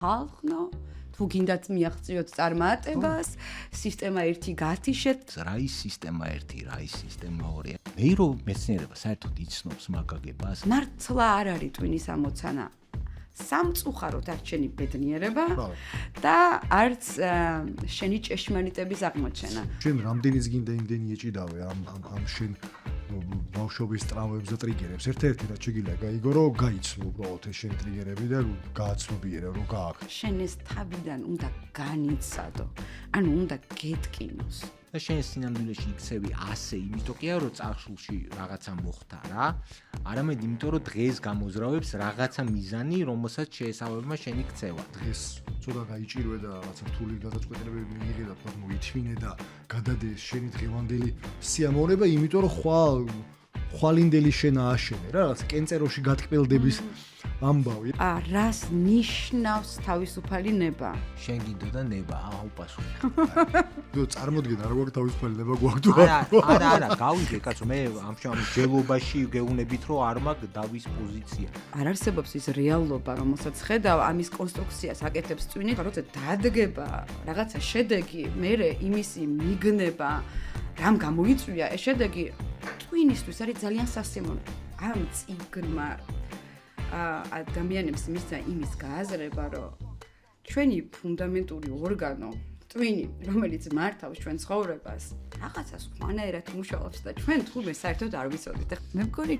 ხალხნო თუ გინდათ მიაღწიოთ წარმატებას, სისტემა 1 გათიშეთ. რა ის სისტემა 1, რა ის სისტემა 2. ნეირომეცნიერება საერთოდ იცნობს მაგაგებას. მართლა არ არის ტვინის ამოცანა. სამწუხაროდ არ შენი ბედნიერება და არც შენი ჭეშმარიტების აღმოჩენა. შენ რამდენიც გინდა იმდენი ეჭიდავე ამ შენ ბავშვობის ტრავმებზე ტრიგერებს. ერთ-ერთი რაც შეგიძლია გაიგო, რომ გაიცნო უბრალოდ ეს შენი ტრიგერები და გააცნობიერე, რომ გააკეთო. შენ ეს თავიდან უნდა განიცადო. ანუ უნდა გეტკინოს. და შენ სინამდვილეში იქცევი ასე, იმიტომ კი არა რომ წარსულში რაღაცა მოხდა რა, არამედ იმიტომ რომ დღეს გამოზრავებს რაღაცა მიზანი, რომელსაც შეესაბამება შენი ქცევა. დღეს ცოტა გაიჭირვე და რაღაცა რთული გადაწყვეტილებები მიიღე და თქვა მოითმინე და გადადეს შენი დღევანდელი სიამოვნება, იმიტომ რომ ხვალინდელი შენ ააშენე რა, რაღაც კენწეროში გატკბილდების ამბავი. რას ნიშნავს თავისუფალი ნება? შენ გინდოდა ნება, აუპასუხე. წარმოდგენ რა გვაქვს თავისუფალი ნება გვაქვს თუ არა, გავიგე კაცო, მე ამ ჯელობაში გეუნებით რომ არ მაქვს დავის პოზიცია. არ არსებობს ის რეალობა, რომელსაც ხედავ, ამის კონსტრუქციას აკეთებს წვინი, როცა დადგება რაღაცა შედეგი, მერე იმისი მიგნება, რამ გამოიწვია ეს შედეგი, ტვინისთვის არის ძალიან სასიამოვნო. ამ წიგნმა ადამიანებს მისცა იმის გააზრება, რომ ჩვენი ფუნდამენტური ორგანო, ტვინი, რომელიც მართავს ჩვენ ცხოვრებას, რაღაცა სხვანაირად მუშაობს და ჩვენ თურმე საერთოდ არ ვიცოდით. მე მგონი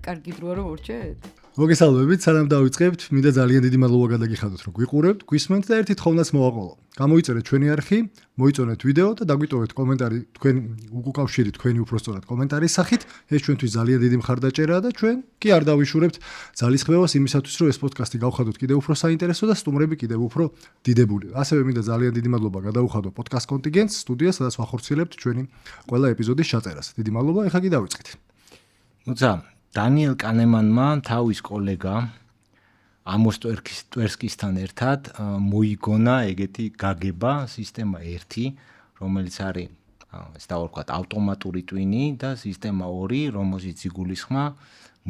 კარგი დროა რომ ურჩეთ. მოგესალმებით, სანამ დავიწყებთ, მინდა ძალიან დიდი მადლობა გადაგიხადოთ, რომ გვიყურებთ, გვისმენთ და ერთი თხოვნას მოვაყოლო. გამოიწერეთ ჩვენი არხი, მოიწონეთ ვიდეო და დაგვიტოვეთ კომენტარი, თქვენ უკავშირით თქვენი უпростоრად კომენტარის სახით. ეს ჩვენთვის ძალიან დიდი მხარდაჭერაა და ჩვენ კი არ დავიშურებთ ძალისხმევას იმისათვის, რომ ეს პოდკასტი გავხადოთ კიდევ უფრო საინტერესო და სტუმრები კიდევ უფრო დიდებული. ასევე მინდა ძალიან დიდი მადლობა გადავუხადო პოდკასტ კონტინგენტს, სტუდიას, სადაც ვახორციელებთ ჩვენი ყველა ეპიზოდის ჩაწერას. დიდი მადლობა, ეხლა კი დავიწყეთ. მოცა დანიელ კანემანმა თავის კოლეგა ამოს ტვერსკისთან ერთად მოიგონა ეგეთი გაგება სისტემა 1, რომელიც არის ეს დავარქვათ ავტომატური ტვინი და სისტემა 2, რომელშიც იგულისხმა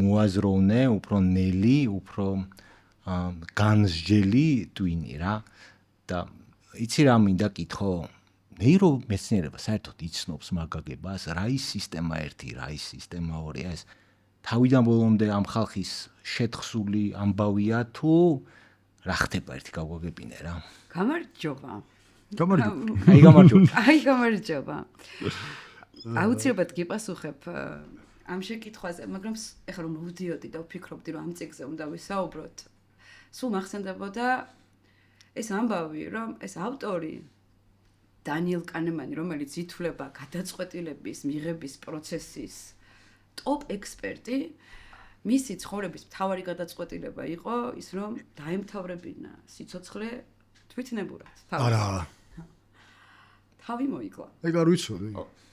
მოაზროვნე, უფრო ნელი, უფრო განსჯელი ტვინი რა. და იცი რა მინდა კითხო? ნეირომეცნიერება საერთოდ იცნობს მაგაგებას, რა ის სისტემა 1, რა ის სისტემა 2, ეს თავიდან ბოლომდე ამ ხალხის შეთხსული ამბავია თუ რა ხდება ერთი გავგვაგებინე რა. გამარჯობა. გამარჯობა. აუცილებლად გიპასუხებ ამ შეკითხვაზე, მაგრამ ეხლა რომ მოვდიოდი და ვფიქრობდი რომ ამ წიგნზე უნდა ვისაუბროთ, სულ მახსენდებოდა ეს ამბავი, რომ ეს ავტორი დანიელ კანემანი, რომელიც ითვლება გადაწყვეტილების მიღების პროცესის ტოპ ექსპერტი, მისი ცხოვრების მთავარი გადაწყვეტილება იყო ის, რომ დაემთავრებინა სიცოცხლე თვითნებურად. არა. თავი მოიკლა. ეგ არ ვიცოდი.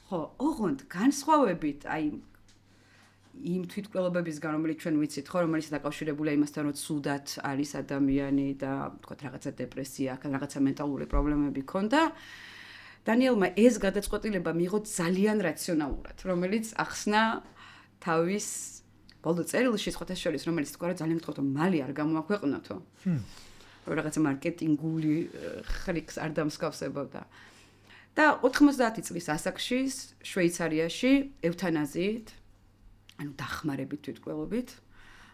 ხო, ოღონდ განსხვავებით აი იმ თვითკვლელობებისგან, რომელიც ჩვენ ვიცით, ხო, რომელიც დაკავშირებულია იმასთან, რომ ცუდად არის ადამიანი და თქვა რაღაცა დეპრესია, რაღაცა მენტალური პრობლემები ქონდა. დანიელმა ეს გადაწყვეტილება მიიღო ძალიან რაციონალურად, რომელიც ახსნა თავის ბოლო წერილში, სხვათა შორის, რომელიც თქვა რა ძალიან მტყობთ, მალე არ გამოაქვეყნოთო. რომ რაღაცა მარკეტინგული ხრიქს არ დამსგავსებოდა. და 90 წლის ასაკში შვეიცარიაში ევთანაზიით, ანუ დახმარებით თვითკვლელობით,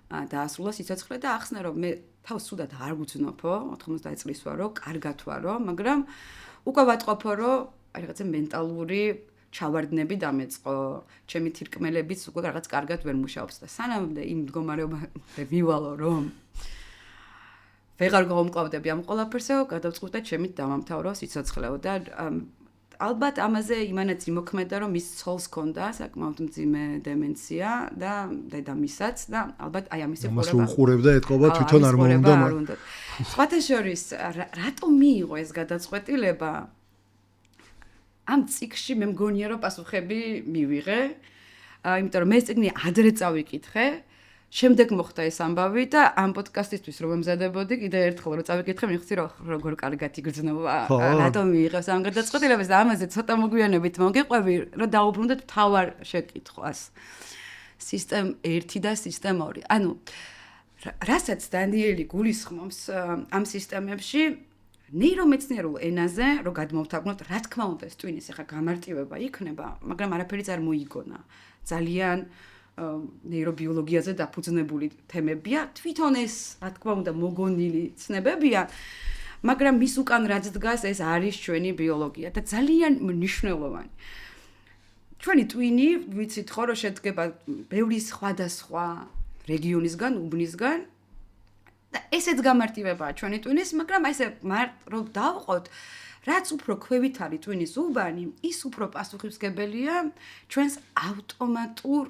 დაასრულა სიცოცხლე და ახსნა რომ მე თავს სუდად არ გვძნობო, 90 წლის ვარო, კარგად ვარო, მაგრამ უკვე ვატყობო, რომ რაღაცა მენტალური ჩავარდნები დამეწყო, ჩემი თირკმელებიც უკვე რაღაც კარგად ვერ მუშაობს და სანამდე იმ მდგომარეობამდე მივალო, რომ ვეღარ გავმკლავდები ამ ყველაფერსო, გადავწყვიტე ჩემით დავამთავრო სიცოცხლეო და ალბათ ამაზე იმანაც იმოქმედა, რომ მის ცოლს ჰქონდა საკმაოდ მძიმე დემენცია და დედამისაც და ალბათ აი ამის იმას უყურებდა ეთყობა თვითონ არ მომდა. სხვათა შორის, რატომ მიიღო ეს გადაწყვეტილება? ამ წიგნში მე მგონია რომ პასუხები მივიღე, იმიტომ რომ მე წიგნი ადრე წავიკითხე, შემდეგ მოხდა ეს ამბავი და ამ პოდკასტისთვის რომ ემზადებოდი, კიდე ერთხელ რომ წავიკითხე, მივხვდი რომ როგორ კარგად იგრძნობა, რატომ მიიღეს ამ გადაწყვეტილებას და ამაზე ცოტა მოგვიანებით მოგიყვები, რომ დაუბრუნდეთ მთავარ შეკითხვას. სისტემა 1 და სისტემა 2. ანუ რასაც დანიელი გულისხმობს ამ სისტემებში ნეირომეცნიერულ ენაზე რომ გადმოვთაგვნოთ, რა თქმა უნდა, ეს ტვინის ახლა გამარტივება იქნება, მაგრამ არაფერი არ მოიგონა. ძალიან ნეირობიოლოგიაზე დაფუძნებული თემებია, თვითონ ეს, რა თქმა უნდა, მოგონილი ცნებებია, მაგრამ მის უკან რაც დგას, ეს არის ჩვენი ბიოლოგია და ძალიან მნიშვნელოვანი. ჩვენი ტვინი, ვიცით ხო, რომ შედგება ბევრი სხვადასხვა რეგიონისგან, უბნისგან და ესეც გამარტივებაა ჩვენი ტვინის, მაგრამ აი ესე რომ დავყოთ, რაც უფრო ქვევით არის ტვინის უბანი, ის უფრო პასუხისმგებელია ჩვენს ავტომატურ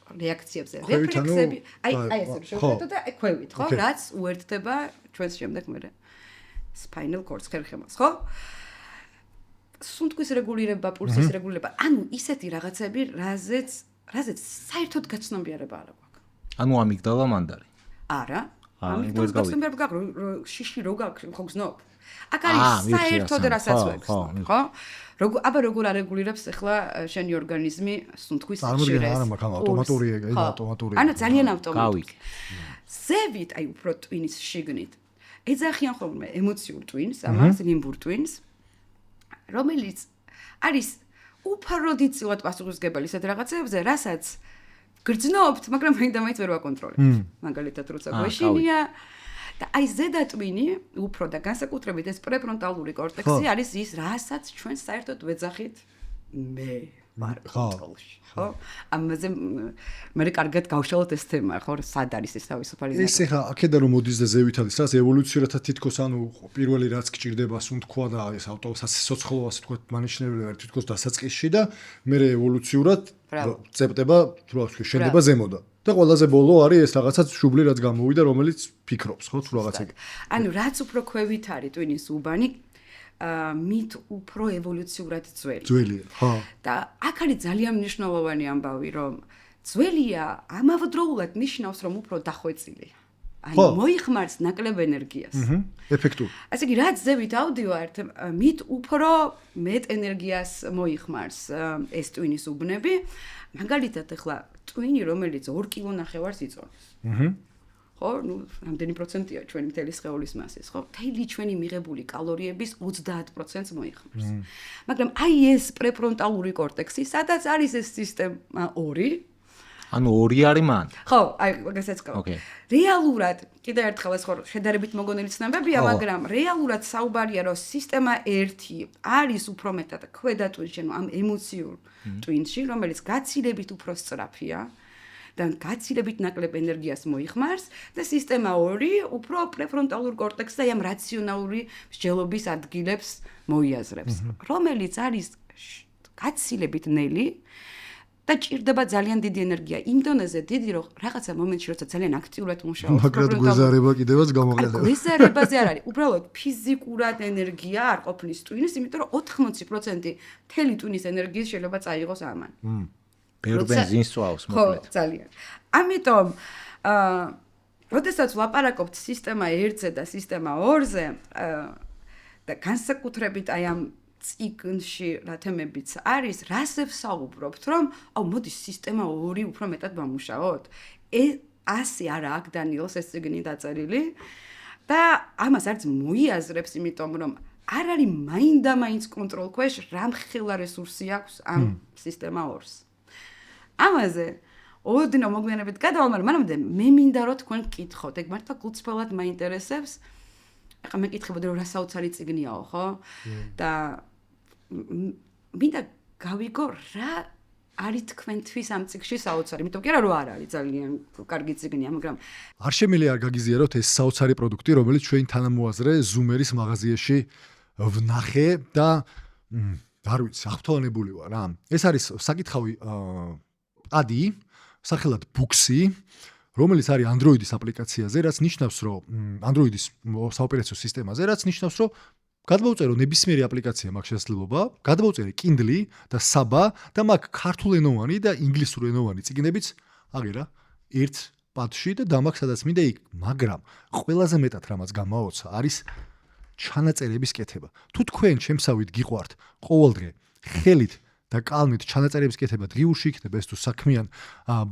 რეაქციებზე. რეფლექსები, აი ესე შევხედოთ და ქვევით, ხო, რაც უერთდება ჩვენს შემდეგ მერე spinal cord-ს ხერხემას, ხო? სუნთქვის რეგულირება, პულსის რეგულირება, ანუ ისეთი რაღაცები, რაზეც საერთოდ გაცნობიერება არ აქვს. ანუ ამიგდალა მანდარი. არა. ამიგდალას გაცნობიერება გაქვს, შიში რო გაქვს, ხო გზნობ. აქ არის საერთოდ რასაც ვეცნობ, ხო? აბა როგორ არეგულირებს ახლა შენი ორგანიზმი სუნთქვის ჟირეს. წარმოიდგინე, არა, მაგრამ ავტომატურია, ავტომატურია. ანუ ძალიან ავტომატური. ზევით, აი უფრო ტვინის შიგნით. ეძახიან ხოლმე ემოციურ ტვინს, ამას ლიმბურ ტვინს, რომელიც არის უფრო დიდწილად პასუხისმგებელი ისეთ რაღაცებზე, რასაც გრძნობთ, მაგრამ მაინც ვერ ვაკონტროლებთ. მაგალითად, როცა გვეშინია და აი ზედა ტვინი, უფრო და განსაკუთრებით ეს პრეფრონტალური კორტექსი არის ის, რასაც ჩვენ საერთოდ ვეძახით მე ვარ კონტროლში. ხო? ამაზე მე კარგად გავშალოთ ეს თემა, ხო, სად არის ეს თავისუფალი ეს ახლა აქედან რომ მოდის და ზევით არის, რაც ევოლუციურად თითქოს ანუ პირველი რაც გჭირდება სუნთქვა და ეს სიცოცხლო ასე თქვა მანიშნებელი არის თითქოს დასაწყისში და მე ევოლუციურად წებდება, თუ რა ვთქვი, შენდება ზემოდან. და ყველაზე ბოლო არის ეს რაღაცაც შუბლი რაც გამოვიდა, რომელიც ფიქრობს, ხო, თუ რაღაცები. ანუ რაც უფრო ქვევით არის ტვინის უბანი, მით უფრო ევოლუციურად ძველია. ხო. და აქ არის ძალიან მნიშვნელოვანი ამბავი, რომ ძველია ამავდროულად ნიშნავს, რომ უფრო დახვეწილია. ანუ მოიხმარს ნაკლებ ენერგიას. ეფექტური. ასე იგი, რაც ზევით ავდივართ, მით უფრო მეტ ენერგიას მოიხმარს ეს ტვინის უბნები. მაგალითად, ახლა ტვინი, რომელიც 2 კილონახევარს იწონს. ხო, ნუ რამდენი პროცენტია ჩვენი მთელი სხეულის მასის, ხო? მთელი ჩვენი მიღებული კალორიების 30%-ს მოიხმარს. მაგრამ აი ეს პრეფრონტალური კორტექსი, სადაც არის ეს სისტემა 2, ანუ 2 არის მან. ხო, აი მაგასაც გავ. რეალურად, კიდევ ერთხელ ეს ხო შედარებით მოგონილი ცნობებია, მაგრამ რეალურად საუბარია, რომ სისტემა 1 არის უფრო მეტად ქვედა ტვინში, ანუ ამ ემოციურ ტვინში, რომელიც გაცილებით უფრო სწრაფია. და გაცილებით ნაკლებ ენერგიას მოიხმარს და სისტემა 2 უფრო პრეფრონტალურ კორტექსს და ამ რაციონალური მსჯელობის ადგილებს მოიაზრებს, რომელიც არის გაცილებით ნელი და ჭირდება ძალიან დიდი ენერგია. იმ დონეზე დიდი, რომ რაღაცა მომენტში, როცა ძალიან აქტიურად მუშაობს, მაგრამ გვეზარება კიდევაც გამოყენება. გვეზარებაზე არ არის, უბრალოდ ფიზიკურად ენერგია არ ყოფნის ტვინის, იმიტომ რომ 80% მთელი ტვინის ენერგიის შეიძლება წაიღოს ამან. ბევრ ბენზინს წვავს მოკლედ. ხო, ძალიან. ამიტომ როდესაც ვლაპარაკობთ სისტემა 1-ზე და სისტემა 2-ზე და განსაკუთრებით აი ამ ციგნში რა თემებიც არის, რას ვსაუბრობთ, რომ აუ მოდი სისტემა 2 უფრო მეტად ვამუშაოთ. ასე არა აქ დანიელს ეს ციგნი დაწერილი და ამას არც მოიაზრებს, იმიტომ რომ არ არის მაინდა-მაინც კონტროლ ქვეშ რა მხელა რესურსი აქვს ამ სისტემა 2-ს. ამაზე ოდნავ მოგვიანებით გადავალ, მაგრამ მანამდე მე მინდა რომ თქვენ გკითხოთ, ეგ მართლა გულწრფელად მაინტერესებს. ახლა მე გკითხებოდი რომ რა საოცარი წიგნიაო, ხო? და მინდა გავიგო რა არის თქვენთვის ამ წიგნში საოცარი, იმიტომ კი არა რომ არ არის ძალიან კარგი წიგნია, მაგრამ არ შემიძლია არ გაგიზიაროთ ეს საოცარი პროდუქტი, რომელიც ჩვენ თანამოაზრე Zoom-ერის მაღაზიაში ვნახე და არ ვიცი, აღფრთოვანებული ვარ რა. ეს არის საკითხავი ადი, სახელად Booksy, რომელიც არის Android-ის აპლიკაციაზე, რაც ნიშნავს, რომ Android-ის საოპერაციო სისტემაზე, რაც ნიშნავს, რომ გადმოვწერო ნებისმიერი აპლიკაცია მაქვს შესაძლებლობა, გადმოვწერე Kindle და Saba და მაქვს ქართულენოვანი და ინგლისურენოვანი წიგნებიც აღერა ერთ პადში და დამაქვს სადაც მინდა იქ, მაგრამ ყველაზე მეტად რამაც გამაოცა არის ჩანაწერების კეთება. თუ თქვენ შემსავით გიყვართ ყოველდღე ხელით და კალმით ჩანაწერების კეთება დღიურში იქნება ეს თუ საქმიან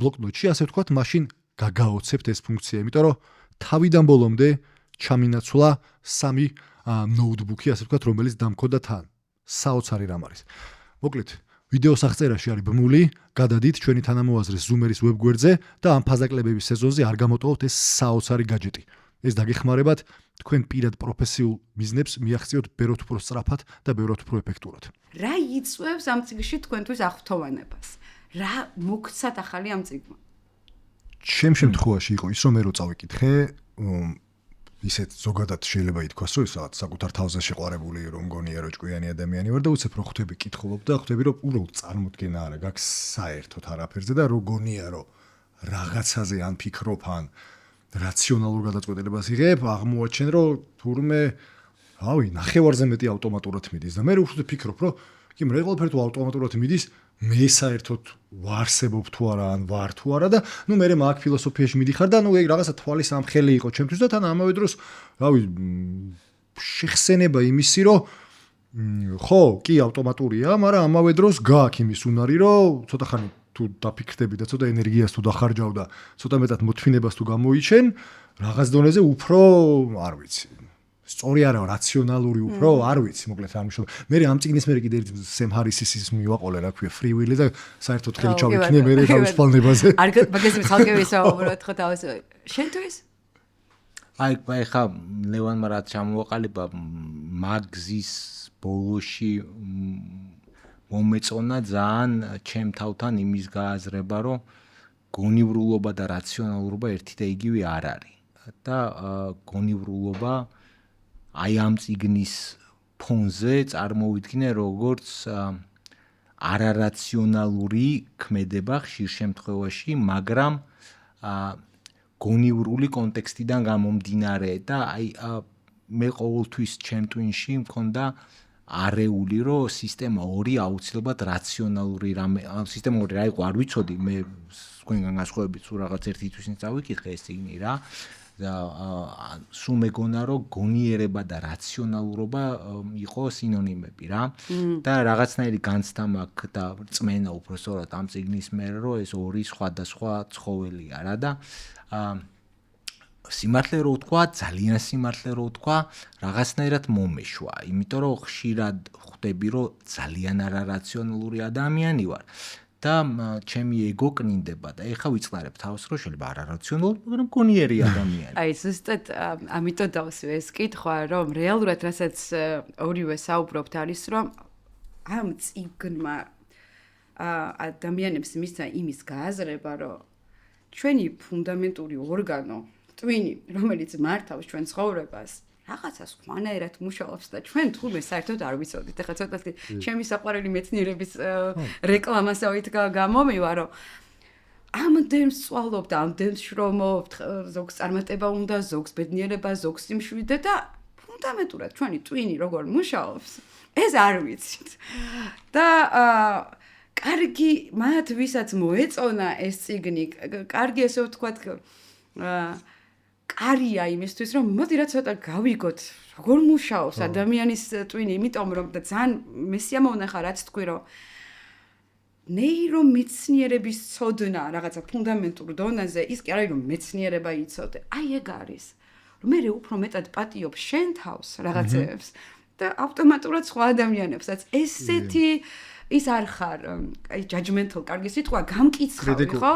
ბლოკნოტში, ასე ვთქვათ, მაშინ გაგაოცებთ ეს ფუნქცია, იმიტომ რომ თავიდან ბოლომდე ჩამინაცვლა 3 ნოუთბუქი, ასე ვთქვათ, რომელიც დამქოდა თან. საოცარი რამ არის. მოკლედ, ვიდეო სახწერაში არის ბმული, გადადით ჩვენი თანამოაზრის Zoom-ერის ვებგვერდზე და ამ ფაზაკლებების სეზონზე არ გამოტოვოთ ეს საოცარი гаджеტი. ეს დაგეხმარებათ თქვენ პირად პროფესიულ ბიზნესს მიაღწიოთ ბევრად უფრო სწრაფად და ბევრად უფრო ეფექტურად. რა იწვევს ამ წიგნში თქვენთვის აღფრთოვანებას? რა მოგცათ ახალი ამ წიგნმა? ჩემ შემთხვევაში იყო ის, რომ მე რო წავიკითხე, ისეთ ზოგადად შეიძლება ითქვას, რომ სადაც საკუთარ თავზე შეყვარებული რომ მგონია რომ ჭკვიანი ადამიანი ვარ და უცებ რო ხვდები კითხულობ და ხვდები რომ უბრალოდ წარმოდგენა არა გაქვს საერთოდ არაფერზე და რო გონია რომ რაღაცაზე ან ფიქრობ ან რაციონალურ გადაწყვეტილებას იღებ, აღმოაჩენ რომ თურმე რავი, ნახევარზე მეტი ავტომატურად მიდის და მე რო ხვდები ფიქრობ რომ კი მე ყველაფერი თუ ავტომატურად მიდის მე საერთოდ ვარსებობ თუ არა ან ვარ თუ არა და ნუ მე მაგ ფილოსოფიაში მიდიხარ და ნუ ეგ რაღაცა თვალის ამხელი იყო ჩემთვის და თან ამავე დროს რავი შეხსენება იმისი რომ ხო კი ავტომატურია მაგრამ ამავე დროს გააქვს იმის უნარი რომ ცოტა ხანი თუ დაფიქრდები და ცოტა ენერგიას თუ დახარჯავ და ცოტა მეტად მოთმინებას თუ გამოიჩენ რაღაც დონეზე უფრო არ ვიცი სწორი არა რაციონალური უფრო არ ვიცი მოკლედ არ მიშო მე ამ წიგნის მე კიდე სემ ჰარისის მივაყოლე რა ქვია free will და საერთოდ ხელი ჩავიქნე მე თავისუფლებაზე არ მაგაზე ხალხი ვისაუბროთ ხო თავის შენთვის აი ხა ლევანმა რა ჩამოვაყალიბა მაგზის ბოლოში მომეწონა ძალიან ჩემ თავთან იმის გააზრება რომ გონივრულობა და რაციონალურობა ერთი და იგივე არ არის და გონივრულობა აი ამ წიგნის ფონზე წარმოვიდგინე როგორც არარაციონალური ქმედება ხშირ შემთხვევაში, მაგრამ გონივრული კონტექსტიდან გამომდინარე და აი მე ყოველთვის ჩემ ტვინში მქონდა არეული რომ სისტემა 2 აუცილებლად რაციონალური რამე სისტემა 2 რა იყო არ ვიცოდი მე თქვენგან გასხოვებით თუ რაღაც ერთი თვისინც წავიკითხე ეს წიგნი რა და სულ მეგონა რომ გონიერება და რაციონალურობა იყო სინონიმები რა და რაღაცნაირი განცდა მაქვს და წმენა უბრალოდ ამ წიგნის მე რომ ეს 2 სხვადასხვა ცხოველია რა და სიმართლე რო ვთქვა, ძალიან სიმართლე რო ვთქვა, რაღაცნაირად მომეშვა, იმიტომ რომ ხშირად ხვდები რომ ძალიან არარაციონალური ადამიანი ვარ და ჩემი ეგო კნინდება და ეხა ვიწყარებ თავს რომ შეიძლება არარაციონალური, მაგრამ გონიერი ადამიანი. აი ზუსტად ამიტომ დავსვი ეს კითხვა რომ რეალურად რასაც ორივე საუბრობთ არის რომ ამ წიგნმა ადამიანებს მისცა იმის გააზრება რომ ჩვენი ფუნდამენტური ორგანო ტვინი, რომელიც მართავს ჩვენ ცხოვრებას, რაღაცას ხვანაერად მუშაობს და ჩვენ თურმე საერთოდ არ ვიცოდით. ეხლა ცოტათი ჩემი საყვარელი მეცნიერების რეკლამასავით გამომივა, რომ ამდენს სწავლობ და ამდენს შრომობ, ზოგს წარმატება უნდა, ზოგს ბედნიერება, ზოგს სიმშვიდე და ფუნდამენტურად ჩვენი ტვინი როგორ მუშაობს, ეს არ ვიცით. და კარგი მათ ვისაც მოეწონა ეს წიგნი, კარგი ესე ვთქვათ კარია იმისთვის რომ მოდი რა ცოტა გავიგოთ როგორ მუშაობს ადამიანის ტვინი იმიტომ რომ და ძალიან მესიამოვნახა რაც თქვი რომ ნეირომეცნიერების ცოდნა რაღაცა ფუნდამენტურ დონეზე ის კი არის რომ მეცნიერება იცოდე აი ეგ არის რომ მე უფრო მეტად პატიობ შენ თავს რაღაცებს და ავტომატურად სხვა ადამიანებსაც ესეთი ის არ ხარ, აი judgmental, კარგი სიტყვა, გამკიცხავი, ხო?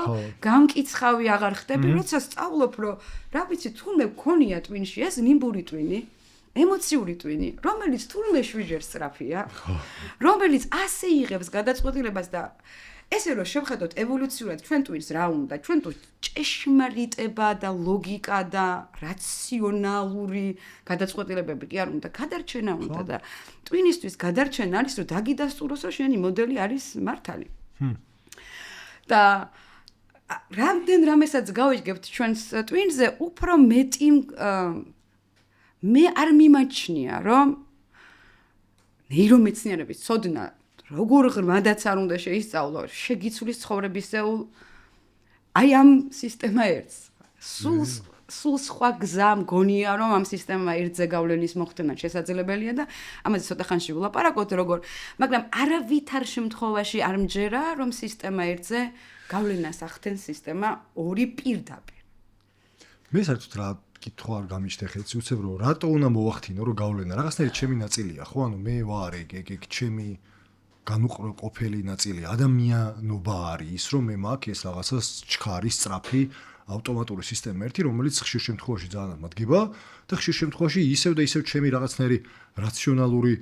გამკიცხავი აღარ ხდები, როცა სწავლობ, რომ რა ვიცი, თურმე გქონია ტვინში ეს ნიმბური ტვინი, ემოციური ტვინი, რომელიც თურმე შვიჟერ სწრაფია, რომელიც ასე იღებს გადაწყვეტილებას და ესე რომ შევხედოთ ევოლუციურად ჩვენ ტვინს რა უნდა, ჩვენ თუ ჭეშმარიტება და ლოგიკა და რაციონალური გადაწყვეტილებები კი არ უნდა, გადარჩენა უნდა და ტვინისთვის გადარჩენა არის რომ დაგიდასტუროს რომ შენი მოდელი არის მართალი. და რამდენ რამესაც გავიგებთ ჩვენს ტვინზე, უფრო მეტი მე არ მიმაჩნია რომ ნეირომეცნიერების ცოდნა როგორ ღრმადაც არ უნდა შეისწავლო, შეგიცვლის ცხოვრებისეულ აი ამ სისტემა ერთს. სულ სხვა გზა მგონია, რომ ამ სისტემა ერთზე გავლენის მოხდენა შესაძლებელია და ამაზე ცოტა ხანში ვილაპარაკოთ როგორ, მაგრამ არავითარ შემთხვევაში არ მჯერა, რომ სისტემა ერთზე გავლენას ახდენს სისტემა 2 პირდაპირ. მე საერთოდ რა კითხვა არ გამიჩნდა ხეთს უცებ რომ რატო უნდა მოვახდინო რომ გავლენა რაღაცნაირად ჩემი ნაწილია ხო ანუ მე ვარ ეგ ჩემი განუყოფელი ნაწილი ადამიანობა არის ის რომ მე მაქვს ეს რაღაცას ჩქარი სწრაფი ავტომატური სისტემა ერთი რომელიც ხშირ შემთხვევაში ძალიან მადგება და ხშირ შემთხვევაში ისევ და ისევ ჩემი რაღაცნაირი რაციონალური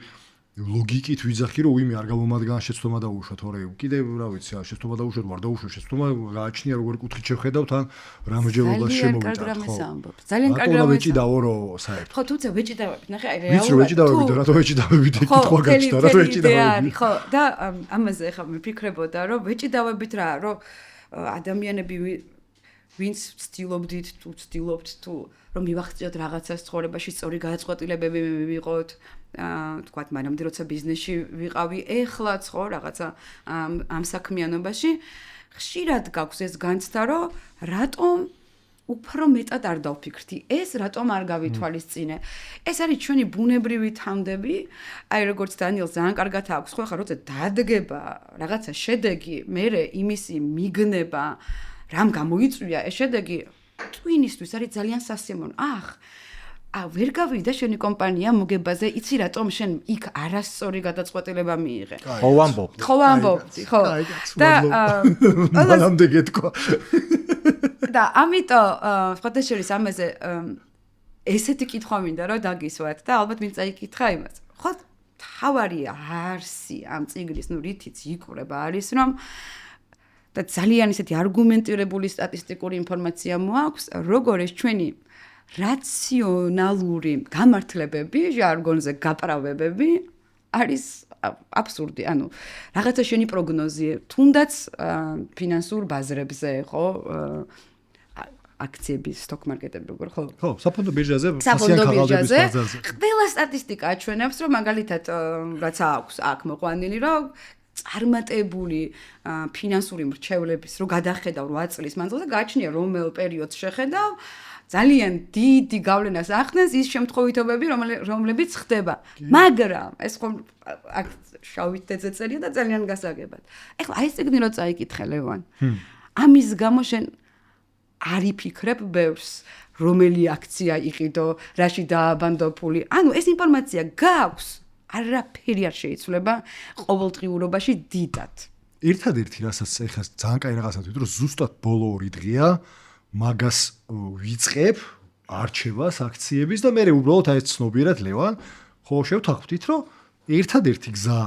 ლოგიკით ვიძახი რომ უიმე არ გამომადგან შეცდომა დაუშვა თორე კიდევ რა ვიცი შეცდომა დაუშვათ ვარ დაუშვა შეცდომა გააჩნია როგორი კუთხით შევხედავთ ან რამჯერობას შემოვიტანთ ხო ძალიან კარგი რამე ვეჭიდაო რომ საერთოდ ხო თუმცა ვეჭიდავებით ნახე აი რეალურად ვიცი ვეჭიდავებით და რატო ვეჭიდავებით ეგ კითხვა გაჩნდა რატო ვეჭიდავებით ხო და ამაზე ახლა მიფიქრებოდა რომ ვეჭიდავებით რა რომ ადამიანები ვინც ცდილობდით თუ ცდილობთ თუ რომ მივახციოთ რაღაცას ცხოვრებაში სწორი გადაწყვეტილებები მივიღოთ თქვათ მანამდე როცა ბიზნესში ვიყავი ეხლაც ხო რაღაცა ამ საქმიანობაში ხშირად გაქვს ეს განცდა რომ რატომ უფრო მეტად არ დავფიქრდი ეს რატომ არ გავითვალისწინე ეს არის ჩვენი ბუნებრივი თამდები აი როგორც დანიელს ძალიან კარგად აქვს ხო ხა როცა დადგება რაღაცა შედეგი მე იმისი მიგნება რამ გამოიწვია ეს შედეგი twin-ისთვის არის ძალიან სასიამოვნო ვერ გავიდა შენი კომპანია მოგებაზე იცი რატომ შენ იქ არასწორი გადაწყვეტილება მიიღე ხო ვამბობდი ხო და მანამდე გეთქვა და ამიტომ ფოტოშორის ამაზე ესეთი კითხვა მინდა რომ დაგისვათ და ალბათ ვინ წაიკითხა იმას ხო თავარი არსი ამ წიგნის ნუ რითიც იკვრება არის რომ და ძალიან ისეთი არგუმენტირებული სტატისტიკური ინფორმაცია მოაქვს როგორ ეს ჩვენი რაციონალური გამართლებები ჟარგონზე გაპრავებები არის აბსურდი ანუ რაღაცა შენი პროგნოზი თუნდაც ფინანსურ ბაზრებზე ხო აქციების სტოკ მარკეტები როგორ ხო საფონდო ბირჟაზე ყველა სტატისტიკა აჩვენებს რომ მაგალითად რაც აქვს აქ მოყვანილი რომ წარმატებული ფინანსური მრჩევლების რო გადახედავ 8 წლის მანძილზე გააჩნია რომელ პერიოდს შეხედავ ძალიან დიდი გავლენას ახდენს ის შემთხვევითობები რომლებიც ხდება მაგრამ ეს ხომ აქ შავით ეწერია და ძალიან გასაგებად ეხლა აი ეს წიგნი რო წაიკითხე ლევან ამის გამო შენ არ იფიქრებ ბევრს რომელი აქცია იყიდო რაში დააბანდო ფული ანუ ეს ინფორმაცია გაქვს არაფერი არ შეიცვლება ყოველდღიურობაში დიდად ერთადერთი რასაც ეხლა ძალიან კაი რაღაცა ვიტყვი რომ ზუსტად ბოლო 2 დღეა მაგას ვიწყებ არჩევას აქციების და მე უბრალოდ აი ცნობიერად ლევან ხო შევთანხმდით რომ ერთადერთი გზა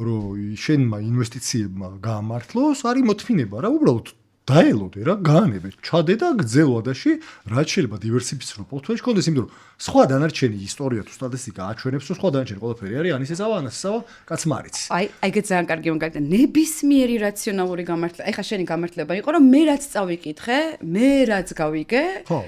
რომ შენმა ინვესტიციებმა გაამართლოს არის მოთმინება რა უბრალოდ დაელოდე რა გაანებე ჩადე და გძელვა დაში რაც შეიძლება დივერსიფიცირებულ პორტფელიში კონდეს იმიტომ რომ სხვა დანარჩენი ისტორია თუ სტატისტიკა აჩვენებს რომ სხვა დანარჩენი ყველაფერი არის ანის ესავა ანას ესავა კაც მარიც აი ეგეც ძალიან კარგი მაგალითია ნებისმიერი რაციონალური გამართლება ეხლა შენი გამართლება იყო რომ მე რაც წავიკითხე მე რაც გავიგე ხო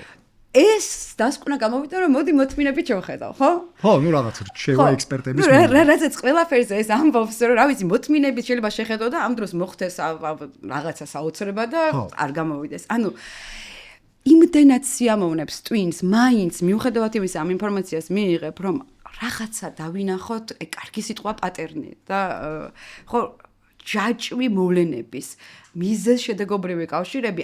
ეს დასკვნა გამოვიდა რომ მოდი მოთმინებით შევხედავ ხო ხო ნუ რაღაც შევა ექსპერტების რაზეც ყველაფერზე ეს ამბობს რომ რა ვიცი მოთმინებით შეიძლება შეხედო და ამ დროს მოხდეს რაღაცა საოცრება და არ გამოვიდეს ანუ იმდენად სიამოვნებს twins მაინც მიუხედავად იმისა ამ ინფორმაციას მიიღებ რომ რაღაცა დავინახოთ კარგი სიტყვა პატერნი და ხო ჯაჭვი მოვლენების მიზეზ შედეგობრივი კავშირები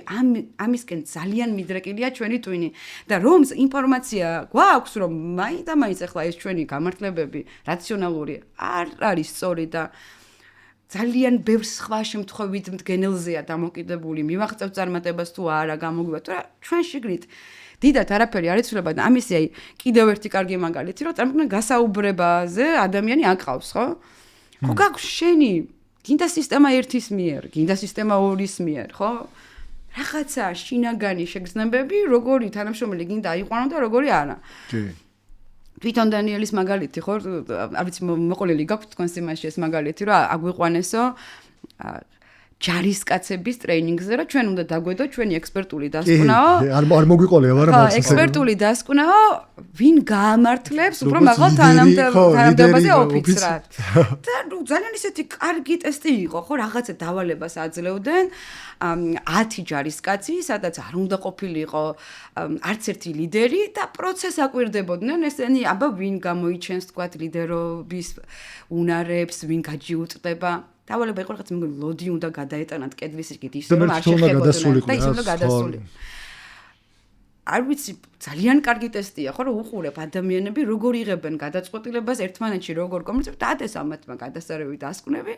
ამისკენ ძალიან მიდრეკილია ჩვენი twin-ი და რომ ინფორმაცია გვაქვს რომ მაინც ახლა ეს ჩვენი გამართლებები რაციონალური არ არის სწორი და ძალიან ბევრ სხვა შემთხვევით მდგენელზეა დამოკიდებული მივახწევ წარმატებას თუ არა გამოგვივა თუ რა ჩვენ შიგნით დიდად არაფერი არ იცვლება და ამისი აი კიდევ ერთი კარგი მაგალითი რომ წარმოგიდგენ გასაუბრებაზე ადამიანი აკყავს ხო გაქვს შენი გინდა სისტემა 1-ის მიერ, გინდა სისტემა 2-ის მიერ, ხო? რაღაცა შინაგანი შეგრძნებები, როგორი თანამშრომელი გინდა აიყვანო და როგორი არა. კი. თვითონ დანიელის მაგალითი, ხო? არ ვიცი მოყოლილი გაქვთ თქვენს იმაში ეს მაგალითი, რომ აგვიყვანესო ჯარისკაცების ტრეინინგზე, რომ ჩვენ უნდა დაგვედო ჩვენი ექსპერტული დასკვნაო. არ მოგვიყოლია, მაგრამ ხო, ექსპერტული დასკვნაო, ვინ გაამართლებს უფრო მაღალ თანამდებობაზე ოფიცრად. და ნუ ძალიან ისეთი კარგი ტესტი იყო, ხო, რაღაცა დავალებას აძლევდნენ 10 ჯარისკაცი, სადაც არ უნდა ყოფილიყო არც ერთი ლიდერი და პროცესს აკვირდებოდნენ ესენი, აბა ვინ გამოიჩენს თქვათ ლიდერობის უნარებს, ვინ გაჯიუტდება. დავალება იყო რაღაც მეგონი ლოდი უნდა გადაეტანათ კედლის იქით ისე რომ არ შეხებოდნენ და ისე უნდა გადასული. არ ვიცი, ძალიან კარგი ტესტია, ხო, რომ უყურებ ადამიანები როგორ იღებენ გადაწყვეტილებას ერთმანეთში როგორ კომუნიკაციას და ades ამათმა გადასარევი დასკვნები.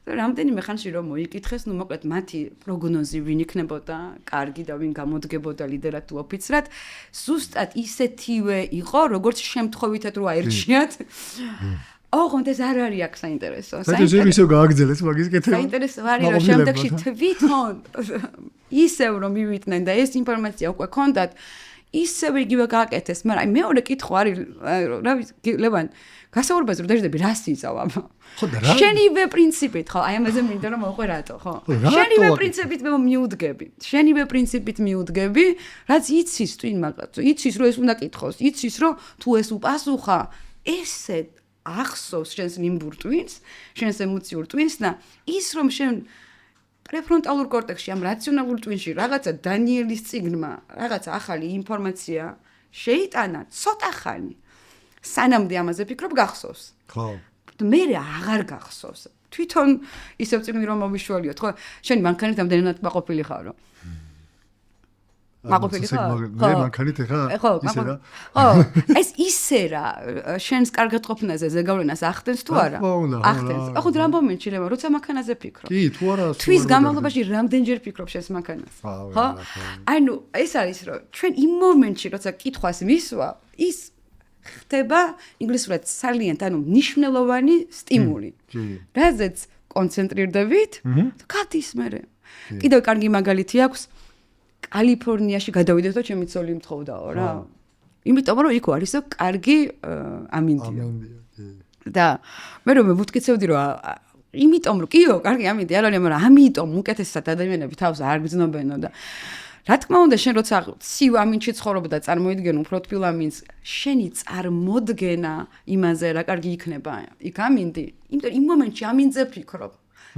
რამდენიმე ხანში რომ მოიკითხეს, ნუ მოკლედ მათი პროგნოზი ვინ იქნებოდა კარგი და ვინ გამოდგებოდა ლიდერად თუ ოფიცრად, ზუსტად ისეთივე იყო, როგორც შემთხვევითად რო აერჩიათ. ოღონდ ეს არ არის აქ საინტერესო. საინტერესო ისევ გააგრძელეს მაგის კეთება. საინტერესო არის რომ შემდეგში თვითონ ისევ რომ მივიდნენ და ეს ინფორმაცია უკვე ქონდათ, ისევ იგივე გააკეთეს, მაგრამ მეორე კითხვა არის, რა ვიცი, ლევან, გასაუბრებაზე რომ დაждები, რას იცავ? ხო და რა? შენივე პრინციპით, ხო, აი ამაზე მინდა რომ მოყვე რატო, ხო? შენივე პრინციპით მიუდგები. შენივე პრინციპით მიუდგები, რაც იცის twin მაგაც, იცის რომ ეს უნდა კითხოს, იცის რომ თუ ეს უპასუხა, ესე ახსოვს შენს ლიმბურ twins, შენს ემოციურ twins და ის რომ შენ პრეფრონტალურ კორტექსში ამ რაციონალურ twinში რაღაცა დანიელის წიგნმა, რაღაცა ახალი ინფორმაცია შეიტანა, ცოტა ხანი. სანამდე ამაზე ფიქრობ გახსოვს. ხო. მე აღარ გახსოვს. თვითონ ისევ წიგნი რომ მოვიშველიოთ, ხო? შენ მანქანით ამდენად მაყოფილი ხარო. მაყოფილი ხარ? მე მანქანით ეხა ისე რა. ხო, ეს ისე რა, შენს კარგად ყოფნაზე ზეგავლენას ახდენს თუ არა? ახდენს. ხო, რა მომენტში ლევა, როცა მანქანაზე ფიქრობ. კი, თუ არა. თვის განმავლობაში რამდენჯერ ფიქრობ შენს მანქანას? ხო? ანუ ეს არის რომ ჩვენ იმ მომენტში როცა კითხვას მისვა, ის ხდება ინგლისურად ძალიან ანუ მნიშვნელოვანი სტიმული. რაზეც კონცენტრირდებით, გადის მერე. კიდევ კარგი მაგალითი აქვს. კალიფორნიაში გადავიდეთ და ჩემი ცოლი მთხოვდაო რა. იმიტომ რომ იქ არისო კარგი ამინდია. და მე რომ მოვუткиცევდი რომ იმიტომ რომ კიო, კარგი ამინდი არ არის, მაგრამ ამიტომ უკეთესად ადამიანები თავს არ გძნობენო და რა თქმა უნდა შენ როცა ცივ ამინდში ცხოვრობ და წარმოიდგენ უფრო თბილ ამინდს, შენი წარმოდგენა იმაზე რა კარგი იქნება იქ ამინდი, იმიტომ იმ მომენტში ამინდზე ფიქრობ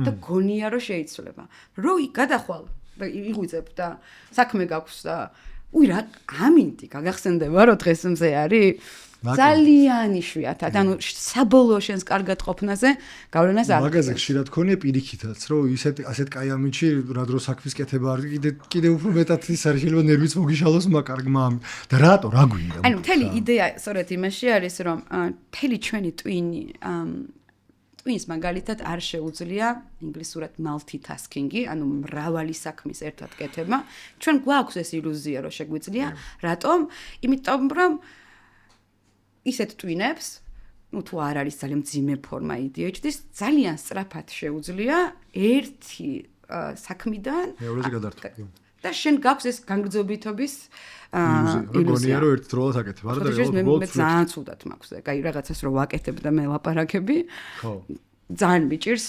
და გონია რომ შეიცვლება. რო გადახვალ და იღვიძებ და საქმე გაქვს და უი რა ამინდი გაგახსენდება რომ დღეს მზე არის ძალიან იშვიათად ანუ საბოლოო შენს კარგად ყოფნაზე გავლენას არ აქვს. მაგაზე ხშირად ქონია პირიქითაც რომ ასეთ კაი ამინდში რა დრო საქმის კეთება არის კიდე უფრო მეტად ის არის შეიძლება ნერვიც მოგიშალოს მაგარგმა და რატო რა გვინდა? ანუ მთელი იდეა სწორედ იმაში არის რომ მთელი ჩვენი twins მაგალითად არ შეუძლია ინგლისურად multitasking-ი, ანუ მრავალი საქმის ერთად კეთება. ჩვენ გვაქვს ეს ილუზია რომ შეგვიძლია, რატომ? იმიტომ რომ ისეთ twins, ну თუ არ არის ძალიან მძიმე ფორმა ADHD-ს, ძალიან სწრაფად შეუძლია ერთი საქმიდან მეორეზე გადართვა. და შენ გაქვს ეს განგრძობითობის ილუზია რომ ერთდროულად აკეთებ. არა და რეალურად მე ძალიან ცუდად მაქვს. აი რაღაცას რო ვაკეთებ და მე ლაპარაკები. ხო. ძალიან მიჭირს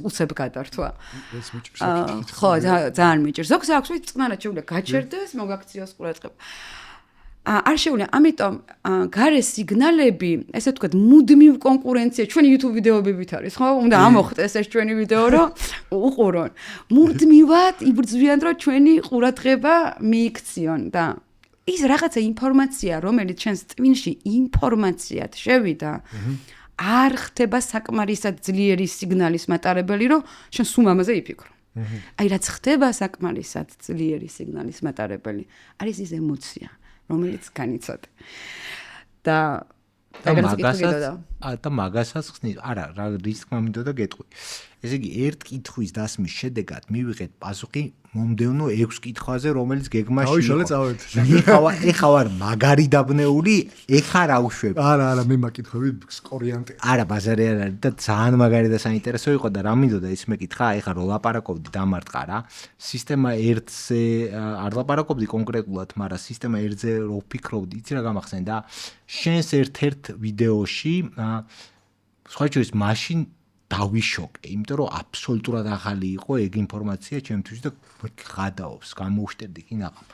უცებ გადართვა. ეს მიჭირს. ხო, ძალიან მიჭირს. ზოგს აქვს რომ წყნარად შეუძლია გაჩერდეს, მოგაქციოს ყურადღება. არ შეუძლია, ამიტომ გარე სიგნალები, ესე ვთქვათ, მუდმივ კონკურენცია ჩვენი YouTube ვიდეოებივით არის, ხო? უნდა ამოხტეს ეს ჩვენი ვიდეო, რომ უყურონ. მუდმივად იბრძვიან, რომ ჩვენი ყურადღება მიიქციონ და ის რაღაცა ინფორმაცია, რომელიც ჩვენს twinში ინფორმაციად შევიდა, არ ხდება საკმარისად ძლიერი სიგნალის მატარებელი, რომ შენ სულ ამაზე იფიქრო. აი რაც ხდება საკმარისად ძლიერი სიგნალის მატარებელი, არის ის ემოცია. რომელიც განიცადე. და მაგასაც ხსნის, არა, რა რის თქმა მინდოდა გეტყვი. ესე იგი, ერთ კითხვის დასმის შედეგად მივიღეთ პასუხი მომდევნო 6 კითხვაზე, რომელიც გეგმაში იყო. დავიშალე წავედ. ეხა ვარ მაგარი დაბნეული, ეხა რა უშვებ. არა, მე მაკითხები კორიანტე. არა, ბაზარი არ არის და ძალიან მაგარი და საინტერესო იყო და რა მინდოდა ის მეკითხა, ეხა რო ლაპარაკობდი დამარტყა რა. სისტემა 1-ზე არ ლაპარაკობდი კონკრეტულად, მაგრამ სისტემა 1-ზე რო ვფიქრობდი, იცი რა გამახსენდა? შენს ერთ-ერთ ვიდეოში სხვა შორის მაშინ დავიშოკე, იმიტომ რომ აბსოლუტურად ახალი იყო ეგ ინფორმაცია ჩემთვის და გადაობს, გამოვშტერდი კინაღამ.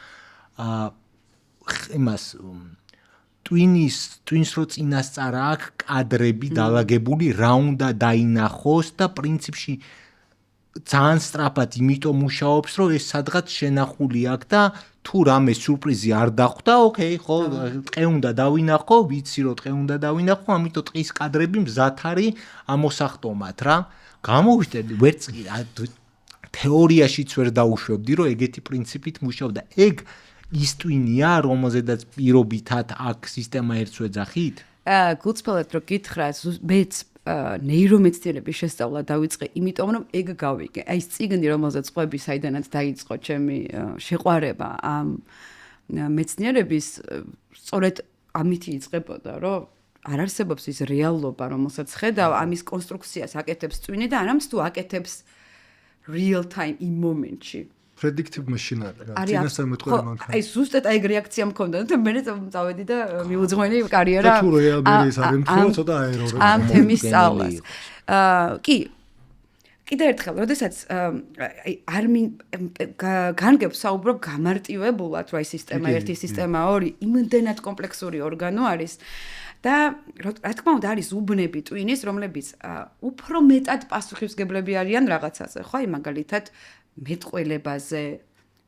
იმას twins რო წინასწარ აქვს კადრები დალაგებული, რა უნდა დაინახოს და პრინციპში ძალიან სწრაფად იმიტომ მუშაობს, რომ ეს სადღაც შენახული აქვს და თუ რამე სიურპრიზი არ დახვდა, ოკეი, ხო, ტყე უნდა დავინახო, ვიცი რომ ტყე უნდა დავინახო, ამიტომ ტყის კადრები მზად არის ამოსახტომად რა. გამოვიშვებდი, ვერც თეორიაშიც ვერ დაუშვებდი, რომ ეგეთი პრინციპით მუშავდა. ეგ ის ტვინია, რომელზედაც პირობითად აქ სისტემა ერთს ვეძახით? გულწრფელად რო გითხრა, მეც ნეირომეცნიერების შესწავლა დავიწყე, იმიტომ რომ ეგ გავიგე. აი ეს წიგნი, რომელზეც ყვები, საიდანაც დაიწყო ჩემი შეყვარება ამ მეცნიერების, სწორედ ამით იწყებოდა, რომ არ არსებობს ის რეალობა, რომელსაც ხედავ, ამის კონსტრუქციას აკეთებს წვინი და არამც თუ აკეთებს real time იმ მომენტში. predictive machinery რა წინასწარ მეტყვი მანქანა. აი ზუსტად აი რეაქცია მქონდა და მე წავედი და მიუძღვენი კარიერა. და თუ რეალბერის არ ემთხვევა ცოტა აერორები. ამ თემის სწავლას. კი. კიდევ ერთხელ, როდესაც აი არ განგებ საუბრობ გამარტივებულად, რა სისტემა 1, სისტემა 2, იმდენად კომპლექსური ორგანო არის და რა თქმა უნდა არის უბნები ტვინის, რომლებიც უფრო მეტად პასუხისმგებლები არიან რაღაცაზე, ხო? აი მაგალითად მეტყველებაზე,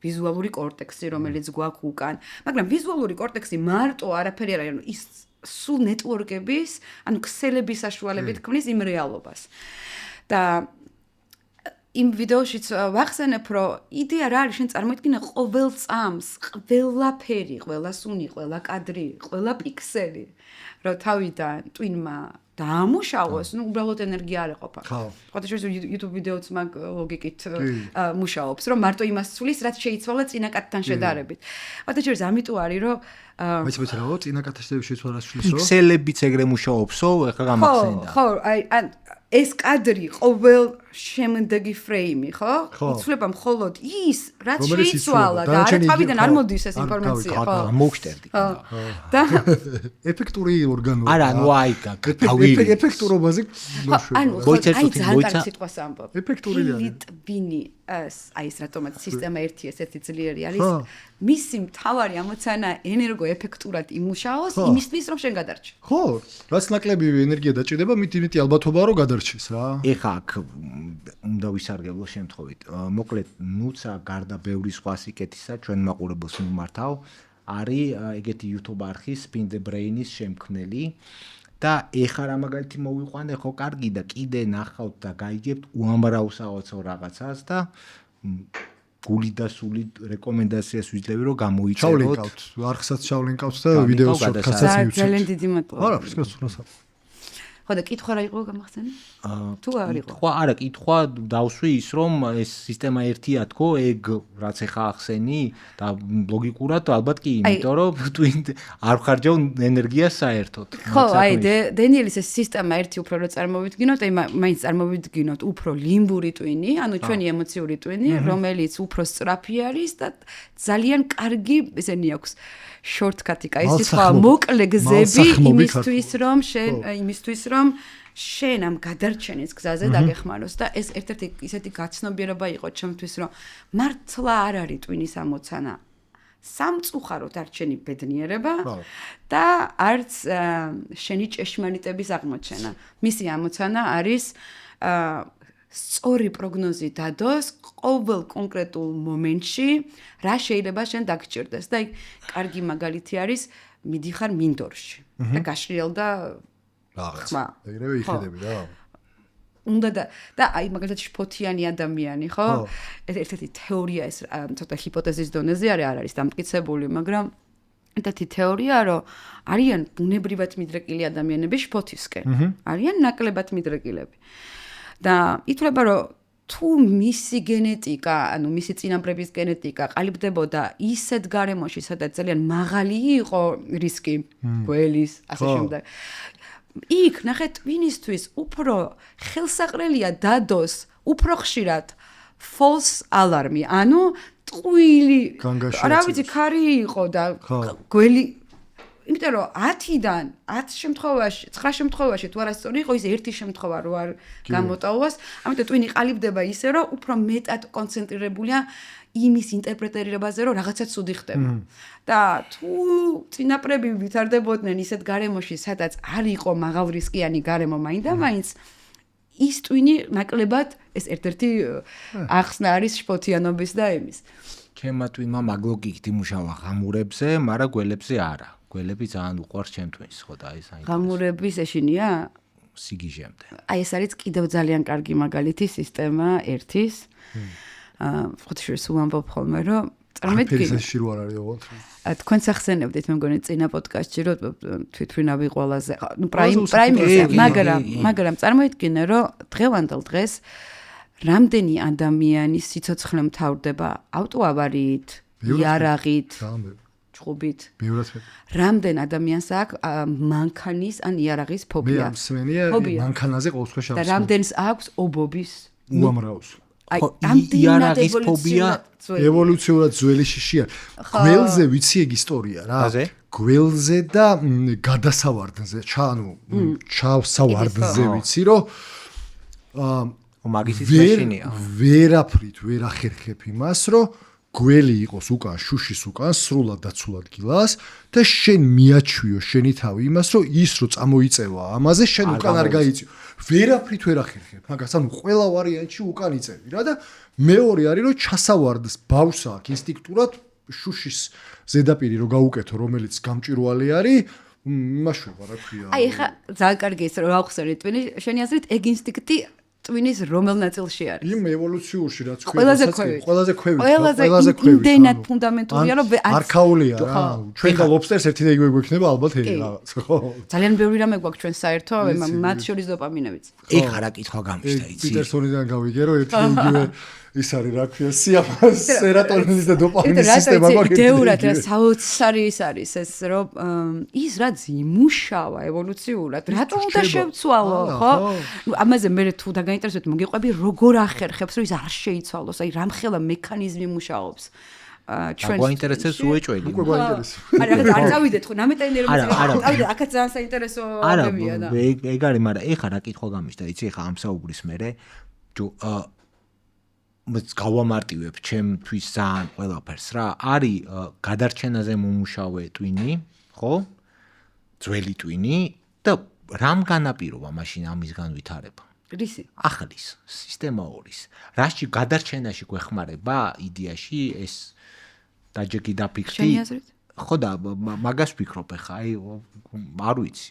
ვიზუალური კორტექსი, რომელიც გვაქვს უკან, მაგრამ ვიზუალური კორტექსი მარტო არაფერი არ არის, ის სულ ნეტვორკების, ანუ ქსელების საშუალებით ქმნის იმ რეალობას. და იმ ვიდეოშიც ვახსენებ, რომ იდეა რა არის, შენ წარმოიდგინე ყოველ წამს, ყველაფერი, ყველა სუნი, ყველა კადრი, ყველა პიქსელი, რომ თავიდან ტვინმა დაამუშავოს, ну, უბრალოდ ენერგია არ ეყოფა. ხოთა შეიძლება YouTube ვიდეოც მაგ ლოგიკით მუშაობს, რომ მარტო იმას ცulis, რაც შეიცვალა წინაკათთან შედარებით. ხოთა შეიძლება ამიტომ არის, რომ მეც რა, წინაკათთან შეიცვალა ცulis, რომ ქსელებიც ეგრე მუშაობსო, ეხლა გამახსენდა. ხო, აი ეს კადრი ყოველ შემდეგი ფრეიმი, ხო? იცვლება მხოლოდ ის, რაც შეიცვალა და არა თავიდან არ მოდის ეს ინფორმაცია, ხო? მოვშტერდი. და ეფექტური ორგანოა. არა, ნუ აი გავირი. ეფექტურობაზე ანუ აი ძალიან სიტყვას ამბობ. ეფექტური არის. ტვინი აი ეს რატომაც სისტემა 1 ესეთი ძლიერი არის. მისი მთავარი ამოცანა ენერგოეფექტურად იმუშაოს, იმისთვის რომ შენ გადარჩე. ხო, რაც ნაკლები ენერგია დაჭირდება, მით ალბათობაა რომ გადარჩეს რა. ეხა აქ უნდა ვისარგებლო შემთხვევით. მოკლედ, ნუცა გარდა ბევრი სხვა სიკეთისა ჩვენ მაყურებელს მიმართავ, არის ეგეთი YouTube არხი Spin the Brain-ის შემქმნელი და ეხა რა მაგალითი მოვიყვანე, ხო კარგი და კიდე ნახავთ და გაიგებთ უამრავ საოცარ რაღაცას და გული და სული რეკომენდაციას ვიძლევი რომ გამოიწეროთ. ჩავლინკავთ, არხსაც ჩავლინკავთ და ვიდეოს შორტკატსაც მივცეთ. ძალიან დიდი მადლობა. არა, ფსიქოსურასა. ხო და კითხვა რა იყო გამახსენე? თუ არ იყო? კითხვა დავსვი ის რომ ეს სისტემა 1-ია თქო, ეგ რაც ეხა ახსენი და ლოგიკურად ალბათ კი, იმიტომ რომ twin არ ხარჯავ ენერგიას საერთოდ. ხო, აი დენიელის ეს სისტემა 1 უფრო რო წარმოვიდგინოთ, აი მაინც წარმოვიდგინოთ უფრო ლიმბური twin-ი, ანუ ჩვენი ემოციური twin-ი, რომელიც უფრო სწრაფი არის და ძალიან კარგი ესენი აქვს shortcut-ი, აი ეს სხვა მოკლე გზები იმისთვის რომ შენ ამ გადარჩენის გზაზე დაგეხმაროს და ეს ერთ-ერთი ისეთი გაცნობიერება იყო ჩემთვის, რომ მართლა არ არის ტვინის ამოცანა სამწუხაროდ არჩენი ბედნიერება და არც შენი ჭეშმარიტების აღმოჩენა. მისი ამოცანა არის სწორი პროგნოზი დადოს ყოველ კონკრეტულ მომენტში, რა შეიძლება შენ დაგჭირდეს და კარგი მაგალითი არის მიდიხარ მინდორში და გაშრიელდა ხმა. ეგრევე იხედები რა. უნდა და აი მაგალითად შფოთიანი ადამიანი, ხო? ერთ-ერთი თეორია ეს ცოტა ჰიპოთეზის დონეზე არ არის დამტკიცებული, მაგრამ ერთ-ერთი თეორია, რომ არიან ბუნებრივად მიდრეკილი ადამიანები შფოთისკენ. არიან ნაკლებად მიდრეკილები. და ითვლება, რომ თუ მისი გენეტიკა, ანუ მისი წინაპრების გენეტიკა ყალიბდებოდა ისეთ გარემოში, სადაც ძალიან მაღალი იყო რისკი გველის, ასე შემდეგ. იქ ნახეთ ტვინისთვის უფრო ხელსაყრელია დადოს უფრო ხშირად false alarm-ი, ანუ ტყუილი, რა ვიცი, ქარი იყო და გველი, იმიტომ რომ 10-დან 10 შემთხვევაში, 9 შემთხვევაში თუ არასწორი იყო, ის ერთი შემთხვევა რო არ გამოტოვოს, ამიტომ ტვინი ყალიბდება ისე, რომ უფრო მეტად კონცენტრირებულია იმის ინტერპრეტირებაზე, რომ რაღაცა ცუდი ხდება. და თუ წინაპრები ვითარდებოდნენ ისეთ გარემოში, სადაც არ იყო მაღალ რისკიანი გარემო მაინდა-მაინც, ის ტვინი ნაკლებად ეს ერთ-ერთი ახსნა არის შფოთიანობის და იმის. ჩემმა ტვინმა მაგ ლოგიკით იმუშავა ღამურებზე, მაგრამ გველებზე არა. გველები ძალიან უყვარს ჩემ ტვინს, ხო და ეს საინტერესო. ღამურების ეშინია? სიგიჟემდე. აი ეს არის კიდევ ძალიან კარგი მაგალითი სისტემა 1-ის. ხოთშორის ვამბობ ხოლმე, რომ წარმოიდგინე. ეს შირო არ არის ოღონდ. თქვენს ახსენებდით მე მგონი წინა პოდკასტში რომ თვითმფრინავი ყველაზე ნუ პრაიმი მაგრამ წარმოიდგინე რომ დღევანდელ დღეს რამდენი ადამიანის სიცოცხლე მთავრდება ავტოავარიით, იარაღით, ჭუბით. რამდენ ადამიანს აქვს მანქანის ან იარაღის ფობია. მე მსმენია მანქანაზე ყოველ შემთხვევაში და რამდენს აქვს ობობის უამრაოს. იარაღის ფობია ევოლუციურად ძველი შიშია. გველზე ვიცი ეგ ისტორია რა. გველზე და გადასავარდნზე, ჩავსავარდნზე ვიცი რომ მაგისის მაშინია. ვერაფრით ვერ ახერხებ იმას, რომ გველი იყოს უკან შუშის უკან სრულად დაცულად გილას და შენ მიაჩვიო შენი თავი იმას, რომ ის რო წამოიწევა ამაზე შენ უკან არ გაიწიო. ვერაფრით ვერ ახერხებ. მაგას ანუ ყველა ვარიანტში უკან იწევი რა და მეორე არის რომ ჩასავარდს ბავშვს აქვს ინსტინქტურად შუშის ზედაპირი რო გაუკეთო, რომელიც გამჭვირვალე არის, იმაშვება რა ქვია. აი ხა ძალიან კარგი ის რომ ავხსენეთ ტვინი, შენი აზრით ეგ ინსტინქტი ტვინის რომელ ნაწილში არის? იმ ევოლუციურში რაც ყველაზე იმდენად ფუნდამენტურია რომ არქაულია რა. ჩვენ და ლობსტერს ერთი და იგივე გვექნება ალბათ ეგ რაღაც, ხო? ძალიან ბევრი რამე გვაქვს ჩვენ საერთო, მათ შორის დოპამინებიც. ეხ არა კითხვა გამიშთა იცი. პიტერსონიდან გავიგე რომ ერთი და იგივე ის არის რა ქვია სიამოვნების სერატონინის და დოპამინის სისტემა გვაქვს. იდეურად რა საოცარი ის არის ეს რომ ის რაც იმუშავა ევოლუციურად რატომ უნდა შევცვალო ხო? ნუ ამაზე მე თუ დაგაინტერესებთ მოგიყვები როგორ ახერხებს რომ ის არ შეიცვალოს აი რამხელა მექანიზმი მუშაობს ჩვენ გვაინტერესებს უეჭველი. უკვე გვაინტერესებს. არა არ წავიდეთ ხო ნამეტანი რომ წავიდეთ აქაც ძალიან საინტერესო ამბებია და ეგ არის მაგრამ ეხა რა კითხვა გამიშთა იცი ეხა ამ საუბრის მერე გავამარტივებ ჩემთვის ძალიან ყველაფერს რა არის გადარჩენაზე მომუშავე ტვინი ხო ძველი ტვინი და რამ განაპირობა მაშინ ამის განვითარება რისი ახლის სისტემა ორის რაში გადარჩენაში გვეხმარება იდეაში ეს დაჯექი დაფიქრდი ხო და მაგას ვფიქრობ ხა აი არ ვიცი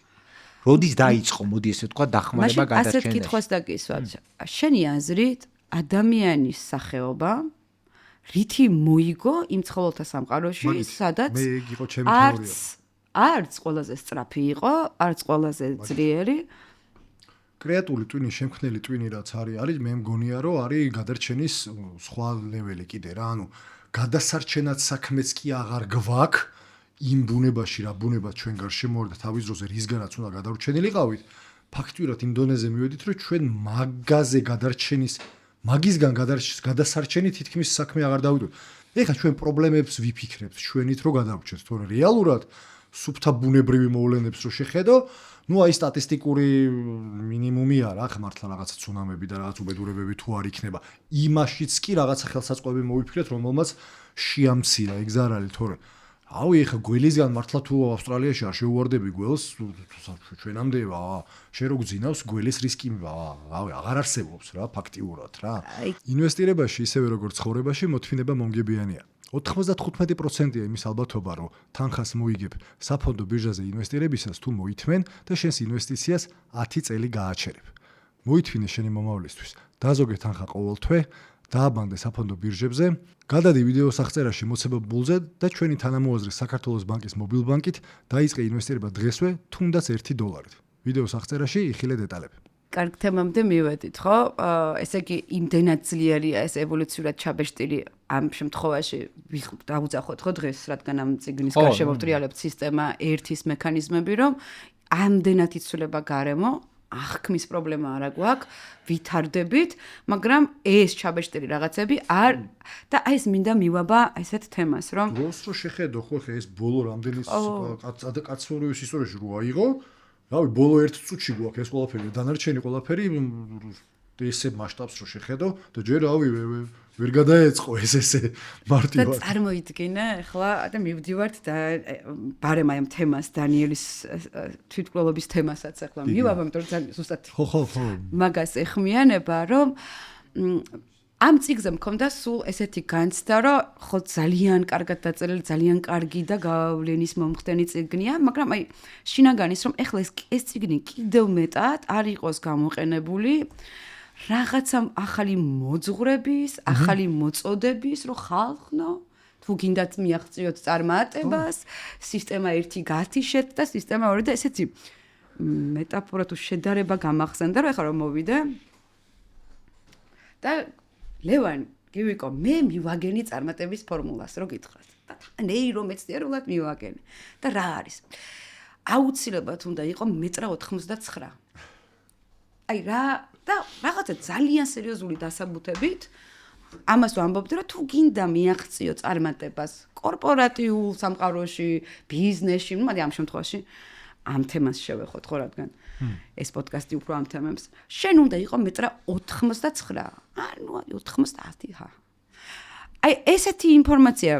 როდის დაიწყო მოდი ესე თქვა დახმარება გადარჩენაში ასეთ კითხვას დაგისვათ შენი აზრით ადამიანის სახეობა რითი მოიგო იმ ცხოველთა სამყაროში სადაც მე ეგ იყო ჩემი თეორია არც ყველაზე სწრაფი იყო არც ყველაზე ძლიერი კრეატული ტვინი შემქმნელი ტვინი რაც არის მე მგონია რომ არის გადარჩენის სხვა ლეველი კიდე რა ანუ გადასარჩენად საქმეც კი აღარ გვაქვს იმ ბუნებაში რა ბუნება ჩვენ გარშემო და თავის დროზე რისგანაც უნდა გადარჩენილიყავით ფაქტურად იმ დონეზე მივედით რომ ჩვენ მაგაზე გადარჩენის მაგისგან გადასარჩენი თითქმის საქმე აღარ დავიდოთ. ეხლა ჩვენ პრობლემებს ვიფიქრებთ ჩვენით რომ გადავრჩეთ, თორე რეალურად სუფთა ბუნებრივი მოვლენებს რო შეხედო, ნუ აი სტატისტიკური მინიმუმი არა, ხა მართლა რაღაცა ცუნამები და რაღაც უბედურებები თუ არ იქნება. იმაშიც კი რაღაცა ხელსაწყოები მოვიფიქრეთ, რომელმაც შეამცირა ეგ ზარალი, თორე ავი ეხა გველისგან მართლა თუ ავსტრალიაში არ შეუვარდები გველს, ჩვენამდე შენ რო გძინავს გველის რისკი ავი აღარ არსებობს რა ფაქტიურად რა. ინვესტირებაში ისევე როგორც ცხოვრებაში მოთმინება მომგებიანია. 95%-ია იმის ალბათობა, რომ თანხას მოიგებ საფონდო ბირჟაზე ინვესტირებისას თუ მოითმენ და შენს ინვესტიციას 10 წელი გააჩერებ. მოითმინე შენი მომავლისთვის. დაზოგე თანხა ყოველ თვე დააბანდე საფონდო ბირჟებზე, გადადი ვიდეო სახწერაში მოცემებულზე და ჩვენი თანამოაზრე საქართველოს ბანკის მობილბანკით დაიწყე ინვესტირება დღესვე თუნდაც $1. ვიდეო სახწერაში იხილე დეტალები. კარგ თემამდე მივედით, ხო? ესე იგი იმდენად ძლიერია ეს ევოლუციურად ჩაბეჭდილი ამ შემთხვევაში დავუძახოთ ხო დღეს, რადგან ამ წიგნის გარშემო ვტრიალებთ სისტემა ერთის მექანიზმები, რომ ამდენად იცვლება გარემო აღქმის პრობლემა არა გვაქვს, ვითარდებით, მაგრამ ეს ჩაბეჭდილი რაღაცები არ და აი ეს მინდა მივაბა ესეთ თემას, რომ დროს რო შეხედო ხო ხე ეს ბოლო რამდენი კაცობრიობის ისტორიაში რო აიღო, რავი, ბოლო 1 წუთში გვაქვს ეს ყველაფერი, დანარჩენი ყველაფერი ესე მასშტაბს რო შეხედო და ჯერ რავი ვერ გადაეწყო ესე მარტივად. და წარმოიდგინე, ახლა და მივდივართ და ბარემ აი ამ თემას დანიელის თვითმკვლელობის თემასაც ახლა მივაბა, იმიტომ რომ ძალიან ზუსტად ხო. მაგას ეხმიანება, რომ ამ წიგზე მქონდა სულ ესეთი განცდა, რომ ხო ძალიან კარგად დაწერილი, ძალიან კარგი და გავლენის მომხდენი წიგნია, მაგრამ აი შინაგანის რომ ეხლა ეს წიგნი კიდევ მეტად არ იყოს გამოყენებული რაღაცა ახალი მოძღვრების, ახალი მოწოდების, რომ ხალხნო თუ გინდათ მიაღწიოთ წარმატებას, სისტემა 1 გათიშეთ და სისტემა 2 და ესეთი მეტაფორა თუ შედარება გამახსენდა, რომ ეხლა რომ მოვიდე და ლევან, გივიკო, მე მივაგენი წარმატების ფორმულას, რო გითხრათ. და ნეირომეცნიერულად მივაგენი. და რა არის? აუცილებლად უნდა იყო მეტრა 99. აი რა და რაღაცა ძალიან სერიოზული დასაბუთებით ამას ვამბობდი, რომ თუ გინდა მიაღწიო წარმატებას კორპორატიულ სამყაროში, ბიზნესში, ну, ამ შემთხვევაში ამ თემას შევეხოთ, ხო, რადგან ეს პოდკასტი უფრო ამ თემებს. შენ უნდა იყო მეტრა 99. ანუ 90, ჰა. აი ესეთი ინფორმაცია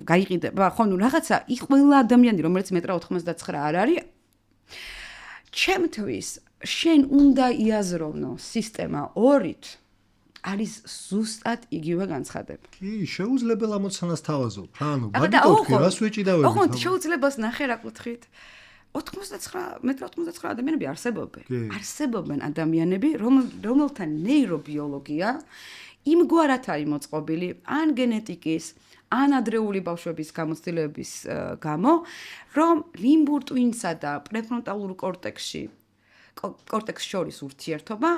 გაიყიდება, ხო, ну, რაღაცა ყველა ადამიანი, რომელიც მეტრა 99 არ არის, ჩემთვის შენ უნდა იაზროვნო სისტემა 2-ით არის ზუსტად იგივე განცხადება. კი, შეუძლებელ ამოცანას თავაზობ. ანუ მაგიტო რას ვეჭიდავები? ოღონდ შეუძლებას ნახე რა კუთხით. 99 ადამიანები არსებობენ ადამიანები, რომელთა ნეირობიოლოგია იმგვარად არის მოწყობილი, ან გენეტიკის, ან ადრეული ბავშვების გამოცდილების გამო, რომ ლიმბურ ტვინსა და პრეფრონტალურ კორტექსს შორის ურთიერთობა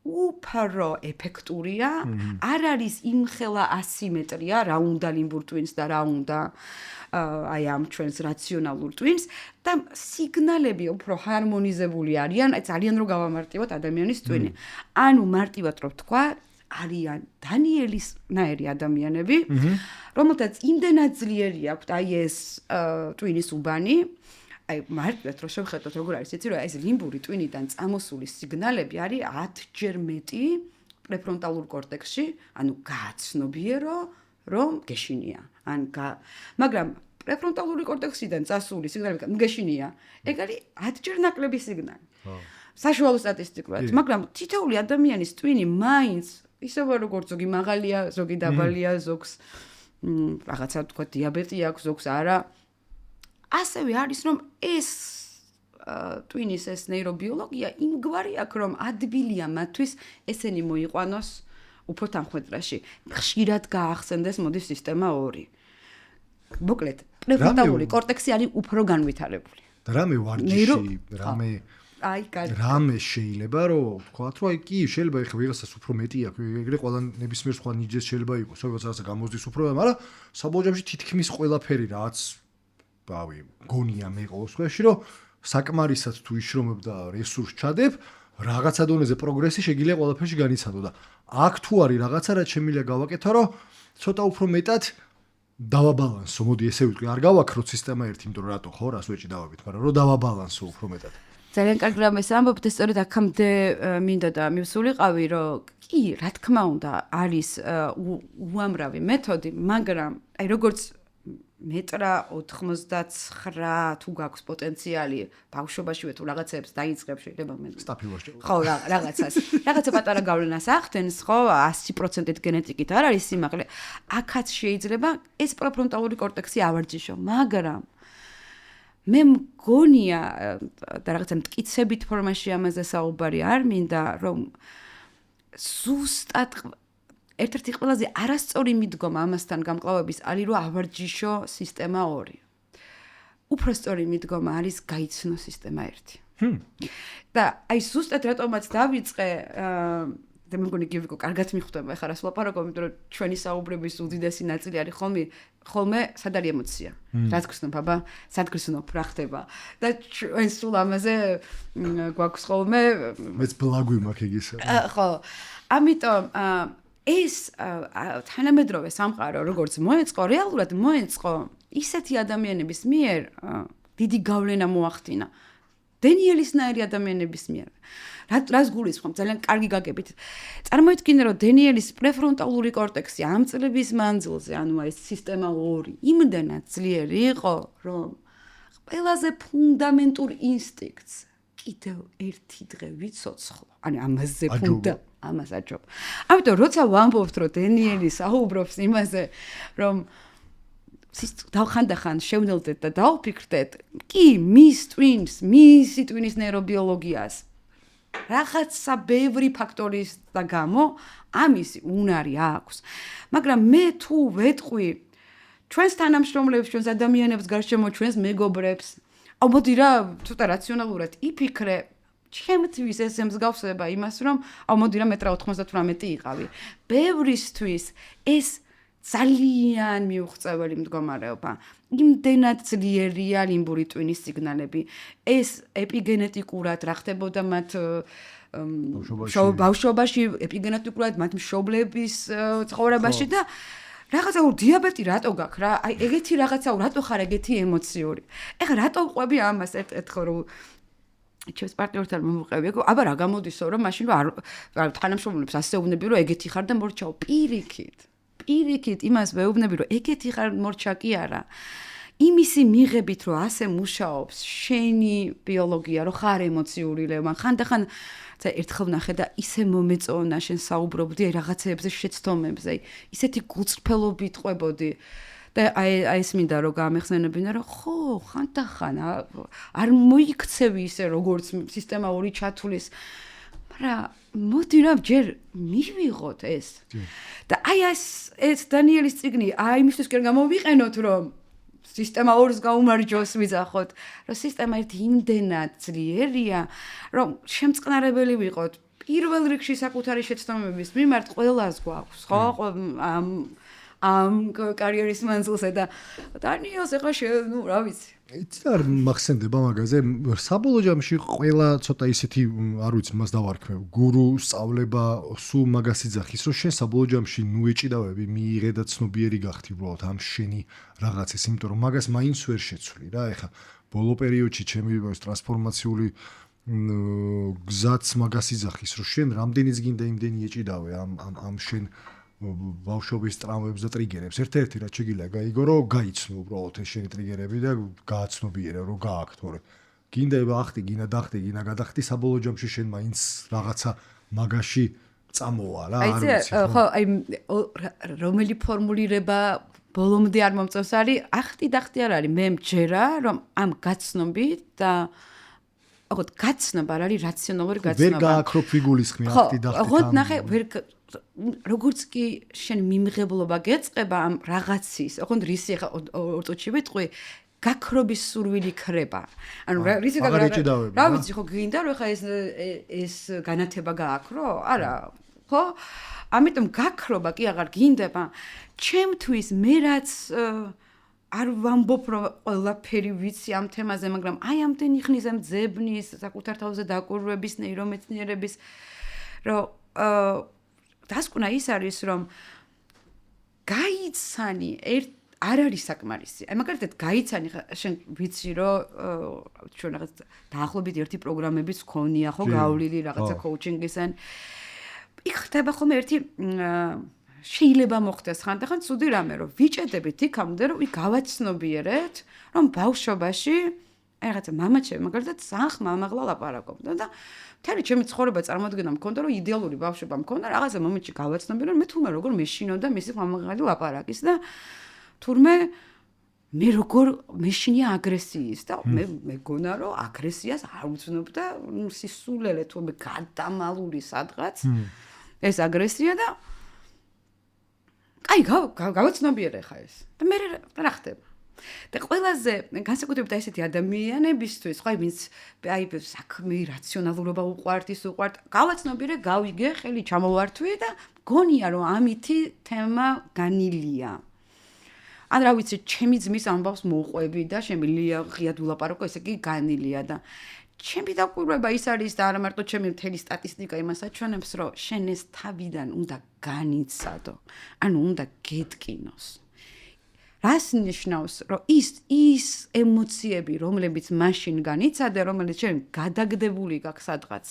უფრო ეფექტურია, არ არის იმხელა ასიმეტრია, რა უნდა ლიმბურ ტვინს და რა უნდა აი ამ ჩვენს რაციონალურ ტვინს და სიგნალები უფრო ჰარმონიზებული არიან, აი ძალიან რო გავამარტივოთ ადამიანის ტვინი. ანუ მარტივად რო ვთქვა, არიან დანიელის ნაირი ადამიანები, რომელთაც იმდენად ძლიერი აქვთ აი ეს ტვინის უბანი, აი მარტივად რო შევხედოთ როგორ არის, იცი რომ ეს ლიმბური ტვინიდან წამოსული სიგნალები არის 10-ჯერ მეტი პრეფრონტალურ კორტექსში, ანუ გააცნობიერო, რომ გეშინია. მაგრამ პრეფრონტალური კორტექსიდან წასული სიგნალები გეშინია. ეგ არის 10-ჯერ ნაკლები სიგნალი. საშუალო სტატისტიკურად, მაგრამ თითოეული ადამიანის ტვინი მაინც ისევე როგორც ზოგი მაღალია, ზოგი დაბალია, ზოგს რაღაცა თქვა დიაბეტი აქვს, ზოგს არა. ასევე არის რომ ეს ტვინის ეს ნეირობიოლოგია იმგვარი აქვს რომ ადვილია მათთვის ესენი მოიყვანოს უფრო თანხმედრაში. ხშირად გაახსენდეს მოდი სისტემა 2. მოკლედ, პრეფრონტალური კორტექსი არის უფრო განვითარებული. და რამე ვარჯიში, რამე შეიძლება რომ თქვათ რომ აი კი შეიძლება ეხლა ვიღაცას უფრო მეტი აქვს, ეგრე ყველა ნებისმიერ სხვა ნიჭს შეიძლება იყოს, რაღაცა გამოზდის უფრო, მაგრამ საბოლოო ჯამში თითქმის ყველაფერი რაც ბავი გონია მე ყოველ შემთხვევაში რომ საკმარისად თუ იშრომებ და რესურს ჩადებ, რაღაცა დონეზე პროგრესი შეგიძლია ყველაფერში განიცადო და აქ თუ არის რაღაცა რაც შემიძლია გავაკეთო, რომ ცოტა უფრო მეტად დავაბალანსო, მოდი ესე ვიტყვი, არ გავაქროთ სისტემა 1, იმიტომ რომ რატო ხო რას ვეჭიდავებით, მაგრამ რომ დავაბალანსო უფრო მეტად. ძალიან კარგი რამე ამბობთ, სწორედ აქამდე მინდა და მივსულიყავი, რომ კი, რა თქმა უნდა, არის უამრავი მეთოდი, მაგრამ აი როგორც მეტრა 99 თუ გაქვს პოტენციალი ბავშვობაშივე თუ რაღაცებს დაიწყებ შეიძლება მე სტაფილოში ხო რაღაცა პატარა გავლენას ახდენს ხო 100%-ით გენეტიკით არ არის სიმაღლე აქაც შეიძლება ეს პრეფრონტალური კორტექსი ავარჯიშო მაგრამ მე მგონია და რაღაცა მტკიცებით ფორმაში ამაზე საუბარი არ მინდა რომ ზუსტად ერთ-ერთი ყველაზე არასწორი მიდგომა ამასთან გამკლავების არის რომ ავარჯიშო სისტემა 2. უფრო სწორი მიდგომა არის გაიცნო სისტემა 1. და აი ზუსტად რატომაც დავიწყე და მე მგონი გივიკო კარგად მიხვდება ახლა რას ვლაპარაკობ, იმიტომ რომ ჩვენი საუბრების უდიდესი ნაწილი არის ხოლმე სად არის ემოცია. რაც გრძნობ, აბა, სად გრძნობ, რა ხდება. და ჩვენ სულ ამაზე გვაქვს ხოლმე მეც ბლაგვი მაქვს იგისა. ხო. ამიტომ ეს თანამედროვე სამყარო როგორც მოეწყო, რეალურად მოეწყო ისეთი ადამიანების მიერ დიდი გავლენა მოახდინა. დენიელისნაირი ადამიანების მიერ. რას გულისხმობ? ძალიან კარგი გაგებით. წარმოიდგინე, რომ დენიელის პრეფრონტალური კორტექსი ამ წლების მანძილზე, ანუ ეს სისტემა 2, იმდენად ძლიერი იყო, რომ ყველაზე ფუნდამენტურ ინსტინქტს კიდევ ერთი დღე ვიცოცხლო. ანუ ამაზე ამას აჯობ. ამიტომ როცა ვამბობთ, რომ დენიელი საუბრობს იმაზე, რომ ხანდახან შევნელდეთ და დავფიქრდეთ, კი, მის ტვინის ნეირობიოლოგიას რაღაცა ბევრი ფაქტორის და გამო ამისი უნარი აქვს. მაგრამ მე თუ ვეტყვი ჩვენს თანამშრომლებს, ჩვენს ადამიანებს გარშემო, ჩვენს მეგობრებს. მოდი რა, ცოტა რაციონალურად იფიქრე. ჩემთვის ეს მსგავსება იმას, რომ მოდი რა მეტრა 98 იყავი. ბევრისთვის ეს ძალიან მიუღწეველი მდგომარეობა. იმდენად ძლიერია ლიმბური ტვინის სიგნალები. ეს ეპიგენეტიკურად რა ხდებოდა მათ ბავშვობაში, ეპიგენეტიკურად მათ მშობლების ცხოვრებაში და რაღაცა დიაბეტი რატო გაქვს რა? აი ეგეთი რაღაცა რატო ხარ ეგეთი ემოციური? ეხლა რატო ყვები ამას ერთხელ რომ ჩემს პარტნიორთან მომუყევი, აბა რა გამოდისო რომ მაშინ რომ თანამშრომლებს ასე ეუბნები რომ ეგეთი ხარ და მორჩაო პირიქით იმას ვეუბნები რომ ეგეთი ხარ მორჩა კი არა. იმისი მიღებით რომ ასე მუშაობს შენი ბიოლოგია რომ ხარ ემოციური ლევან ხანდახან ერთხელ ვნახე და ისე მომეწონა შენ საუბრობდი აი რაღაცეებზე შეცდომებზე აი ისეთი გულწრფელობით ყვებოდი და აი ეს მინდა რომ გამეხსენებინა რომ ხო ხანდახან არ მოიქცევი ისე როგორც სისტემა ორი ჩათulis მაგრამ მოდი რა ჯერ მივიღოთ ეს და აი ეს დანიელის წიგნი აი იმისთვის კი გამოვიყენოთ რომ სისტემა ორს გაუმარჯოს ვიძახოთ, რომ სისტემა ერთი იმდენად ძლიერია, რომ შემწყნარებელი ვიყოთ. პირველ რიგში საკუთარი შეცდომების მიმართ ყველას გვაქვს, ხო? ამ კარიერის მანძილზე და დანიელს ეხლა ნუ რა ვიცი. იცი არ მახსენდება მაგაზე, საბოლოო ჯამში ყველა ცოტა ისეთი, არ ვიცი, მას დავარქმევ, გურუ სწავლება, სულ მაგას იძახის, რომ შენ საბოლოო ჯამში ნუ ეჭიდავები, მიიღე და ცნობიერი გახდი უბრალოდ ამ შენი რაღაცის, იმიტომ რომ მაგას მაინც ვერ შეცვლი რა, ეხლა ბოლო პერიოდში ჩემი ტრანსფორმაციული გზაც მაგას იძახის, რომ შენ რამდენიც გინდა იმდენი ეჭიდავე ამ შენ ბავშვობის ტრამვებს და ტრიგერებს. ერთ-ერთი რაც შეგიძლია გაიგო, რომ გაიცნო უბრალოდ ეს შენი ტრიგერები და გააცნობიერე, რომ გააქვს, თორე გინდა ახტი, გინდა დახტი, გინდა გადახტი, საბოლოო ჯამში შენ მაინც რაღაცა მაგაში წამოვა რა, არ ვიცი. ხო, აი რომელი ფორმულირება ბოლომდე არ მომწონს არის, ახტი დახტი არ არის, მე მჯერა, რომ ამ გაცნობით და ოღონდ გაცნობა არ არის რაციონალური გაცნობა. ვერ გააქრო ფიგულისხმი ახტი დახტი. ხო, ოღონდ ნახე, როგორც კი შენ მიმღებლობა გეწყება ამ რაღაცის, ოღონდ რისი ახლა ორწუთში ვიტყვი, გაქრობის სურვილი ქრება. ანუ რისი რა ვიცი, ხო გინდა რომ ახლა ეს განათება გააქრო? არა, ხო? ამიტომ გაქრობა კი აღარ გინდება. ჩემთვის მე რაც არ ვამბობ რომ ყველაფერი ვიცი ამ თემაზე, მაგრამ აი ამდენი ხნის ამ ძებნის, საკუთარ თავზე დაკვირვების, ნეირომეცნიერების რომ დასკვნა ის არის რომ გაიცანი არ არის საკმარისი. აი მაგალითად გაიცანი შენ ვიცი რომ ჩვენ რაღაც დაახლოებით ერთი პროგრამებიც გქონია ხო გავლილი რაღაცა კოუჩინგისან. იქ ხდება ხოლმე ერთი შეიძლება მოხდეს ხანდახან ცუდი რამე რომ ვიჭედებით იქამდე რომ გავაცნობიერეთ რომ ბავშვობაში აი რაღაცა მამაჩემ მაგალითად ძალიან ხმამაღლა ლაპარაკობდა და მთელი ჩემი ცხოვრება წარმოადგენდა მქონდა რომ იდეალური ბავშვობა მქონდა რაღაცა მომენტში გავაცნობიერე რომ მე თურმე როგორ მეშინოდა მისი ხმამაღალი ლაპარაკის და თურმე მე როგორ მეშინია აგრესიის და მე მეგონა რომ აგრესიას არ უცნობდა სისულელე თურმე გადამალული სადღაც ეს აგრესია და აი გავაცნობიერე ხა ეს და მე რა ხდება და ყველაზე განსაკუთრებით ესეთი ადამიანებისთვის ხო ვინც აი საქმე რაციონალურობა უყვართ ის უყვართ გავაცნობიერე გავიგე ხელი ჩამოვართვი და გონია რომ ამითი თემა განილია ან რა ვიცი ჩემი ძმის ამბავს მოუყვები და შემიძლია ღიად ულაპარაკო ესე იგი განილია და ჩემი დაკვირვება ის არის და არა მარტო ჩემი მთელი სტატისტიკა იმას აჩვენებს რომ შენ ეს თავიდან უნდა განიცადო ანუ უნდა გეტკინოს რას ნიშნავს რომ ის ემოციები რომლებიც მაშინ განიცადე რომელიც შენ გადაგდებული გაქვს სადღაც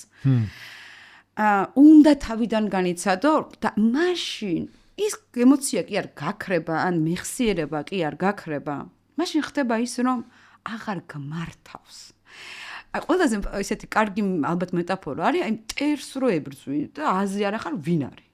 უნდა თავიდან განიცადო და მაშინ ის ემოცია კი არ გაქრება ან მეხსიერება კი არ გაქრება მაშინ ხდება ის რომ აღარ გმართავს ყველაზე ესეთი კარგი ალბათ მეტაფორა არის აი მტერს რო ებრძვი და აზრი არ ახარ ვინ არის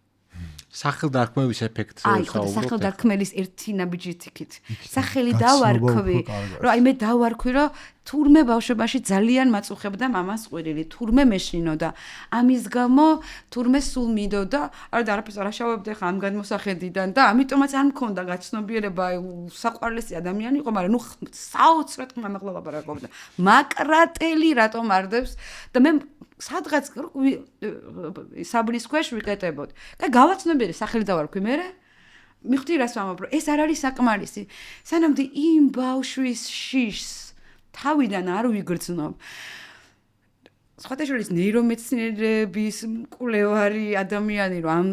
სახელდარქმევის ეფექტზე აი, ხო, სახელდარქმელის ერთი ნაბიჯით იქით. სახელი დავარქვი, რომ აი მე დავარქვი, რომ თურმე ბავშვობაში ძალიან მაწუხებდა მამას ყვირილი, თურმე მეშინოდა. ამის გამო თურმე სულ მინდოდა, არა და არაფერს არ აშავებდი ხა ამ გადმოსახედიდან და ამიტომაც არ მქონდა გაცნობიერება, საყვარლესი ადამიანი იყო, მაგრამ ნუ საოცრად მამაღლა ლაპარაკობდა. მაკრატელი რატომ არდებს და მე სადღაც საბნის ქვეშ ვიკეტებოდ. და გავაცნობიერე სახელი დავარქვი მე. მიხდი რას ვამბობ, რომ ეს არ არის საკმარისი. სანამდე იმ ბავშვის შიშს თავიდან არ ვიგრძნობ. სხვათა შორის ნეირომეცნიერების მკვლევარი ადამიანი რომ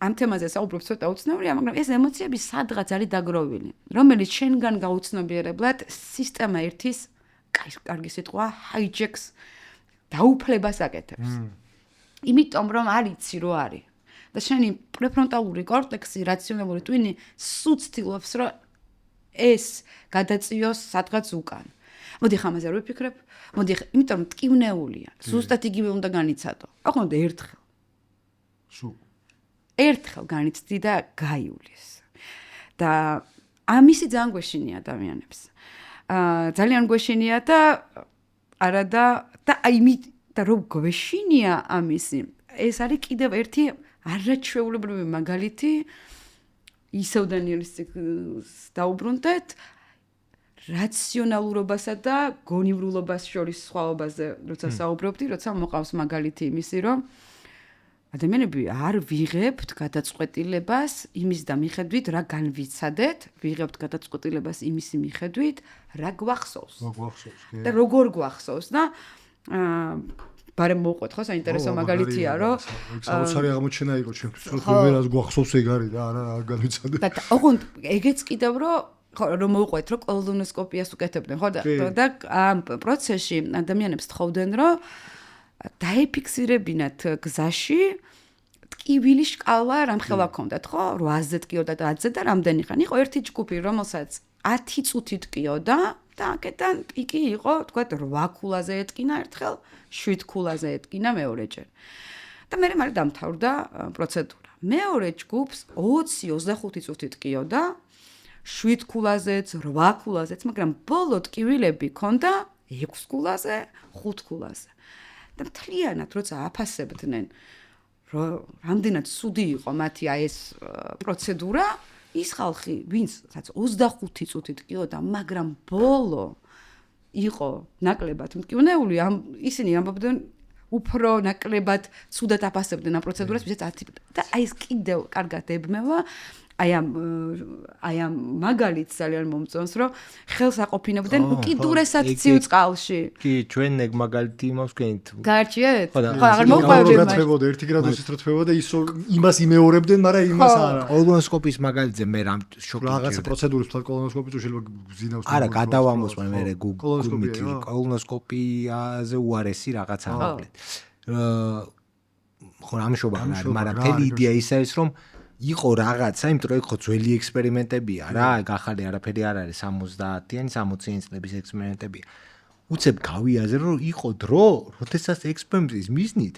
ამ თემაზე საუბრობს ცოტა უცნაურია, მაგრამ ეს ემოციები სადღაც არის დაგროვილი, რომელიც შენგან გაუცნობიერებლად სისტემა ერთის კარგი სიტყვა hijacks დაუფლებას აკეთებს. იმიტომ რომ არიცი რო არის და შენი პრეფრონტალური კორტექსი, რაციონალური ტვინი სულ ცდილობს რომ ეს გადაწიოს სადღაც უკან. მოდი ხამაზე არ ვიფიქრებ, მოდი, იმიტომ რომ ტკივნეულია. ზუსტად იგივე უნდა განიცადო. აყვნოდ ერთხელ. ერთხელ განიცდი და გაიulis. და ამისი ძალიან გვეშინია ადამიანებს. ძალიან გვეშინია და არა და აი და რო გვეშინია ამისი, ეს არის კიდევ ერთი არაჩვეულებრივი მაგალითი ისევ დანიელის დაუბრუნდეთ რაციონალურობასა და გონივრულობას შორის სხვაობაზე, როცა საუბრობდი, როცა მოყავს მაგალითი იმისი, რომ ადამიანები არ ვიღებთ გადაწყვეტილებას იმის და მიხედვით, რა განვიცადეთ, ვიღებთ გადაწყვეტილებას იმისი მიხედვით, რა გვახსოვს. და როგორ გვახსოვს და ბარემ მოვყვეთ ხო საინტერესო მაგალითია, რომ საოცარი აღმოჩენა იყო ჩემთვის, რომ ვერას გვახსოვს ეგ არის და არა განვიცადეთ. და ოღონდ ეგეც კიდევ რომ მოვყვეთ, რომ კოლონოსკოპიას უკეთებდნენ, ხო და ამ პროცესში ადამიანებს თხოვდნენ, რომ დაეფიქსირებინათ გზაში ტკივილი შკალა რამხელა ქონდათ, ხო? 8-ზე ტკიოდა და 10-ზე და რამდენი ხანი იყო ერთი ჯგუფი, რომელსაც 10 წუთი ტკიოდა და აქედან პიკი იყო, თქვათ 8 ქულაზე ეტკინა ერთხელ, 7 ქულაზე ეტკინა მეორეჯერ. და მე მალე დამთავრდა პროცედურა. მეორე ჯგუფს 20-25 წუთი ტკიოდა 7 ქულაზეც, 8 ქულაზეც, მაგრამ ბოლო ტკივილები ქონდა 6 ქულაზე, 5 ქულაზე. და მთლიანად როცა აფასებდნენ, რომ რამდენად ცუდი იყო მათი ეს პროცედურა, ის ხალხი, ვინცაც 25 წუთი ტკიოდა, მაგრამ ბოლო იყო ნაკლებად მტკივნეული, ისინი ამბობდნენ უფრო ნაკლებად ცუდად აფასებდნენ ამ პროცედურას, ვისაც 10 და აი ეს კიდევ კარგად ებმევა აი ამ მაგალითს ძალიან მომწონს, რომ ხელს აყოფინებდნენ უკიდურესად ცივ წყალში. კი, ჩვენ ეგ მაგალითი მოვსკენით. გაარჩიეთ? ხო, აღარ მოყვებდი. გათრებოდა 1 გრადუსით რო თვებოდა, იმას იმეორებდნენ, მაგრამ იმას არა. კოლონოსკოპის მაგალითზე მე რამ შოკი. რაღაცა პროცედურის თვალ კოლონოსკოპი თუ შეიძლება გზინავს. არა, გადავამოსვენ მე გულმითი კოლონოსკოპიაზე უარესი რაღაცა აღვდეთ. ხო, ამშობა არა, მაგრამ მთელი იდეა ის არის, რომ იყო რაღაცა, იმიტომ რომ ხო ძველი ექსპერიმენტებია რა, ახალი არაფერი არ არის 70-იანი, 60-იანი წლების ექსპერიმენტებია. უცებ გავიაზრე, რომ იყო დრო, როდესაც ექსპერიმენტის მიზნით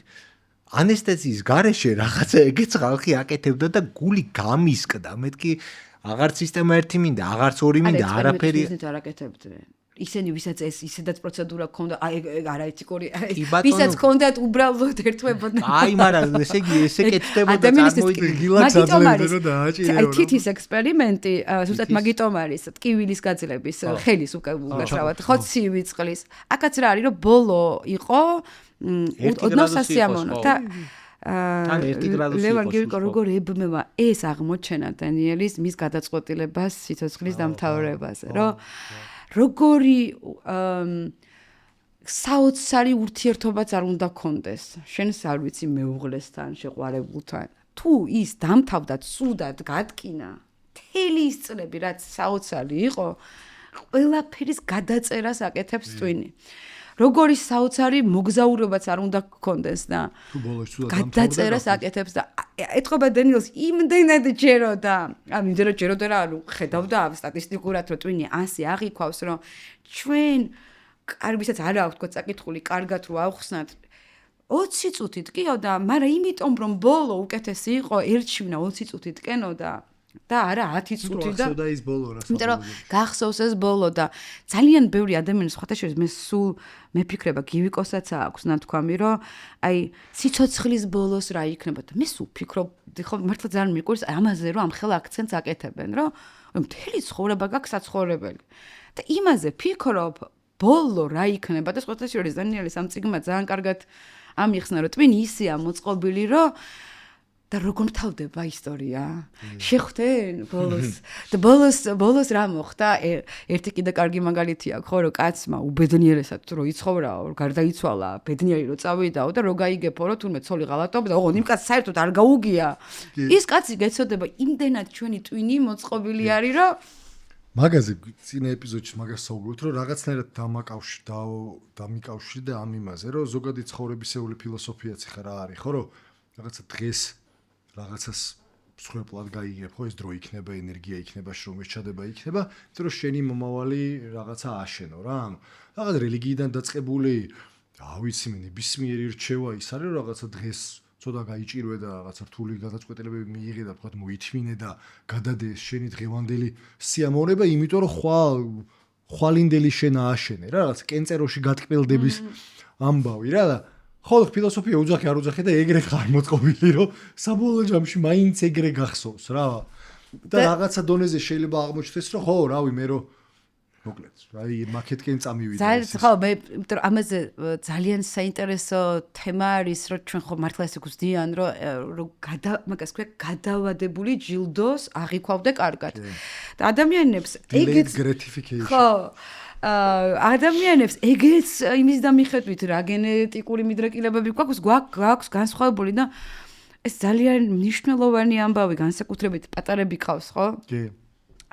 ანესთეზიის გარეშე რაღაცა ეგეც ხალხი აკეთებდა და გული გამისკდა. მეთქი აღარც სისტემა ერთი მინდა, აღარც ორი მინდა, არაფერი არ აკეთებდნენ. ისინი ვისაც ეს ისედაც პროცედურა ქონდა, აი არაეთიკური, ვისაც ქონდათ უბრალოდ ერთვებოდნენ. აი, მაგრამ ესე იგი ესე კეთდებოდა წარმოიდგილაც აძლევდნენ და დააჭირეო. აი თითის ექსპერიმენტი, ზუსტად მაგიტომ არის ტკივილის გაძლების, ხელის უკაცრავად, ხო ცივი წყლის. აქაც რა არის, რომ ბოლო იყო ოდნავ სასიამოვნო და ლევან გირკო როგორ ებმევა ეს აღმოჩენა დანიელის მის გადაწყვეტილებას სიცოცხლის დამთავრებაზე, რომ როგორი საოცარი ურთიერთობაც არ უნდა კონდეს შენს არ ვიცი მეუღლესთან შეყვარებულთან თუ ის დამთავრდა ცუდად გატკინა მთელი ის წლები რაც საოცარი იყო ყველაფერის გადაწერას აკეთებს ტვინი როგორი საოცარი მოგზაურობაც არ უნდა კონდეს და გადაწერას აკეთებს და ეთყობა დენილს იმდენად ჯეროდა იმდენად ჯეროდა რა ანუ ხედავდა სტატისტიკურად რომ ტვინი ასე აღიქვავს რომ ჩვენ კარგისაც არა აქვს თქო წაკითხული კარგად რო ავხსნათ 20 წუთით კიოდა, მაგრამ იმიტომ რომ ბოლო უკეთესი იყო, ერჩივნა 20 წუთით კენოდა და არა 10 წუთი და გახსოვდა ის ბოლო რა. იმიტომ რომ გახსოვს ეს ბოლო და ძალიან ბევრი ადამიანი სხვათა შორის მე სულ მეფიქრება გივიკოსაც აქვს ნათქვამი რომ აი სიცოცხლის ბოლოს რა იქნება და მე სულ ფიქრობ ხო მართლა ძალიან მიყვარს ამაზე რომ ამ ხელა აქცენტს აკეთებენ რომ მთელი ცხოვრება გაქვს საცხოვრებელი და იმაზე ფიქრობ ბოლო რა იქნება და სხვათა შორის დანიელის ამ წიგნმა ძალიან კარგად ამიხსნა რომ ტვინი ისეა მოწყობილი რომ და როგორ თავდება ისტორია? შეხვდნენ ბოლოს. და ბოლოს რა მოხდა? ერთი კიდე კარგი მაგალითი აქვს, ხო, რომ კაცმა უბედნიერესად რომ იცხოვრაო, გარდაიცვალა, ბედნიერი რომ წავიდაო და რო გაიგებო, რომ თურმე ცოლი ღალატობდა, ოღონდ იმ კაცს საერთოდ არ გაუგია. ის კაცი გეცოდება იმდენად ჩვენი ტვინი მოწყობილი არის, რომ მაგაზე წინა ეპიზოდში მაგას საუბრობთ, რომ რაღაცნაირად დამიკავშირდა ამ იმაზე, რომ ზოგადი ცხოვრებისეული ფილოსოფიაც ხა რა არის, ხო, რომ რაღაცა დღეს რაღაცას მსხვერპლად გაიგებ, ხო, ეს დრო იქნება, ენერგია იქნება, შრომის ჩადება იქნება, იმიტომ რომ შენი მომავალი რაღაცა აშენო რა. რაღაც რელიგიიდან დაწყებული, რა ვიცი მე, ნებისმიერი რჩევა ის არის, რომ რაღაცა დღეს ცოტა გაიჭირვე და რაღაცა რთული გადაწყვეტილებები მიიღე და თქვა მოითმინე და გადადე შენი დღევანდელი სიამოვნება, იმიტომ რომ ხვალინდელი შენ ააშენე რა, რაღაც კენწეროში გატკბილდების ამბავი რა და ხოლო ფილოსოფია უძახი არ უძახი და ეგრე ხარ მოწყობილი რომ საბოლოო ჯამში მაინც ეგრე გახსოვს რა და რაღაცა დონეზე შეიძლება აღმოჩნდეს რომ ხო რავი მე რომ მოკლედ აი მაკეტკენ წამივიდა ძალიან ხო მე იმიტომ რომ ამაზე ძალიან საინტერესო თემა არის რომ ჩვენ ხო მართლა ესე გვძდიან რომ მაგას ქვია გადავადებული ჯილდოს აღიქვავდე კარგად და ადამიანებს ეგეც gratification ხო ადამიანებს ეგეც იმის და მიხედვით რა გენეტიკური მიდრეკილებები გვაქვს განსხვავებული და ეს ძალიან მნიშვნელოვანი ამბავი განსაკუთრებით პატარები ყავს ხო? კი.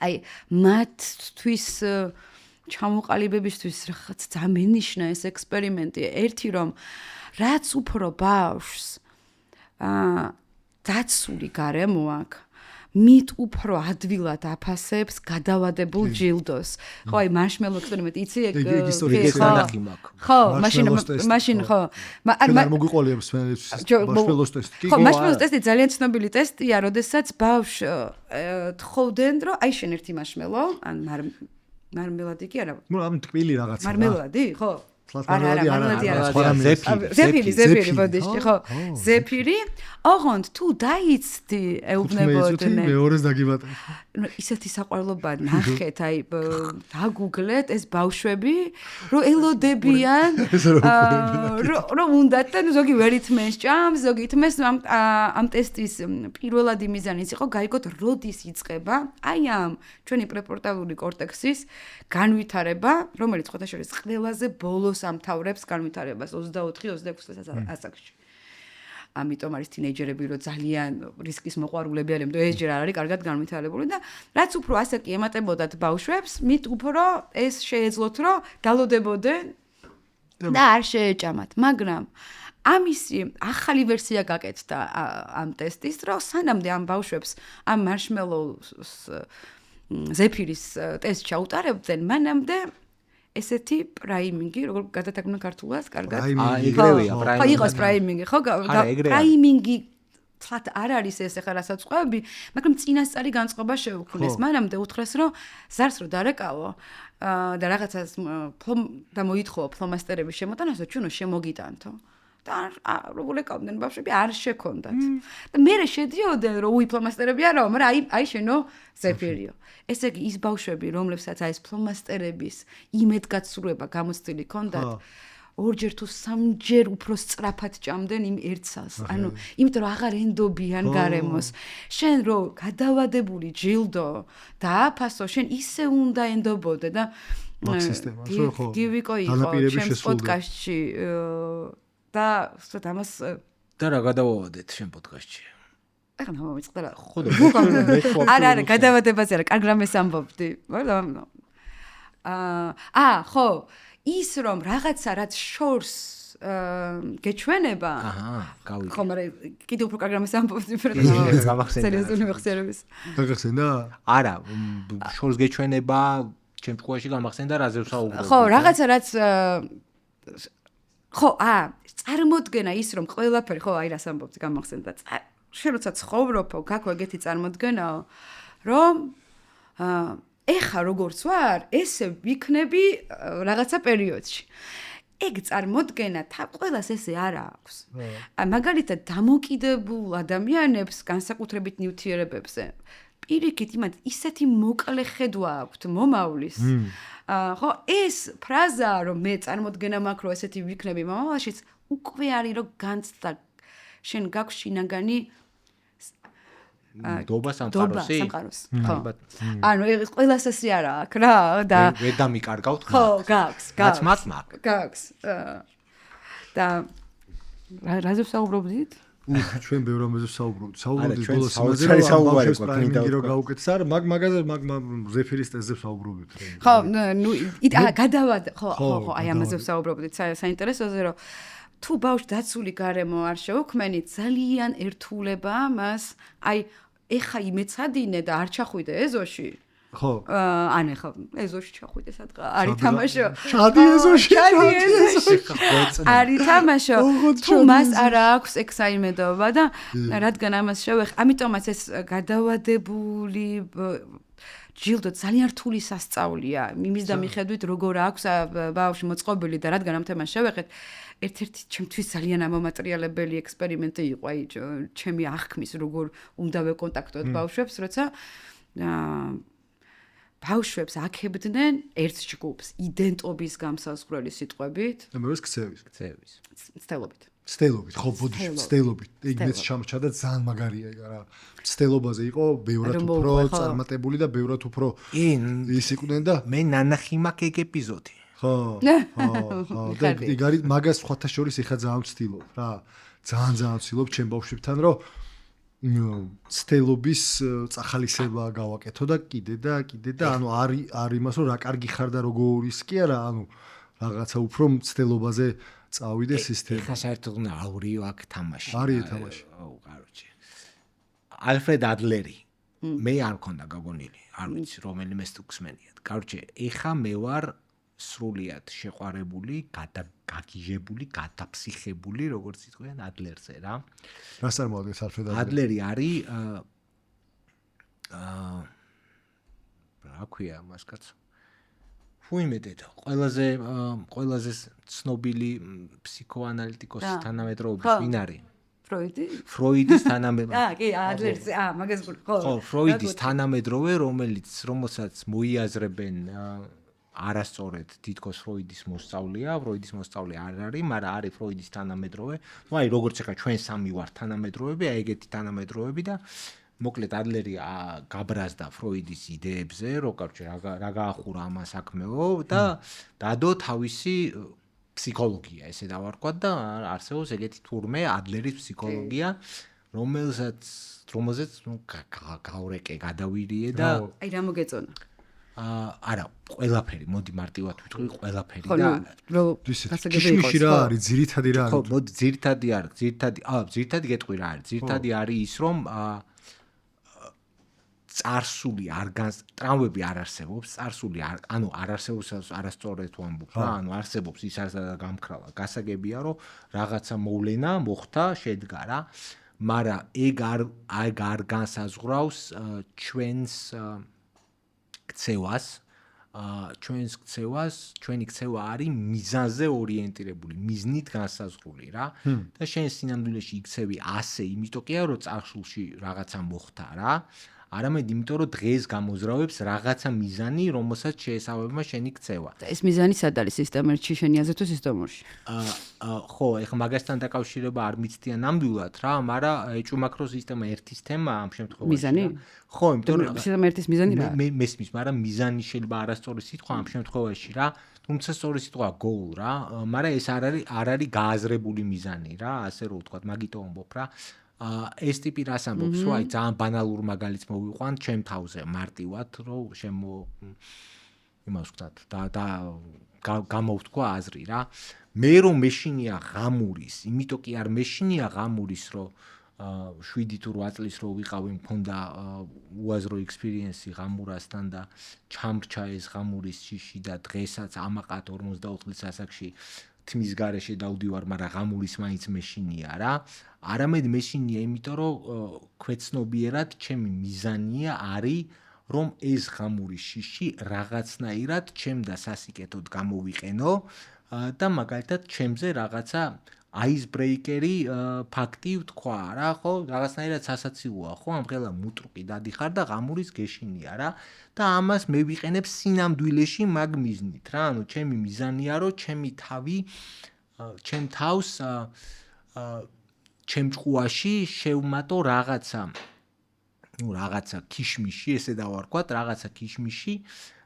აი მათთვის ჩამოყალიბებისთვის რაღაც ძალიან მენიშნა ეს ექსპერიმენტი ერთი რომ რაც უფრო ბავშვს დაცული გარემო აქვს მით უფრო ადვილად აფასებს გადავადებულ ჯილდოს. ხო, აი მარშმელო ექსპერიმენტი იცი ეგ ხო, მაშინ ხო. არ მოგვიყოლებს მარშმელოს ტესტი. ხო, მარშმელოს ტესტი ძალიან ცნობილი ტესტია, როდესაც ბავშვს თხოვდნენ, რომ აი შენ ერთი მარშმელო, ან მარმელადი კი არა. ნუ ამ ტკბილი რაღაცა. მარმელადი, ხო? მარმელადი არა. ზეფირი, ბოდიში, ხო. ზეფირი. ოღონდ თუ დაიცდი ეუბნებოდნენ. მეორეს დაგიბატე. ნუ ისეთი საყვარლობა ნახეთ, აი დაგუგლეთ ეს ბავშვები, რომ ელოდებიან, რომ უნდათ და ზოგი ვერ ითმეს ჭამს, ზოგი ითმეს ამ ტესტის პირველადი მიზანიც იყო გაიგოთ როდის იწყება, აი ამ ჩვენი პრეფრონტალური კორტექსის განვითარება, რომელიც ხოთა შორის ყველაზე ბოლოს ამთავრებს განვითარებას 24-26 ასაკში. ამიტომ არის თინეიჯერები, რომ ძალიან რისკის მოყვარულები არიან, და ეს ჯერ არ არის კარგად განვითარებული და რაც უფრო ასაკი ემატებოდათ ბავშვებს, მით უფრო ეს შეეძლოთ, რომ დალოდებოდნენ და არ შეეჭამათ. მაგრამ ამისი ახალი ვერსია გაკეთდა ამ ტესტის, რომ სანამდე ამ ბავშვებს ამ მარშმელოს ზეფირის ტესტს ჩაუტარებდნენ, მანამდე ესეთი პრაიმინგი, როგორ გადათარგმნა ქართულად, კარგად? ეგრევია პრაიმინგი. ხო, იყოს პრაიმინგი, ხო? პრაიმინგი თლათ არ არის ეს ახლა რასაც ყვები, მაგრამ წინასწარი განწყობა შეუქმნეს. მანამდე უთხრეს, რომ ზარს რო დარეკავო და რაღაცას და მოითხოვო ფლომასტერების შემოტანასო, ჩვენო შემოგიტანთო. და როგორ ეკავდნენ ბავშვები არ შექონდათ. და მე შედიოდნენ რომ უი ფლომასტერები არაო, მაგრამ აი შენო ზეფირიო. ესე იგი ის ბავშვები, რომლებსაც აი ეს ფლომასტერების იმედგაცრუება გამოცდილი ქონდათ, ორჯერ თუ სამჯერ უფრო სწრაფად ჭამდნენ იმ ერთსას. ანუ იმიტომ რომ აღარ ენდობიან გარემოს. შენ რო გადავადებული ჯილდო დააფასო, შენ ისე უნდა ენდობოდე და გივიკო იყო ჩემს პოდკასტში და სწორედ ამას და რა გადავავადეთ შენ პოდკასტში? ახლა მომიწყდა რა. ხო და არა, გადავადებაზე არა, კარგ რამეს ამბობდი. ხო, ის რომ რაღაცა რაც შორს გეჩვენება. გავიგე. ხო, მაგრამ კიდევ უფრო კარგ რამეს ამბობდი, სერიოზული მეხსიერების. გაგახსენდა? არა, შორს გეჩვენება, ჩემს ყურში გამახსენდა რაზე ვსაუბრობ. ხო, რაღაცა რაც ხო, წარმოდგენა ის რომ ყველაფერი ხო აი რას ამბობთ გამახსენდა შენ როცა ცხოვრობო გაქვს ეგეთი წარმოდგენაო რომ ეხა როგორც ვარ ესე ვიქნები რაღაცა პერიოდში ეგ წარმოდგენა ყველას ესე არ აქვს მაგალითად დამოკიდებულ ადამიანებს განსაკუთრებით ნივთიერებებზე პირიქით იმათ ისეთი მოკლე ხედვა აქვთ მომავლის ხო ეს ფრაზა რომ მე წარმოდგენა მაქვს რომ ესეთი ვიქნები მომავალშიც უკვე არის რომ განცდა შენ გაქვს შინაგანი დობა სამყაროსი ხო ანუ ეს ყველას ესე არა აქვს რა და ვერ დამიკარგავთ ხო გაქვს გაქვს და რაზე ვსაუბრობდით ჩვენ ბევრ რამეზე საუბრობთ ბოლოს იმაზე რომ ბავშვებს პრაიმინგი რო გაუკეთეს არა მაგაზე ზეფირის ტესტზე საუბრობთ ხო ნუ გადავად ხო აი ამაზე ვსაუბრობდით საინტერესოზე რომ თუ ბავშვი დაცული გარემო არ შეუქმენით ძალიან ერთულება მას აი ეხა იმეცადინე და არ ჩახვიდე ეზოში ხო ან ეხა ეზოში ჩახვიდე სადღა არის თამაშო ჩადი ეზოში არის თამაშო თუ მას არ აქვს ექსაიმენტობა და რადგან ამას შევეხ ამიტომაც ეს გადავადებული ჯილდო ძალიან რთული სასწაულია იმის და მიხედვით როგორ აქვს ბავშვი მოწყობილი და რადგან ამ თემას შევეხეთ ერთ-ერთი ჩემთვის ძალიან ამომატრიალებელი ექსპერიმენტი იყო აი ჩემი აღქმის როგორ უნდა ვეკონტაქტოთ ბავშვებს როცა ბავშვებს აქებდნენ ერთ ჯგუფს იდენტობის გამსაზღვრელი სიტყვებით და მეც ქცევის ცდელობით ხო ბოდიში ცდელობით ეგ მეც ჩამჩა და ძალიან მაგარია ეგ რა ცდელობაზე იყო ბევრად უფრო წარმატებული და ბევრად უფრო ის იყვნენ და მე ნანახი მაქვს ეგ ეპიზოდი ხო და ეგ არის მაგას სხვათა შორის ეხა ძალიან ვცდილობ რა ძალიან ვცდილობ ჩემ ბავშვებთან რომ ცდელობის წახალისება გავაკეთო და კიდე და ანუ არის იმას რომ რა კარგი ხარ და როგორ ის კი არა ანუ რაღაცა უფრო ცდელობაზე წავიდე სისტემა ეხა საერთოდ უნდა აურიო აქ თამაში არის თამაში ო კაროჩე ალფრედ ადლერი მე არ მქონდა გაგონილი არ ვიცი რომელიმეს თუ გსმენიათ კაროჩე ეხა მე ვარ სრულიად შეყვარებული, გაგიჟებული, გადაფსიხებული, როგორც იტყვიან ადლერზე რა. რას წარმოადგენს ალფრედ ადლერი? ადლერი არის რა ქვია მას კაცო? ფუიმედეთ, ყველაზე ცნობილი ფსიქოანალიტიკოსი თანამედროვეობის ვინ არის? ფროიდის თანამედროვე. კი, ადლერზე, მაგას ხო. ხო, ფროიდის თანამედროვე, რომელსაც მოიაზრებენ არასწორად თითქოს ფროიდის მოსწავლეა, ფროიდის მოსწავლე არ არის, მაგრამ არის ფროიდის თანამედროვე. ნუ აი როგორც ახლა ჩვენ სამი ვართ თანამედროვეები, აი ეგეთი თანამედროვეები და მოკლედ ადლერი გაბრაზდა ფროიდის იდეებზე, რა გაახურა ამას საქმეო და დადო თავისი ფსიქოლოგია, ესე დავარქვათ და არსებობს ეგეთი თურმე ადლერის ფსიქოლოგია, რომელზეც გავრეკე, გადავირიე და აი რა მოგეწონა? არა, ყველაფერი, მოდი მარტივად ვიტყვი, ყველაფერი და კიშმიში რა არის, ძირითადი რა არის? ხო, მოდი ძირითადი არის, ძირითადი გეტყვი რა არის. ძირითადი არის ის, რომ წარსული ტრამვები არ არსებობს, წარსული ანუ არ არსებობს, არასწორად ვამბობ რა, ანუ არსებობს ის და გამქრალა. გასაგებია, რომ რაღაცა მოვლენა მოხდა, შედგა რა, მაგრამ ეგ არ განსაზღვრავს ჩვენს ქცევას, ჩვენი ქცევა არის მიზანზე ორიენტირებული, მიზნით განსაზღვრული რა. და შენ სინამდვილეში იქცევი ასე, იმიტომ კი არა რომ წარსულში რაღაცა მოხდა რა. არამედ იმიტომ რომ დღეს გამოზრავებს რაღაცა მიზანი, რომელსაც შეესაბამება შენი ქცევა. და ეს მიზანი სად არის სისტემაში შენიაზე თუ სისტემაში? ხო, ეხლა მაგასთან დაკავშირება არ მიცდიან ნამდვილად რა, მაგრამ ეჭვმაქრო სისტემა ერთის თემა ამ შემთხვევაში. მიზანი? ხო, იმიტომ რომ სისტემა ერთის მიზანი რა? მე მესმის, მაგრამ მიზანი შეიძლება არასწორი სიტყვა ამ შემთხვევაში რა. თუმცა სწორი სიტყვა goal რა, მაგრამ ეს არ არის გააზრებული მიზანი რა, ასე რომ ვთქვათ, მაგიტო ვამბობ რა. ეს ტიპი რას ამბობს, რომ აი ძალიან ბანალურ მაგალითს მოვიყვან ჩემ თავზე მარტივად, რომ იმას ვთქვათ და გამოვთქვა აზრი რა. მე რომ მეშინია ღამურის, იმიტომ კი არ მეშინია ღამურის, რომ 7 თუ 8 წლის რო ვიყავი, მქონდა უაზრო ექსპერიენსი ღამურასთან და ჩამრჩა ეს ღამურის შიში და დღესაც ამაყად 44 წლის ასაკში თმის გარეშე დავდივარ, მაგრამ ღამურის მაინც მეშინია რა. არამედ მეშინია, იმიტომ რომ ქვეცნობიერად ჩემი მიზანია არის რომ ეს ღამური შიში რაღაცნაირად ჩემ და სასიკეთოდ გამოვიყენო და მაგალითად ჩემზე რაღაცა აიზბრეიკერი ფაქტი ვთქვა რა, ხო, რაღაცნაირად სასაცილოა, ხო, ამღელა მუტრუკი დადიხარ და ღამურის გეშინია რა და ამას მე ვიყენებ სინამდვილეში მაგ მიზნით რა, ანუ ჩემი მიზანია რომ ჩემი თავი ჩემ თავს ჩემ ჭყუაში შევმატო რაღაცა ქიშმიში, ესე დავარქვათ, რაღაცა ქიშმიში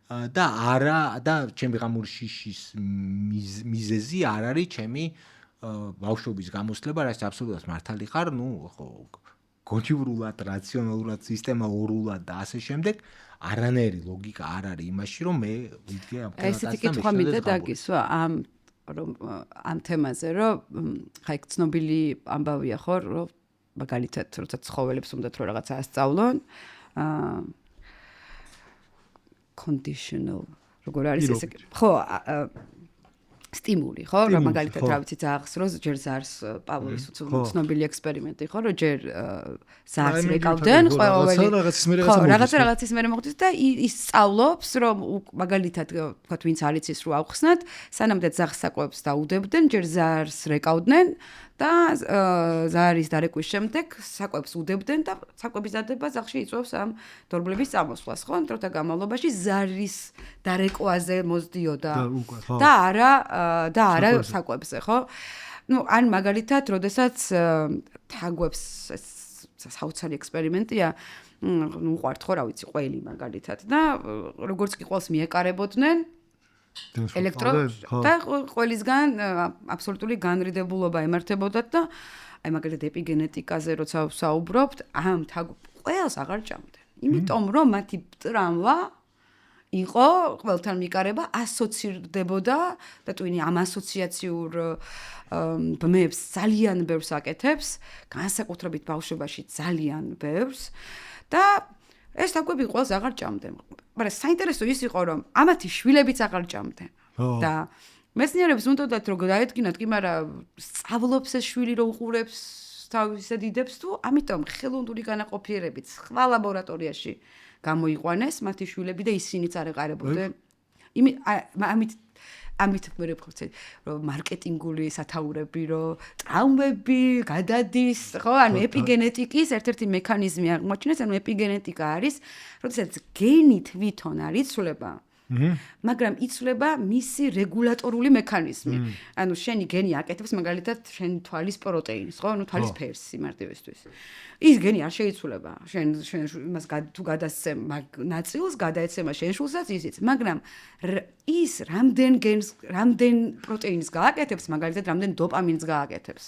და არა და ჩემი ღამურის შიშის მიზეზი არ არის ჩემი ბავშვობის გამოსლება, რაც აბსოლუტურად მართალი ხარ, ხო, გონივრულად, რაციონალურად, სისტემალურად და ასე შემდეგ, არანაირი ლოგიკა არ არის იმაში, რომ მე ვიდგე ამ თემაზე. ესეთი კითხვა მინდა დაგისვა ამ თემაზე, რომ ხაი ცნობილი ამბავია ხო, რომ მაგალითად, როცა ცხოველებს უნდათ რომ რაღაცა ასწავლონ, conditional, როგორ არის ესე? ხო, სტიმული, ხო? რა მაგალითად, რა ვიცი, ზააღს ჯერ ზარს პავლოვის ცნობილი ექსპერიმენტი, ხო, რომ ჯერ ზარს რეკავდნენ, ყოველი რაღაცის მერე მოხდეს და ის სწავლობს, რომ მაგალითად, თქვა ვინც არ იცის რო ავხსნათ, სანამდე ზაღს საკვებს დაუდებდნენ, ჯერ ზარს რეკავდნენ და ზარის დარეკვის შემდეგ საკვებს უდებდნენ და საკვების დადება ზაღში იწვევს ამ დორბლების წამოსვლას, ხო? დროთა განმავლობაში ზარის დარეკვაზე მოძდიოდა და არა საკვებზე, ხო? ნუ ან მაგალითად, როდესაც თაგვებს საოცარი ექსპერიმენტია, ნუ უყვართ ხო, რა ვიცი, ყველი მაგალითად და როგორც კი ყველს მიეკარებოდნენ და ყველისგან აბსოლუტური განრიდებულობა ემართებოდათ და აი მაგალითად ეპიგენეტიკაზე როცა ვსაუბრობთ, ამ ყველს აღარ ჭამდნენ. იმიტომ რომ მათი ტრამვა იყო ყველთან მიკარება ასოცირდებოდა და ტვინი ამ ასოციაციურ ბმებს ძალიან ბევრს აკეთებს, განსაკუთრებით ბავშვობაში ძალიან ბევრს და ეს თაგვები ყველს აღარ ჭამდნენ. მაგრამ საინტერესო ის იყო, რომ ამათი შვილებიც აღარ ჭამდნენ. და მეცნიერებს უნდათ რომ დაედგინათ, კი, მაგრამ სწავლობს ეს შვილი რომ უყურებს თავის დიდებს თუ ამიტომ ხელოვნური განაყოფიერებით სხვა ლაბორატორიაში გამოიყვანეს მათი შვილები და ისინიც არ ეყარებოდნენ. ამით მე ვხოცე, რომ მარკეტინგული სათაურები, რომ ტრავმები გადადის, ხო, ანუ ეპიგენეტიკის ერთ-ერთი მექანიზმი აღმოჩნეს, ანუ ეპიგენეტიკა არის, როდესაც გენი თვითონ არ იცვლება, მაგრამ იცვლება მისი რეგულატორული მექანიზმი. ანუ შენი გენი აკეთებს მაგალითად შენი თვალის პროტეინს, ხო, ანუ თვალის ფერს სიმარტივესთვის. ის გენი არ შეიცვლება. შენ იმას თუ გადასცემ მაგ ნაწილს, გადაეცემა შენ შულსაც ისიც, მაგრამ ის რამდენ პროტეინს გააკეთებს, მაგალითად რამდენ დოპამინს გააკეთებს.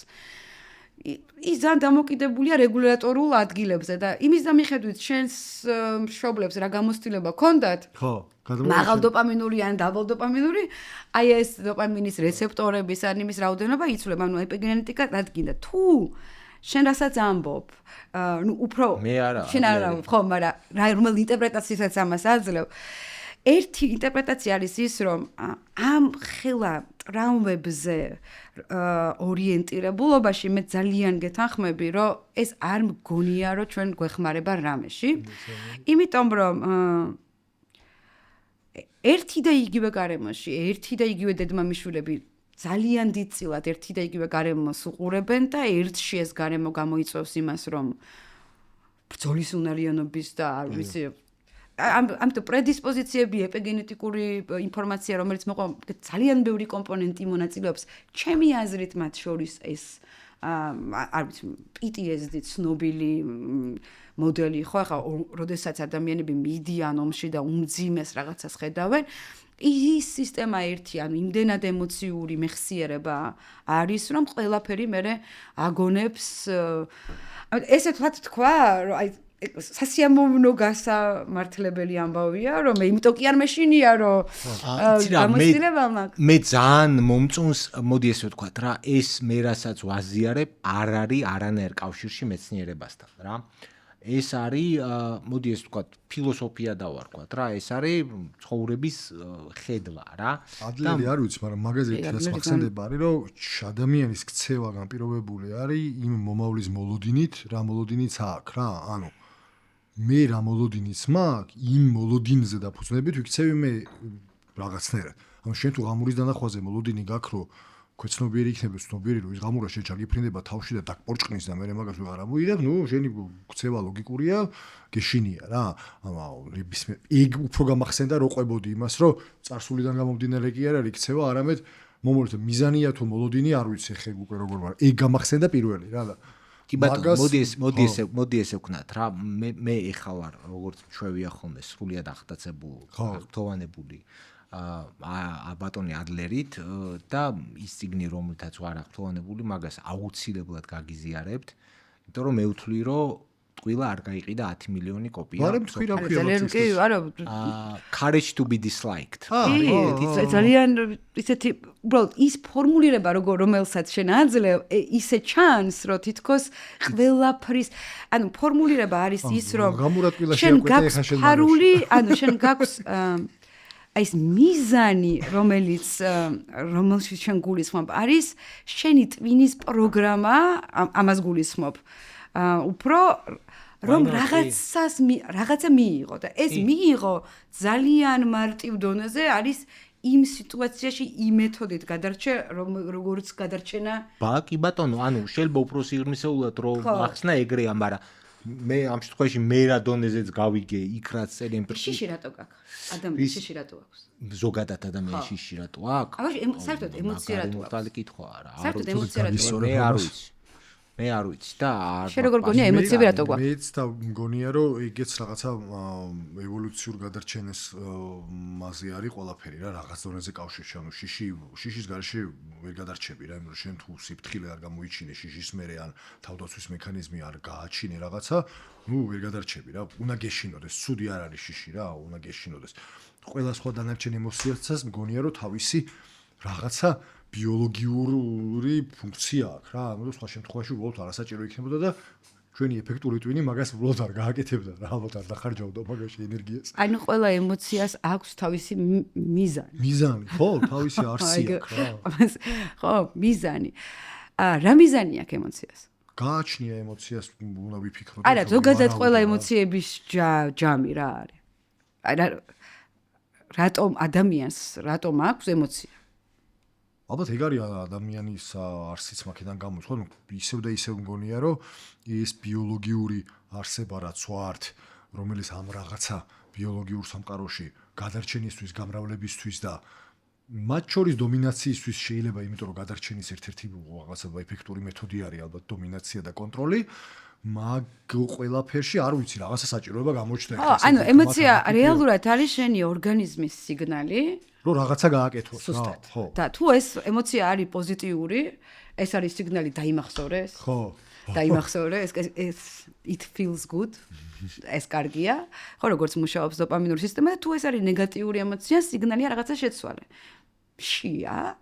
ის ძალიან დამოკიდებულია რეგულატორულ ადგილებზე და იმის დამიხედვით შენს მშობლებს რა გამოცდილება ჰქონდათ? ხო, მაღალ დოპამინური ან დაბალ დოპამინური, აი ეს დოპამინის რეცეპტორების ან იმის რაოდენობა იცვლება, ანუ ეპიგენეტიკა რადგინდა. თუ შენ რასაც ამბობ, ნუ უფრო შენ არა, ხო, მაგრამ რომელ ინტერპრეტაციასაც ამას აძლევ. ერთი ინტერპრეტაცია არის ის, რომ ამ ხელა ტრაუმებზე ორიენტირებულობაში მე ძალიან გეთანხმები, რომ ეს არ მგონია, რომ ჩვენ გვეხმარება რამეში. იმიტომ რომ ერთი და იგივე გარემოში, ერთი და იგივე დედმამიშვილები ძალიან დიდწილად ერთი და იგივე გარემოს უყურებენ და ერთში ეს გარემო გამოიწვევს იმას, რომ ბრძოლის უნარიანობის და არ ვიცი ამიტომ პრედისპოზიციები, ეპიგენეტიკური ინფორმაცია, რომელიც მოყვა ძალიან ბევრი კომპონენტი მონაწილეობს, ჩემი აზრით მათ შორის ეს არ ვიცი, PTSD ცნობილი მოდელი ხო, ახლა როდესაც ადამიანები მიდიან ომში და უმძიმეს რაღაცას ხედავენ, ის სისტემა ერთი, ანუ იმდენად ემოციური მეხსიერება არის, რომ ყველაფერი მერე აგონებს. ესე თქვა, რომ აი სასიამოვნო გასამართლებელი ამბავია, რომ იმიტომ კი არ მეშინია, რომ გამოცდილებელმა. მე ძალიან მომწონს, მოდი ესე ვთქვათ რა, ეს მე რასაც ვაზიარებ, არ არის არანაირ კავშირში მეცნიერებასთან რა. ეს არის მოდი ეს ვთქვათ ფილოსოფია დავარქვათ რა ეს არის ცხოვრების ხედვა რა ადლერი არ ვიცი მაგრამ მაგაზეთი რაც მახსენდება არის რომ ადამიანის ქცევა განპირობებული არის იმ მომავლის მოლოდინით რა მოლოდინიც აქვს რა ანუ მე რა მოლოდინიც მაქვს იმ მოლოდინზე დაფუძნებით ვიქცევი მე რაღაცნაირად ანუ შენ თუ ღამურის დანახვაზე მოლოდინი გაქვს რომ ქვეცნობიერი იქნება ცნობიერი რომ ის ღამურა შენ ჩაგიფრინდება თავში და დაკპორჭყნის და მე მაგას ვეღარ ამოიღებ ნუ შენი ქცევა ლოგიკურია გეშინია რა ეგ უფრო გამახსენდა რო ყვებოდი იმას რომ წარსულიდან გამომდინარე კი არ არის ქცევა არამედ მომავალ მიზანია თუ მოლოდინი არ ვიცი ხე უკვე როგორ ვარ ეგ გამახსენდა პირველი რა და კი ბატონო მოდი ესე ვქნათ რა მე ეხა ვარ როგორც ჩვევია ხოლმე სრულიად აღტაცებული ბატონი ადლერით და ის ციგნი რომელთაც ვარ აღთვალებული მაგას აუცილებლად გაგიზიარებთ იმიტომ რომ მე ვთვლი რომ ტყილა არ გაიყიდა 10 მილიონი კოპია მაგრამ თქვი რა ქვია არა courage to be disliked ძალიან ისეთი უბრალოდ ის ფორმულირება რომელსაც შენ აძლევ ისე ჩანს რომ თითქოს ყველაფრის ანუ ფორმულირება არის ის რომ შენ გაქვს ფარული ანუ შენ გაქვს ეს მიზანი რომელშიც შენ გულისხმობ არის შენი ტვინის პროგრამა ამას გულისხმობ უფრო რომ რაღაცა მიიღო და ეს მიიღო ძალიან მარტივ დონეზე არის იმ სიტუაციაში იმ მეთოდით გადარჩე როგორც გადარჩენა კი ბატონო ანუ შეიძლება უფრო სიღრმისეულად რომ ახსნა ეგრეა მაგრამ მე ამ შემთხვევაში მე რა დონეზეც გავიგე იქ რაც წერენ შიში რატო გაქვს ადამიანს შიში რატო აქვს ზოგადად ადამიანს შიში რატო აქვს საერთოდ ემოცია რატო აქვს მართალი კითხვაა რა საერთოდ ემოცია რატო მე არ ვიცი და შენ როგორ გონია ემოციები რატო გვაქვს მეც და მგონია რომ ეგეც რაღაცა ევოლუციურ გადარჩენას მასე არის ყველაფერი რა რაღაც დონეზე კავშირში ანუ შიშის გარშე ვერ გადარჩები რა იმიტომ რომ შენ თუ სიფრთხილე არ გამოიჩინე შიშის მერე ან თავდაცვის მექანიზმი არ გააჩინე რაღაცა ნუ ვერ გადარჩები რა უნდა გეშინოდეს ცუდი არ არის შიში რა უნდა გეშინოდეს ყველა სხვა დანარჩენ ემოციასაც მგონია რომ თავისი რაღაცა ბიოლოგიური ფუნქცია აქვს რა ანუ სხვა შემთხვევაში უბრალოდ არასაჭირო იქნებოდა და ჩვენი ეფექტური ტვინი მაგას უბრალოდ არ გააკეთებდა რა ალბათ არ დახარჯავდა მაგაში ენერგიას ანუ ყველა ემოციას აქვს თავისი მიზანი ხო თავისი არსი აქვს რა ხო მიზანი რა მიზანი აქვს ემოციას გააჩნია ემოციას უნდა ვიფიქროთ არა ზოგადად ყველა ემოციების ჯამი რა არის რატომ ადამიანს რატომ აქვს ემოცია ალბათ ეგ არის ადამიანის არსიც მაქედან გამოდის ხო ისევ და ისევ მგონია რომ ეს ბიოლოგიური არსება რაც ვართ რომელიც ამ რაღაცა ბიოლოგიურ სამყაროში გადარჩენისთვის გამრავლებისთვის და მათ შორის დომინაციისთვის შეიძლება იმიტომ რომ გადარჩენის ერთ-ერთი რაღაცა ეფექტური მეთოდი არის ალბათ დომინაცია და კონტროლი მაგ ყველაფერში არ ვიცი რაღაცა საჭიროება გამოჩნდა ანუ ემოცია რეალურად არის შენი ორგანიზმის სიგნალი რომ რაღაცა გააკეთოს ხო და თუ ეს ემოცია არის პოზიტიური ეს არის სიგნალი დაიმახსოვრეს ხო დაიმახსოვრე ეს it feels good ეს კარგია ხო როგორც მუშაობს დოპამინური სისტემა და თუ ეს არის ნეგატიური ემოცია სიგნალია რაღაცა შეცვალე შია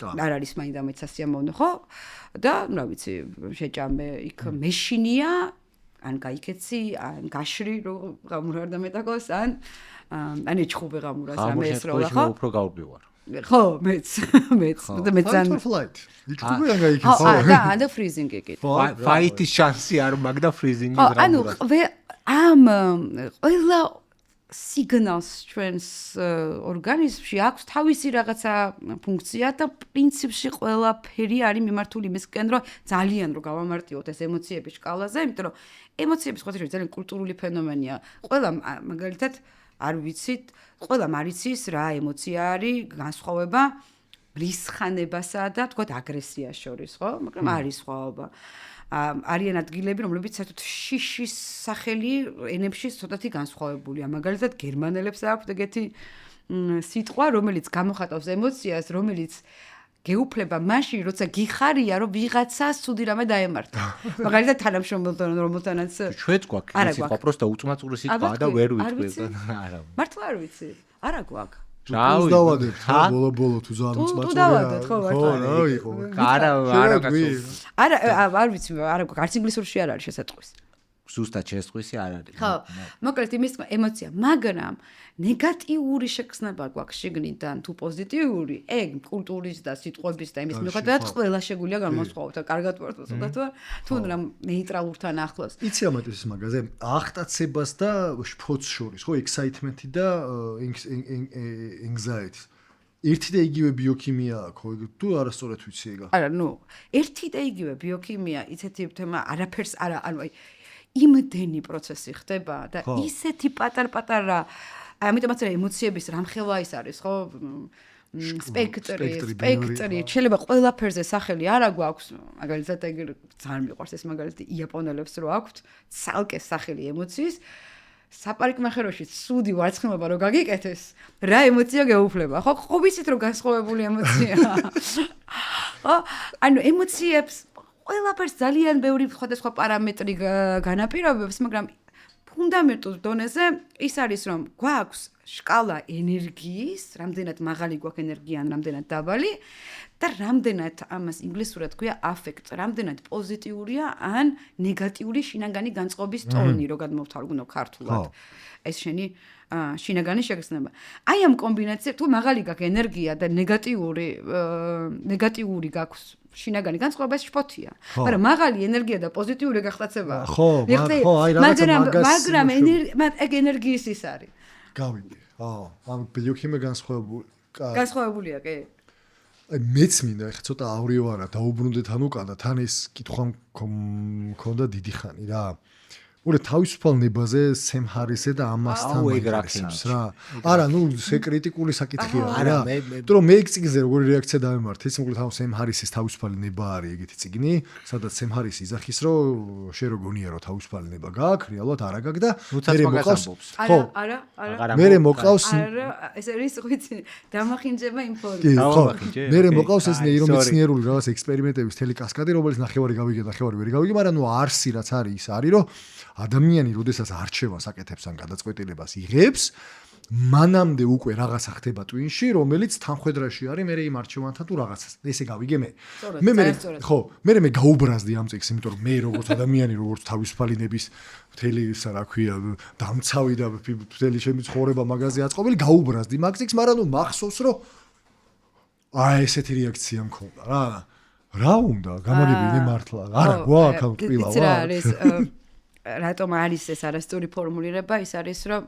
არ არის მაინც ამით სასიამოვნო ხო და რა ვიცი შეჭამე იქ მეშინია ან გაიქეცი ან გაშრი რომ ღამურ არ დამეტაკოს ან ეჩხუბე ღამურას ამ ეს რა ხო უფრო გავბივარ ხო მეც და მეცან იჩხუბე ან გაიქეცი და და ფრიზინგი კი ფაიტის შანსი არ მაგ და ფრიზინგის ღამურას ანუ ამ ყველა სიგნალს ჩვენს ორგანიზმში აქვს თავისი რაღაცა ფუნქცია და პრინციპში ყველაფერი არის მიმართული იმისკენ რომ ძალიან რომ გავამარტივოთ ეს ემოციების სკალაზე, იმიტომ რომ ემოციების ხოთი ძალიან კულტურული ფენომენია. ყველა მაგალითად არ ვიცით, ყველა მარიცის რა ემოცია არის, განსხვავება რისხანებასა და თქო აგრესიას შორის, ხო? მაგრამ არის სხვაობა. არიან ადგილები, რომლებიც საერთოდ შიშის სახელი ენებში ცოტათი განსხვავებულია. მაგალითად, გერმანელებს აქვს ეგეთი სიტყვა, რომელიც გამოხატავს ემოციას, რომელიც გეუფლება მაშინ, როცა გიხარია, რომ ვიღაცას ცუდი რამე დაემართა. მაგალითად, თანამშრომელთან რომელთანაც ჩვენც გვაქვს ეს სიტყვა, პროსტა უწმაწური სიტყვაა და ვერ ვიტყვი. არა. მართლა არ ვიცი. არა გვაქვს. თუ დავადებ ხო ბოლო თუ ძალიან უწმაწურია. თუ დავადეთ ხო მართლა. რა იყო. არა კაცო. არა არ ვიცი, არა გვაქვს არც ინგლისურში არ არის შესაძყვისი. ზუსტად შესხვისი არ არის. ხო, მოკლედ იმის ემოცია, მაგრამ ნეგატიური შეგრძნება გვაქვს შიგნიდან თუ პოზიტიური, ეგ კულტურის და სიტყვების და იმის მიუხედავად ყველა შეგვიძლია განმოსხვაოთ. კარგად ვარ თუ რა ნეიტრალურთან ახლოს. იცი ამათის მაგაზე აღტაცებას და შფოთს შორის, ხო, excitement-ი და anxiety. ერთი და იგივე ბიოქიმია აქვს, თუ არასწორად ვიცი ეგა. არა, ერთი და იგივე ბიოქიმია, ისეთი თემა არაფერს არა, ანუ იმდენი პროცესი ხდება და ისეთი პატარ-პატარა, ამიტომაც ემოციების რამხელა ის არის, ხო? სპექტრი, შეიძლება ყველაფერზე სახელი არა გვაქვს, მაგალითად ეგ ძალიან მიყვარს ეს მაგალითი იაპონელებს რო აქვთ, ცალკე სახელი ემოციის. საპარიკმახეროში ცუდი ვარცხნილობა რო გაგიკეთეს, რა ემოცია გეუფლება, ხო? ხო ვიცით რომ განსხვავებული ემოცია. ხო? ანუ ემოციებს ყველაფერს ძალიან ბევრი სხვადასხვა პარამეტრი განაპირობებს, მაგრამ ფუნდამენტურ დონეზე ის არის რომ გვაქვს შკალა ენერგიის, რამდენად მაღალი გვაქვს ენერგია, რამდენად დაბალი და რამდენად ამას ინგლისურად ქვია affect, რამდენად პოზიტიურია ან ნეგატიური შინაგანი განწყობის ტონი, რო გადმოვთვალგუნო ქართულად. ეს შენი შინაგანი შეგრძნება. აი ამ კომბინაციას თუ მაღალი გაქვს ენერგია და ნეგატიური გაქვს შინაგანი განწყობა ეს შფოთია. მაგრამ მაღალი ენერგია და პოზიტიური გახტაცება. ხო, აი რაღაცა მაგრამ ეგ ენერგიის ის არის. გავიგე. ამ ბიოქიმია განსხვავებულია, კი. აი მეც მინდა ეხლა ცოტა ავრიო არა დაუბრუნდეთ ანუ კადა თან ეს კითხვა მქონდა დიდი ხანი რა. ურე თავისუფალ ნებაზე სემჰარისე და ამასთან მიგრაციებს რა. არა, საკრიტიკული საკითხია რა. იმიტომ რომ მე ეგ წიგნზე როგორი რეაქცია დავემართ, ის მოკლედ ამ სემჰარისის თავისუფალი ნება არის ეგეთი წიგნი, სადაც სემჰარისი იძახის რომ შე რო გონია რომ თავისუფალი ნება გაქვს, რეალურად არა გაქვს და მე მოყავს. ხო, არა. მე მოყავს. არა, ეს არის ვიცი, დამახინჯება ინფორმაცია. ხო, მე მოყავს ეს ნეირომეცნიერული რაღაც ექსპერიმენტების თელი კასკადი, რომელიც ნახევარი გავიგე, ნახევარი ვერ გავიგე, მაგრამ არსი რაც არის, ის არის რომ ადამიანი როდესაც არჩევას აკეთებს ან გადაწყვეტილებას იღებს, მანამდე უკვე რაღაცა ხდება ტვინში, რომელიც თანხვედრაში არის მე იმ არჩევანთან თუ რაღაცას. ესე გავიგე მე. მე გაუბრაზდი ამ წიგნს, იმიტომ რომ მე როგორც ადამიანი, როგორც თავისუფალი ნების მთელი ისა რა ქვია, დამცავი და მთელი ჩემი ცხოვრება მაგაზე აწყობილი, გაუბრაზდი მაგ წიგნს, მაგრამ მახსოვს რომ აი ესეთი რეაქცია მქონდა რა. რა უნდა გამოგებინე მართლა? არა, გვაქვს ტყილა ვარ. არის რატომ არის ეს არასწორი ფორმულირება, ის არის რომ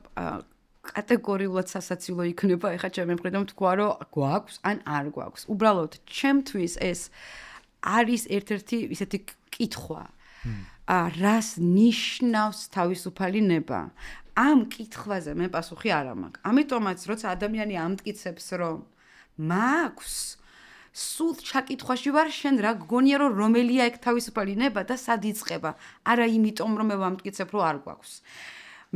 კატეგორიულად სასაცილო იქნება, ეხლა ჩემი მხრიდან თქვა რომ გვაქვს ან არ გვაქვს. უბრალოდ ჩემთვის ეს არის ერთ-ერთი ისეთი კითხვა. რას ნიშნავს თავისუფალი ნება? ამ კითხვაზე მე პასუხი არ მაქვს. ამიტომაც როცა ადამიანი ამტკიცებს რომ მაქვს სულ ჩაკითხვაში ვარ შენ რა გგონია რომ რომელია ეგ თავისუფალი ნება და სად იწყება? არა იმიტომ რომ მე ვამტკიცებ რომ არ გვაქვს.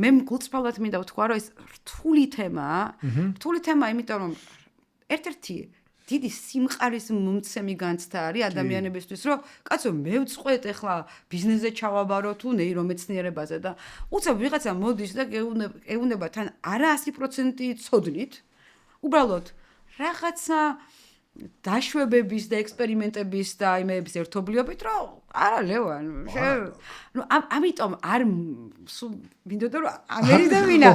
მე გულწრფელად მინდა ვთქვა რომ ეს რთული თემაა. რთული თემაა იმიტომ რომ ერთ-ერთი დიდი სიმყარის მომცემი განცდა არის ადამიანებისთვის რომ კაცო მე ვწყვეტ ახლა ბიზნესზე ჩავაბარო თუ ნეირომეცნიერებაზე და უცებ ვიღაცა მოდის და ეუნება თან არა 100% ცოდნით. უბრალოდ რაღაცა დაშვებების და ექსპერიმენტების და იმების ერთობლიობით რომ არა ლევან ამიტომ არ მინდოდა რომ ამერიდა ვინა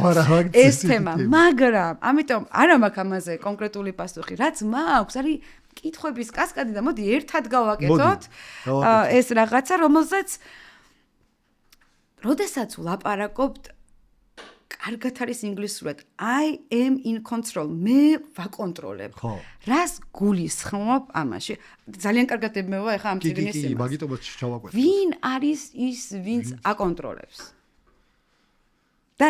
ეს თემა მაგრამ ამიტომ არა მაქვს ამაზე კონკრეტული პასუხი რაც მაქვს არის კითხვების კასკადი და მოდი ერთად გავაკეთოთ ეს რაღაცა რომელზეც როდესაც ვლაპარაკობთ კარგად არის ინგლისურად I am in control მე ვაკონტროლებ რას გულისხმობ ამაში ძალიან კარგად ებმევა ეხა ამ წიგნის იმას მაგიტომაც ჩავაკვეთე ვინ არის ის ვინც აკონტროლებს და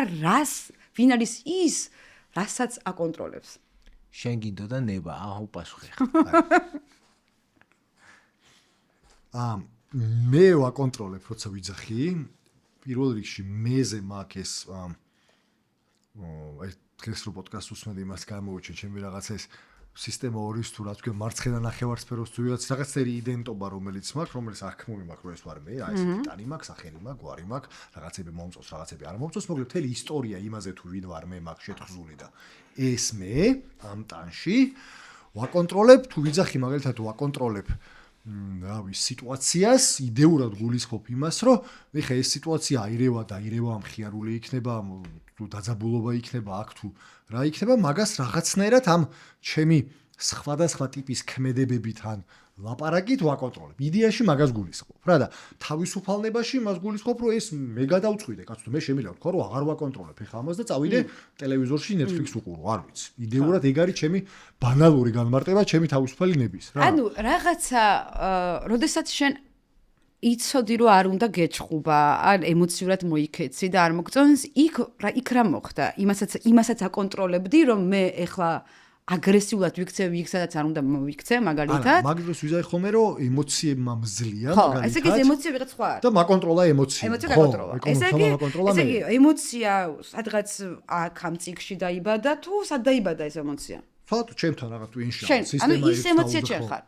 ვინ არის ის რასაც აკონტროლებს შენ გინდოდა ნება აუ პასუხი მე ვაკონტროლებ როცა ვიძახი პირველ რიგში მეზე მაქვს ეს აი დღეს რო პოდკასტს უსმენდი იმას გამოვიჩენ ჩემი რაღაცა ეს სისტემა ორის თუ რა თქვა მარცხენა ნახევარსფეროს თუ რაღაცერი იდენტობა რომელიც მაქვს რომელიც აღქმული მაქვს რომ ეს ვარ მე აი ეს ტიტანი მაქვს სახელი მაქვს გვარი მაქვს რაღაცები მომწონს რაღაცები არ მომწონს მოკლედ მთელი ისტორია იმაზე თუ ვინ ვარ მე მაქვს შეთხზული და ეს მე ამ ტანში ვაკონტროლებ თუ ვიძახი მაგალითად ვაკონტროლებ რავი, სიტუაციას იდეურად გულისხმობ იმას, რომ ეხა ეს სიტუაცია აირევა და აირევა მხიარული იქნება, თუ დაძაბულობა იქნება, აქ თუ რა იქნება, მაგას რაღაცნაირად ამ ჩემი სხვადასხვა ტიპის ქმედებებით ან ლაპარაკით ვაკონტროლებ. იდეაში მაგას გულისხმობ. რა და თავისუფალნებაში მას გულისხმობ, რომ ეს მე გადავწყვიტე, კაცო, მე შემიძლია ვთქვა, რომ აღარ ვაკონტროლებ ეხა ამას და წავიდე ტელევიზორში Netflix უყურო, არ ვიცი. იდეურად ეგ არის ჩემი ბანალური განმარტება, ჩემი თავისუფალი ნების, რა. ანუ რაღაცა, როდესაც შენ იცოდი რომ არ უნდა გეჭყობა, ან ემოციურად მოიქეცი და არ მოგწონს, იქ რა მოხდა? იმასაც აკონტროლებდი, რომ მე ეხლა აგრესიულად ვიქცე იქ სადაც არ უნდა მოვიქცე მაგალითად. მაგ დროს ვიზაი ხოლმე რომ ემოციებმა მძლია მაგალითად. ხო, ესე იგი ემოცია ვიღაც სხვა არის. და მაკონტროლა ემოცია. ემოცია გაკონტროლა. ესე იგი ემოცია სადღაც აქ ამ წიგში დაიბადა თუ სად დაიბადა ეს ემოცია? თოთ ჩემთან რაღაც თუ ინშა სისტემა. ანუ ის ემოცია შენ ხარ.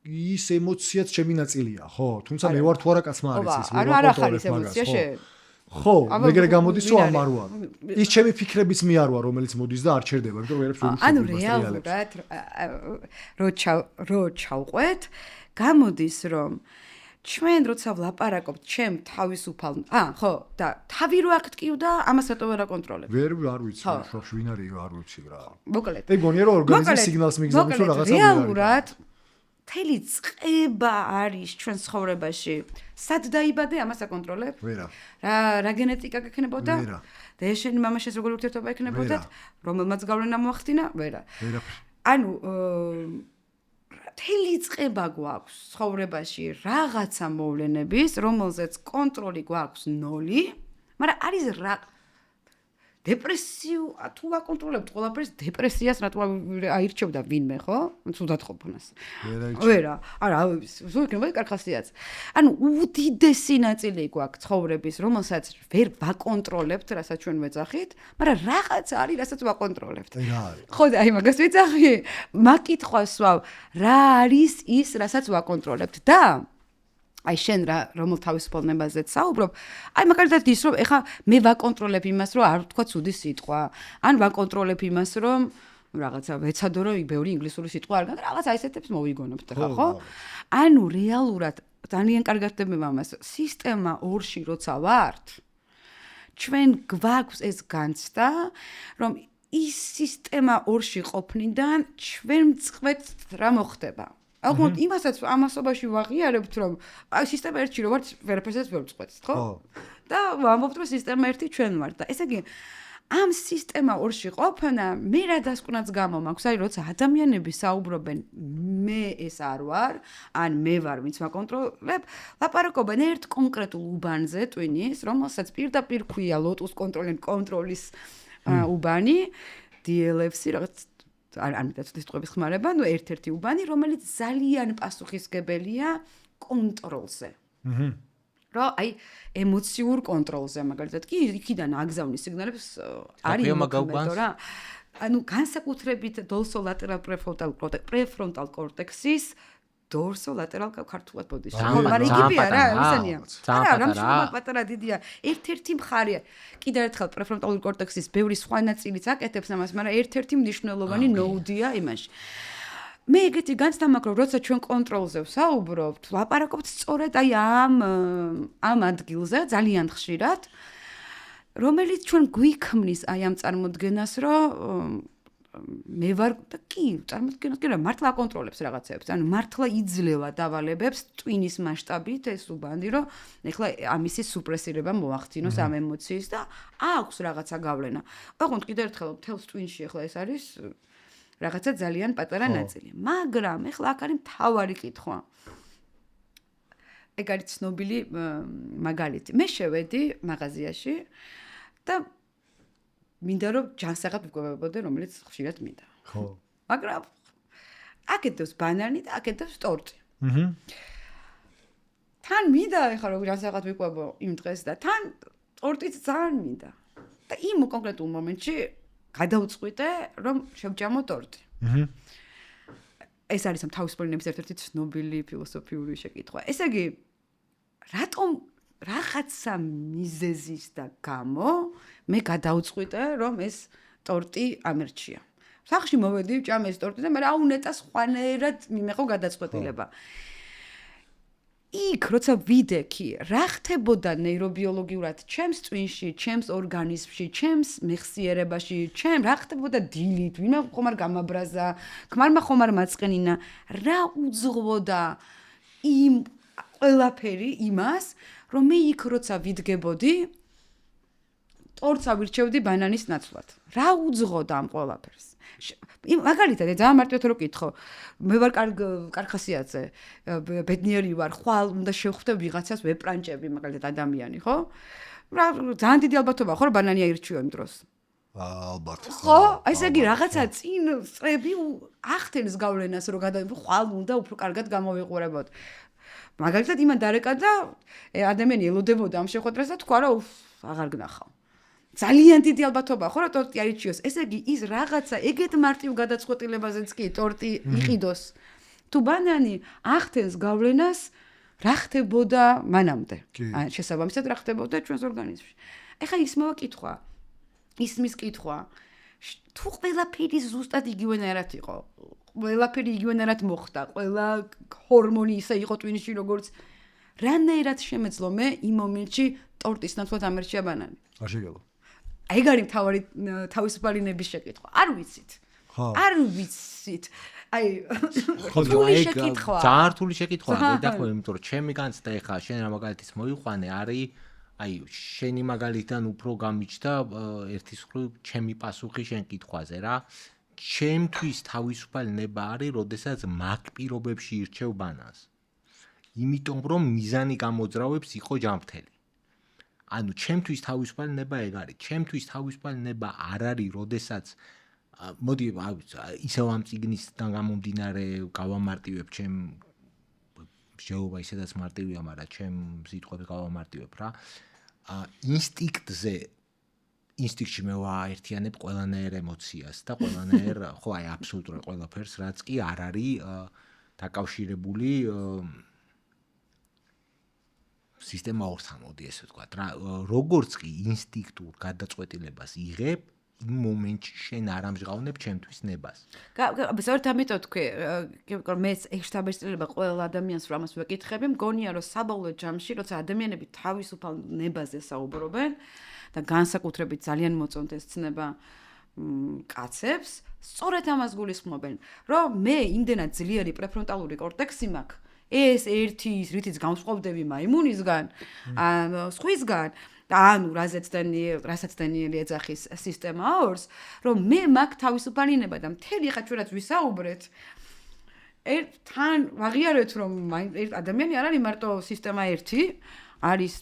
ის ემოციაც ჩემი ნაწილია, ხო? თუმცა მე ვარ თუ არა კაცმა არის ეს. ანუ არ ახარ ის ემოცია შენ. ხო, მეგრე გამოდის რომ ამ არ ვარ. ის ჩემი ფიქრების მე არ ვარ, რომელიც მოდის და არ ჩერდება, იმიტომ რომ ვერაფერს უშუქებ. ანუ რეალურად რო ჩავყვეთ, გამოდის რომ ჩვენ როცა ვლაპარაკობთ, ჩემ თავისუფალ, ხო, და თავი რო აქტიურდა, ამას რატო ვერ აკონტროლებ? არ ვიცი, შოქში ვინ არის, არ ვიცი რა. მოკლედ. ეგ გონია რომ ორგანიზმი სიგნალს მიგზავნის რომ რაღაცა რეალურად მთელი წყება არის ჩვენ ცხოვრებაში. სად დაიბადე, ამას აკონტროლებ? ვერა. რა გენეტიკა გექნებოდა? ვერა. და ეს შენი მამაშენს როგორი ურთიერთობა ექნებოდათ? რომელმაც გავლენა მოახდინა? ვერა. ვერაფერი. ანუ მთელი წყება გვაქვს ცხოვრებაში რაღაცა მოვლენების, რომელზეც კონტროლი გვაქვს 0, მაგრამ არის რა დეპრესიუ თუ ვაკონტროლებთ ყველაფერს, დეპრესიას რატო აირჩევდა ვინმე, ხო? ცუდად ყოფნას. ვერა. არა, ზოგ იქნება კარგხასიაც. ანუ უდიდესი ნაწილი გვაქვს ცხოვრების, რომელსაც ვერ ვაკონტროლებთ, რასაც ჩვენ ვეძახით, მაგრამ რაღაც არის, რასაც ვაკონტროლებთ. რა არის? ხო და აი მაგას ვეძახი. მაკითხვას ვავ, რა არის ის, რასაც ვაკონტროლებთ და აი შენ რომელ თავისუფალნებაზეც საუბრობ, აი მაგალითად ის რომ ეხა მე ვაკონტროლებ იმას, რომ არ ვთქვა ცუდი სიტყვა, ან ვაკონტროლებ იმას, რომ რაღაცა ვეცადო რომ ბევრი ინგლისური სიტყვა არ გაქვს, რაღაც აი ესეთებს მოვიგონებთ ხა, ხო? ანუ რეალურად ძალიან კარგად ხდება ამას. სისტემა 2-ში როცა ვართ, ჩვენ გვაქვს ეს განცდა, რომ ის სისტემა 2-ში ყოფნიდან ჩვენ მწყვეთ რა მოხდება. ალბათ იმასაც ამასობაში ვაღიარებთ, რომ აი სისტემა 1-ში რო ვართ, ვერაფერსაც ვერ ვწყვეტთ, ხო? და ვამბობთ, რომ სისტემა 1 ჩვენ ვართ და ესე იგი ამ სისტემა 2-ში ყოფნა მე რა დასკვნაც გამომაქვს, აი როცა ადამიანები საუბრობენ მე ეს არ ვარ, ან მე ვარ ვინც ვაკონტროლებ, ლაპარაკობენ ერთ კონკრეტულ უბანზე ტვინის, რომელსაც პირდაპირ ქვია ლოტუს კონტროლის უბანი, DLFC რაღაც არ მითხრა სიტყვების ხმარება, ნუ ერთ-ერთი უბანი, რომელიც ძალიან პასუხისგებელია კონტროლზე. რა, აი ემოციურ კონტროლზე, მაგალითად, კი იქიდან აგზავნის სიგნალებს არის იმოგმეტო რა. ანუ განსაკუთრებით დორსოლატერალ პრეფრონტალ კორტექსის დორსოლატერალ ქართულად ბოდიში. მაგრამ იგივეა რა, ისენია. არა, რამშრომად პატარა დიდია. ერთ-ერთი მხარეა. კიდევ ერთხელ პრეფრონტალური კორტექსის ბევრი სხვა ნაწილიც აკეთებს ამას, მაგრამ ერთ-ერთი მნიშვნელოვანი ნოუდია იმაში. მე ეგეთი განცდა მაქვს, რომ როცა ჩვენ კონტროლზე ვსაუბრობთ, ლაპარაკობთ სწორედ აი ამ ადგილზე ძალიან ხშირად, რომელიც ჩვენ გვიქმნის აი ამ წარმოდგენას, რომ მე ვარ და კი, წარმოდგენას კი რა, მართლა აკონტროლებს რაღაცებს, ანუ მართლა იძლევა დავალებებს ტვინის მასშტაბით ეს უბანი, რომ ეხლა ამისი სუპრესირება მოახდინოს ამ ემოციის და აქვს რაღაცა გავლენა. ოღონდ კიდევ ერთხელ მთელს ტვინში ეხლა ეს არის რაღაცა ძალიან პატარა ნაწილი. მაგრამ ეხლა აქ არის მთავარი კითხვა. ეგ არის ცნობილი მაგალითი. მე შევედი მაღაზიაში და მინდა რომ ჯანსაღად ვიკვებებოდე, რომელიც ხშირად მინდა. ხო. მაგრამ აკეთებს ბანანი და აკეთებს ტორტი. თან მინდა ეხლა რომ ჯანსაღად ვიკვებო იმ დღეს და თან ტორტიც ძალიან მინდა. და იმ კონკრეტულ მომენტში გადავწყვიტე, რომ შევჭამო ტორტი. ეს არის ამ თავისუფლების ერთ-ერთი ცნობილი ფილოსოფიური შეკითხვა. ესე იგი, რატომ რაღაცა მიზეზის და გამო მე გადავწყვიტე, რომ ეს ტორტი ამერჩია. სახში მოვედი, ჭამე ეს ტორტი და მე რა უნეტა სხვანაირად მიმეყო გადაწყვეტილება. იქ როცა ვიდექი, რა ხდებოდა ნეირობიოლოგიურად ჩემს წვინში, ჩემს ორგანიზმში, ჩემს მეხსიერებაში, რა ხდებოდა დილით, ვინმე ხომ არ გამაბრაზა, ქმარმა ხომ არ მაწყენინა, რა უძღვოდა იმ ყველაფერი იმას, რომ მე იქ როცა ვიდგებოდი, ტორტს ავირჩევდი ბანანის ნაცვლად. რა უძღოდა ამ ყველაფერს? მაგალითად, ძალიან მარტივად რო კითხო, მე ვარ კარხასიათზე, ბედნიერი ვარ, ხვალ უნდა შევხვდე ვიღაცას ვეპრანჭები, მაგალითად ადამიანი, ხო? რა ძალიან დიდი ალბათობა ხო, ბანანი აირჩიო იმ დროს. ალბათ. ხო, ესე იგი რაღაცა წინ წრები ახდენს გავლენას, რომ ხვალ უნდა უფრო კარგად გამოვიყურებოდ. მაგალითად იმან დარეკა და ადამიანი ელოდებოდა ამ შეხვედრას და თქვა რომ აღარ გნახავ. ძალიან დიდი ალბათობა ხო რა ტორტი არიჩიოს. ესე იგი ის რაღაცა ეგეთ მარტივ გადაწყვეტილებაზეც კი ტორტი იყიდოს. თუ ბანანი ახდენს გავლენას რა ხდებოდა მანამდე. შესაბამისად რა ხდებოდა ჩვენს ორგანიზმში. ეხლა ის მოვაკითხვა. ისმის კითხვა. თუ ყველაფერი ზუსტად იგივენერად იყო, ყველაფერი იგივენერად მოხდა, ყველა ჰორმონი ისე იყო ტვინში როგორც რანაირად შემეძლო მე იმ მომენტში ტორტის ნაცვლად ამერჩია ბანანი. არ შეგეძლო. ეგ არის მთავარი თავისუფალი ნების შეკითხვა. არ ვიცით. არ ვიცით. აი, რთული შეკითხვა. ძალიან რთული შეკითხვაა, დედახო, იმიტომ რომ ჩემი განცდა ეხა შენ რა მაგალითის მოიყვანე, არის აი, შენი მაგალითთან უფრო გამიჩნდა ერთის მხრივ ჩემი პასუხი შენ კითხვაზე რა. ჩემთვის თავისუფალი ნება არის, როდესაც მაგ პირობებში ირჩევ ბანანს. იმიტომ რომ მიზანი გამოძრავებს იყო ჯანმრთელი. ანუ ჩემთვის თავისუფალი ნება ეგ არის. ჩემთვის თავისუფალი ნება არ არის, როდესაც მოდი ისევ ამ წიგნისგან გამომდინარე გავამარტივებ ჩემ შეობა ისედაც მარტივია, მაგრამ ჩემ სიტყვებს გავამარტივებ რა. ინსტინქტში მე ვაერთიანებ ყველანაირ ემოციას და ყველანაირ ხო აი აბსოლუტურად ყველაფერს, რაც კი არ არის დაკავშირებული სისტემა ორთან, მოდი ესე ვთქვათ რა. როგორც კი ინსტინქტურ გადაწყვეტილებას იღებ, იმ მომენტში შენ არ ამჟღავნებ ჩემთვის ნებას. ზოგადად ამიტომ თქვი, მე ეს შთაბეჭდილება ყველა ადამიანს რომ ამას ვეკითხები, მგონია რომ საბოლოო ჯამში, როცა ადამიანები თავისუფალ ნებაზე საუბრობენ და განსაკუთრებით ძალიან მოწონთ ეს ცნება კაცებს, სწორედ ამას გულისხმობენ, რომ მე იმდენად ძლიერი პრეფრონტალური კორტექსი მაქვს, ეს ერთი ის რითიც განსხვავდები მაიმუნისგან, ან სხვისგან, ანუ რასაც დანიელი ეძახის სისტემა ორს, რომ მე მაგ თავისუფალი ნება და მთელი ხა ჩვენაც ვისაუბრეთ. თან ვაღიარეთ რომ ადამიანი არ არის მარტო სისტემა 1, არის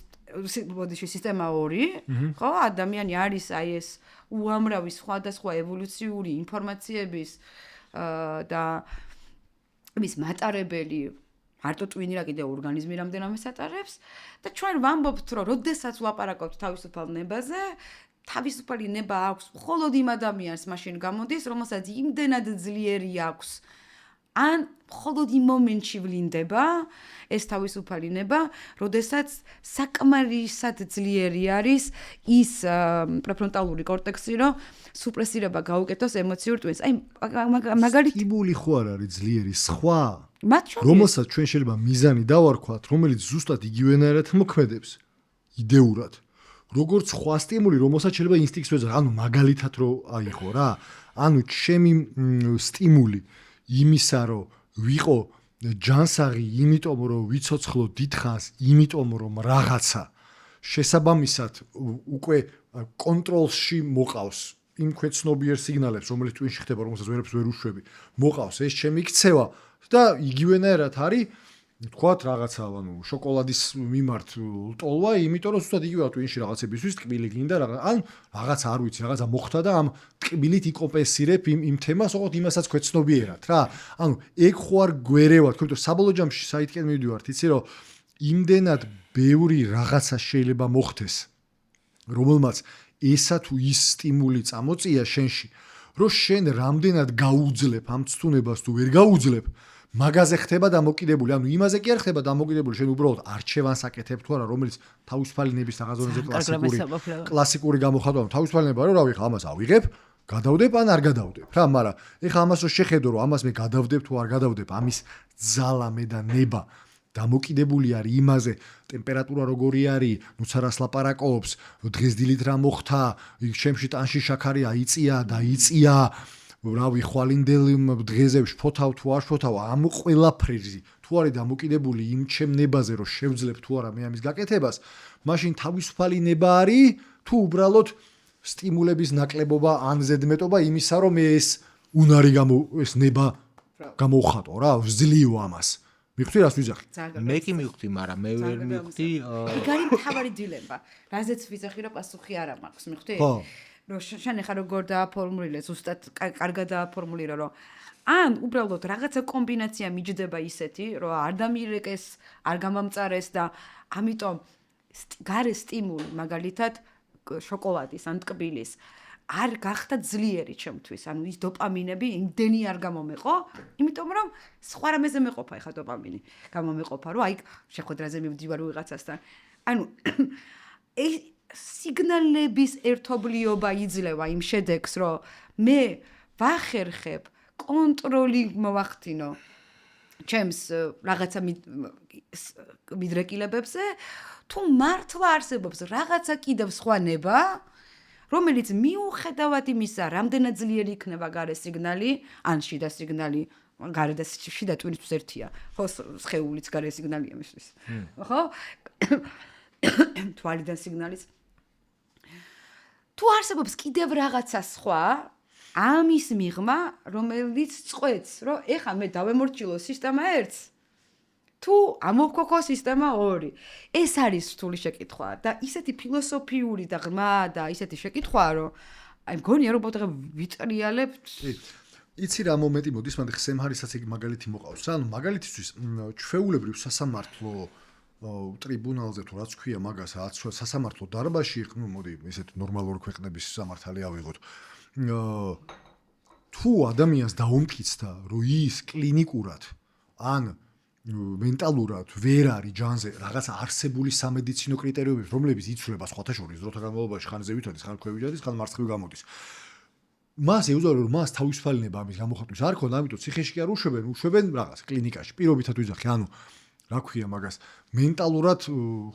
ბოდიში სისტემა 2, ხო? ადამიანი არის აი ეს უამრავი სხვადასხვა ევოლუციური ინფორმაციების და მის მატარებელი მარტო ტვინი რა კიდე ორგანიზმი რამდენამეს ატარებს და ჩვენ ვამბობთ რომ როდესაც ვაპარაკობთ თავისუფალ ნებაზე, თავისუფალი ნება აქვს მხოლოდ იმ ადამიანს მაშინ გამოდის, რომელსაც იმდენად ძლიერი აქვს ან მხოლოდ იმ მომენტში ვლინდება ეს თავისუფალი ნება, როდესაც საკმარისად ძლიერი არის ის პრეფრონტალური კორტექსი, რომ სუპრესირება გაუკეთოს ემოციურ ტვინს. აი მაგალითად სტიმული ხო არ არის ძლიერი, სხვა მათ შორის რომელსაც ჩვენ შეიძლება მიზანი დავარქვათ, რომელიც ზუსტად იგივენერად მოქმედებს იდეურად. როგორც სხვა სტიმული, რომელსაც შეიძლება ინსტინქტს ვეძახ, ანუ მაგალითად რო აიღო რა, ანუ ჩემი სტიმული იმისა, რომ ვიყო ჯანსაღი, იმიტომ რომ ვიცოცხლო დიდხანს, იმიტომ რომ რაღაცა შესაბამისად უკვე კონტროლში მოყავს იმ ქვეცნობიერ სიგნალებს, რომელიც ტვინში ხდება, რომელსაც ვერაფერს ვერ უშვები, მოყავს ეს ჩემი ქცევა და იგივენერად არის თქვათ რაღაცა, ანუ შოკოლადის მიმართ ლტოლვა, იმიტომ რომ ზუსტად იგივეა ტვინში რაღაცებისთვის ტკბილი გინდა ან რაღაცა არ ვიცი, რაღაცა მოხდა და ამ ტკბილით იკომპენსირებ იმ თემას, ოღონდ იმასაც ქვეცნობიერად რა. ანუ ეგ ხო არ გვერევა, თქო, იმიტომ საბოლოო ჯამში საითკენ მივდივართ, იცი რომ იმდენად ბევრი რაღაცა შეიძლება მოხდეს, რომელმაც ესა თუ ის სტიმული წამოწია შენში, რომ შენ რამდენად გაუძლებ ამ ცდუნებას თუ ვერ გაუძლებ, მაგაზე ხდება დამოკიდებული, ანუ იმაზე კი არ ხდება დამოკიდებული, შენ უბრალოდ არჩევანს აკეთებ თუ არა, რომელიც თავისუფალი ნების აღაზონზე კლასიკური გამოხატვა, თავისუფალი ნება, რომ რა ვიღა, ამას ავიღებ, გადავდებ ან არ გადავდებ რა, მაგრამ ეხლა ამას რო შეხედო რომ ამას მე გადავდებ თუ არ გადავდებ, ამის ძალა მე და ნება დამოკიდებული არის იმაზე, ტემპერატურა როგორი არის, ნუცარას ლაპარაკობს, დღესდილით რა მოხდა, ჩემში ტანში შაქარი აიწია, დაიწია, რავი, ხვალინდელ დღეზე შფოთავ თუ არ შფოთავ, ამ ყველაფერზე თუ არის დამოკიდებული იმ ჩემ ნებაზე, რომ შევძლებ თუ არა მე ამის გაკეთებას, მაშინ თავისუფალი ნება არის თუ უბრალოდ სტიმულების ნაკლებობა ან ზედმეტობა იმისა, რომ მე ეს უნარი ეს ნება გამოვხატო რა, ვძლიო ამას. მიხდი რას ვიძახი? მე კი მივხვდი, მაგრამ მე ვერ მივხვდი. ეგ არის მთავარი დილემა. რაზეც ვიძახი, რომ პასუხი არ მაქვს, მიხდი? ხო. რომ შენ ახლა როგორ დააფორმულირე, ზუსტად კარგად დააფორმულირე, რომ ან უბრალოდ რაღაცა კომბინაცია მიჯდება ისეთი, რომ არ დამირეკეს, არ გამამწარეს და ამიტომ გარე სტიმული, მაგალითად, შოკოლადის ან ტკბილის არ გახდა ძლიერი ჩემთვის, ანუ ის დოპამინები იმდენი არ გამომეყო, იმიტომ რომ სხვა რამეზე მეყოფა ეხა დოპამინი. გამომეყოფა, რომ აი შეხვედრაზე მივდივარ ვიღაცასთან. ანუ სიგნალების ერთობლიობა იძლევა იმ შედეგს, რომ მე ვახერხებ კონტროლი მოვახდინო ჩემს რაღაცა მიდრეკილებებზე, თუ მართლა არსებობს რაღაცა კიდევ სხვა ნება, რომელიც მიუხედავად იმისა, რამდენად ძლიერი იქნება გარე სიგნალი, ან შიდა სიგნალი, გარე და შიდა ტვინისთვის ერთია, ხო, სხეულიც გარე სიგნალია მისთვის. ხო? თვალიდან სიგნალის. თუ არსებობს კიდევ რაღაცა სხვა, ამის მიღმა, რომელიც წყვეტს, რომ ეხა მე დავემორჩილო სისტემა 1-ს, თუ ამოვქოქო სისტემა 2. ეს არის რთული შეკითხვა და ისეთი ფილოსოფიური და ღრმა და ისეთი შეკითხვაა, რომ აი მგონია რომ ბოდღე ვიტრიალებთ. იცი რა მომენტი მოდის, მაგრამ სემჰარისაც ეგ მაგალითი მოყავს. ანუ მაგალითისთვის ჩვეულებრივ სასამართლო ტრიბუნალზე თუ რაც ქვია მაგას, სასამართლო დარბაზში, მოდი ესეთ ნორმალური ქვეყნების სამართალი ავიღოთ. თუ ადამიანს დაუმტკიცდა, რომ ის კლინიკურად ან მენტალურად ვერ არის ჯანზე რაღაცა არსებული სამედიცინო კრიტერიუმები, რომლებიც იცვლება სხვათა შორის დროთა განმავლობაში, ხან ზევითადის, ხან ქვევითადის, ხან მარცხნივ გამოდის. მას ეუზავრო, რომ მას თავისუფალი ნება ამის გამოხატვის არ ქონდა, ამიტომ ციხეში კი არ უშვებენ რაღაც კლინიკაში. პირობითად ვიძახი, ანუ რა ქვია მაგას, მენტალურად,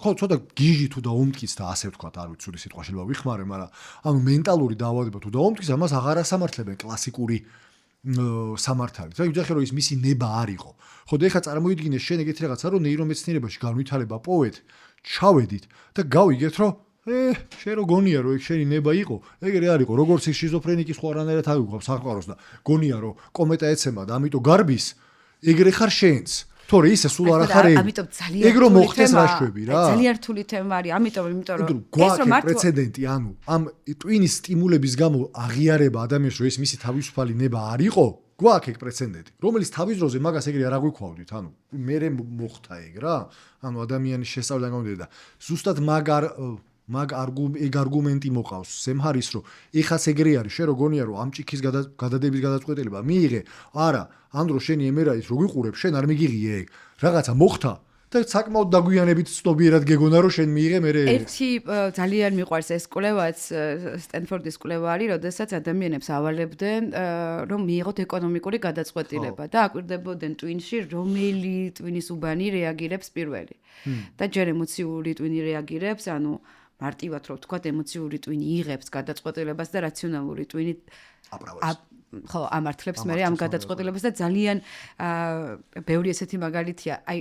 ხო, ცოტა გიჟი თუ დაუმტკიცდა, ასე ვთქვათ, არ ვიცი, ცუდი სიტყვა შეიძლება ვიხმარე, მაგრამ ანუ მენტალური დაავადება თუ დაუმტკიცდა, მას აღარ ასამართლებენ კლასიკური სამართალით. რა ვიძახი, რომ ის მისი ნება არ იყო. ხო, და ეხლა წარმოიდგინე შენ ეგეთი რაღაცა, რომ ნეირომეცნიერებაში განვითარება პოეთ, ჩავედით და გავიგეთ, რომ შენ რო გონია, რომ ეგ შენი ნება იყო, ეგრე არ იყო, როგორც ის შიზოფრენიკის ხო არანაირად აგვიგვავს საყაროს და გონია, რომ კომეტა ეცემა და ამიტომ გარბის, ეგრე ხარ შენც. თორე ისე სულ არ ახარ ეგ. ამიტომ ძალიან ეგ რომ მოხდეს რა შვები რა. ძალიან რთული თემა არის, ამიტომ რომ ეს რომ პრეცედენტი, ანუ ამ ტვინის სტიმულების გამო აღიარება ადამიანს, რომ ეს მისი თავისუფალი ნება არ იყო, გვაქვს ეგ პრეცედენტი, რომელიც თავის დროზე მაგას ეგრე არ აგვიქვავდით, ანუ მერე მოხდა ეგ რა, ანუ ადამიანის შესწავლიდან გამომდინარე და ზუსტად ეგ არგუმენტი მოყავს სემჰარის, რომ ეხაც ეგრე არის, შენ რო გონია, რომ ამ ჭიქის გადადების გადაწყვეტილება მიიღე, არა, ამ დროს შენი ემერაის რო გიყურებ, შენ არ მიგიღია ეგ, რაღაცა მოხდა და საკმაოდ დაგვიანებით ცნობიერად გეგონა, რომ შენ მიიღე მერე. ერთი ძალიან მიყვარს ეს კვლევაც, სტენფორდის კვლევა არის, როდესაც ადამიანებს ავალებდნენ, რომ მიიღოთ ეკონომიკური გადაწყვეტილება და აკვირდებოდნენ ტვინში, რომელი ტვინის უბანი რეაგირებს პირველი. და ჯერ ემოციური ტვინი რეაგირებს, ანუ მარტივად რომ ვთქვათ, ემოციური ტვინი იღებს გადაწყვეტილებას და რაციონალური ტვინი ხო, ამართლებს მე ამ გადაწყვეტილებას და ძალიან ბევრი ესეთი მაგალითია. აი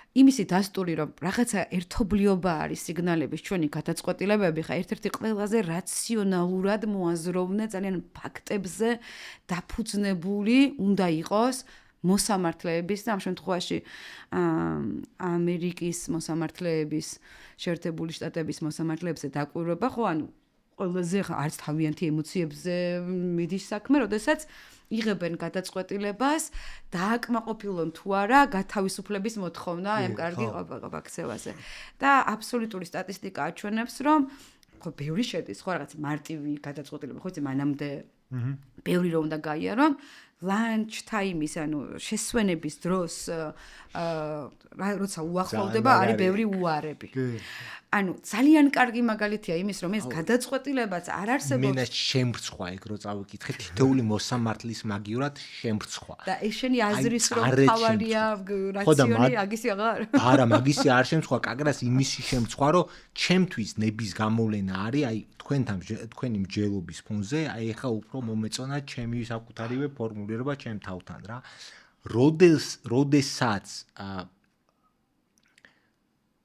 იმისი დასტური, რომ რაღაცა ერთობლიობა არის სიგნალების ჩვენი გადაწყვეტილებები, ხა ერთ-ერთი ყველაზე რაციონალურად მოაზროვნე, ძალიან ფაქტებზე დაფუძნებული უნდა იყოს მოსამართლეების და ამ შემთხვევაში ამერიკის მოსამართლეების, შეერთებული შტატების მოსამართლეებზე დაკვირვება, ხო, ანუ ყველაზე არც თავიანთი ემოციებზე მიდის საქმე, როდესაც იღებენ გადაწყვეტილებას დააკმაყოფილონ თუ არა გათავისუფლების მოთხოვნა ამ კარგი ვაქცევაზე. და აბსოლუტური სტატისტიკა აჩვენებს, რომ ხო ბევრი შედის, ხო რაღაც მარტივი გადაწყვეტილება, ხო იცი, მანამდე ბევრი რომ უნდა გაიარო lunch time-ის, ანუ შესვენების დროს როცა უახლოვდება, არის ბევრი უარები. ანუ ძალიან კარგი მაგალითია იმის, რომ ეს გადაწყვეტილებაც არ არსებობს. მენა შემრცხვა ეგ რო წავიკითხე, თითოეული მოსამართლის მაგივრად შემრცხვა. და ეს შენი აზრის რომ თავარია რაციონი აგისი აღარ? არა, მაგისი არ შემრცხვა, კაკრას იმისი შემრცხვა, რომ ჩემთვის ნების გამოვლენა არის, აი თქვენი მსჯელობის ფონზე, აი ეხა უფრო მომეწონა ჩემი საკუთარივე ფორმულირება ჩემ თავთან რა. როდესაც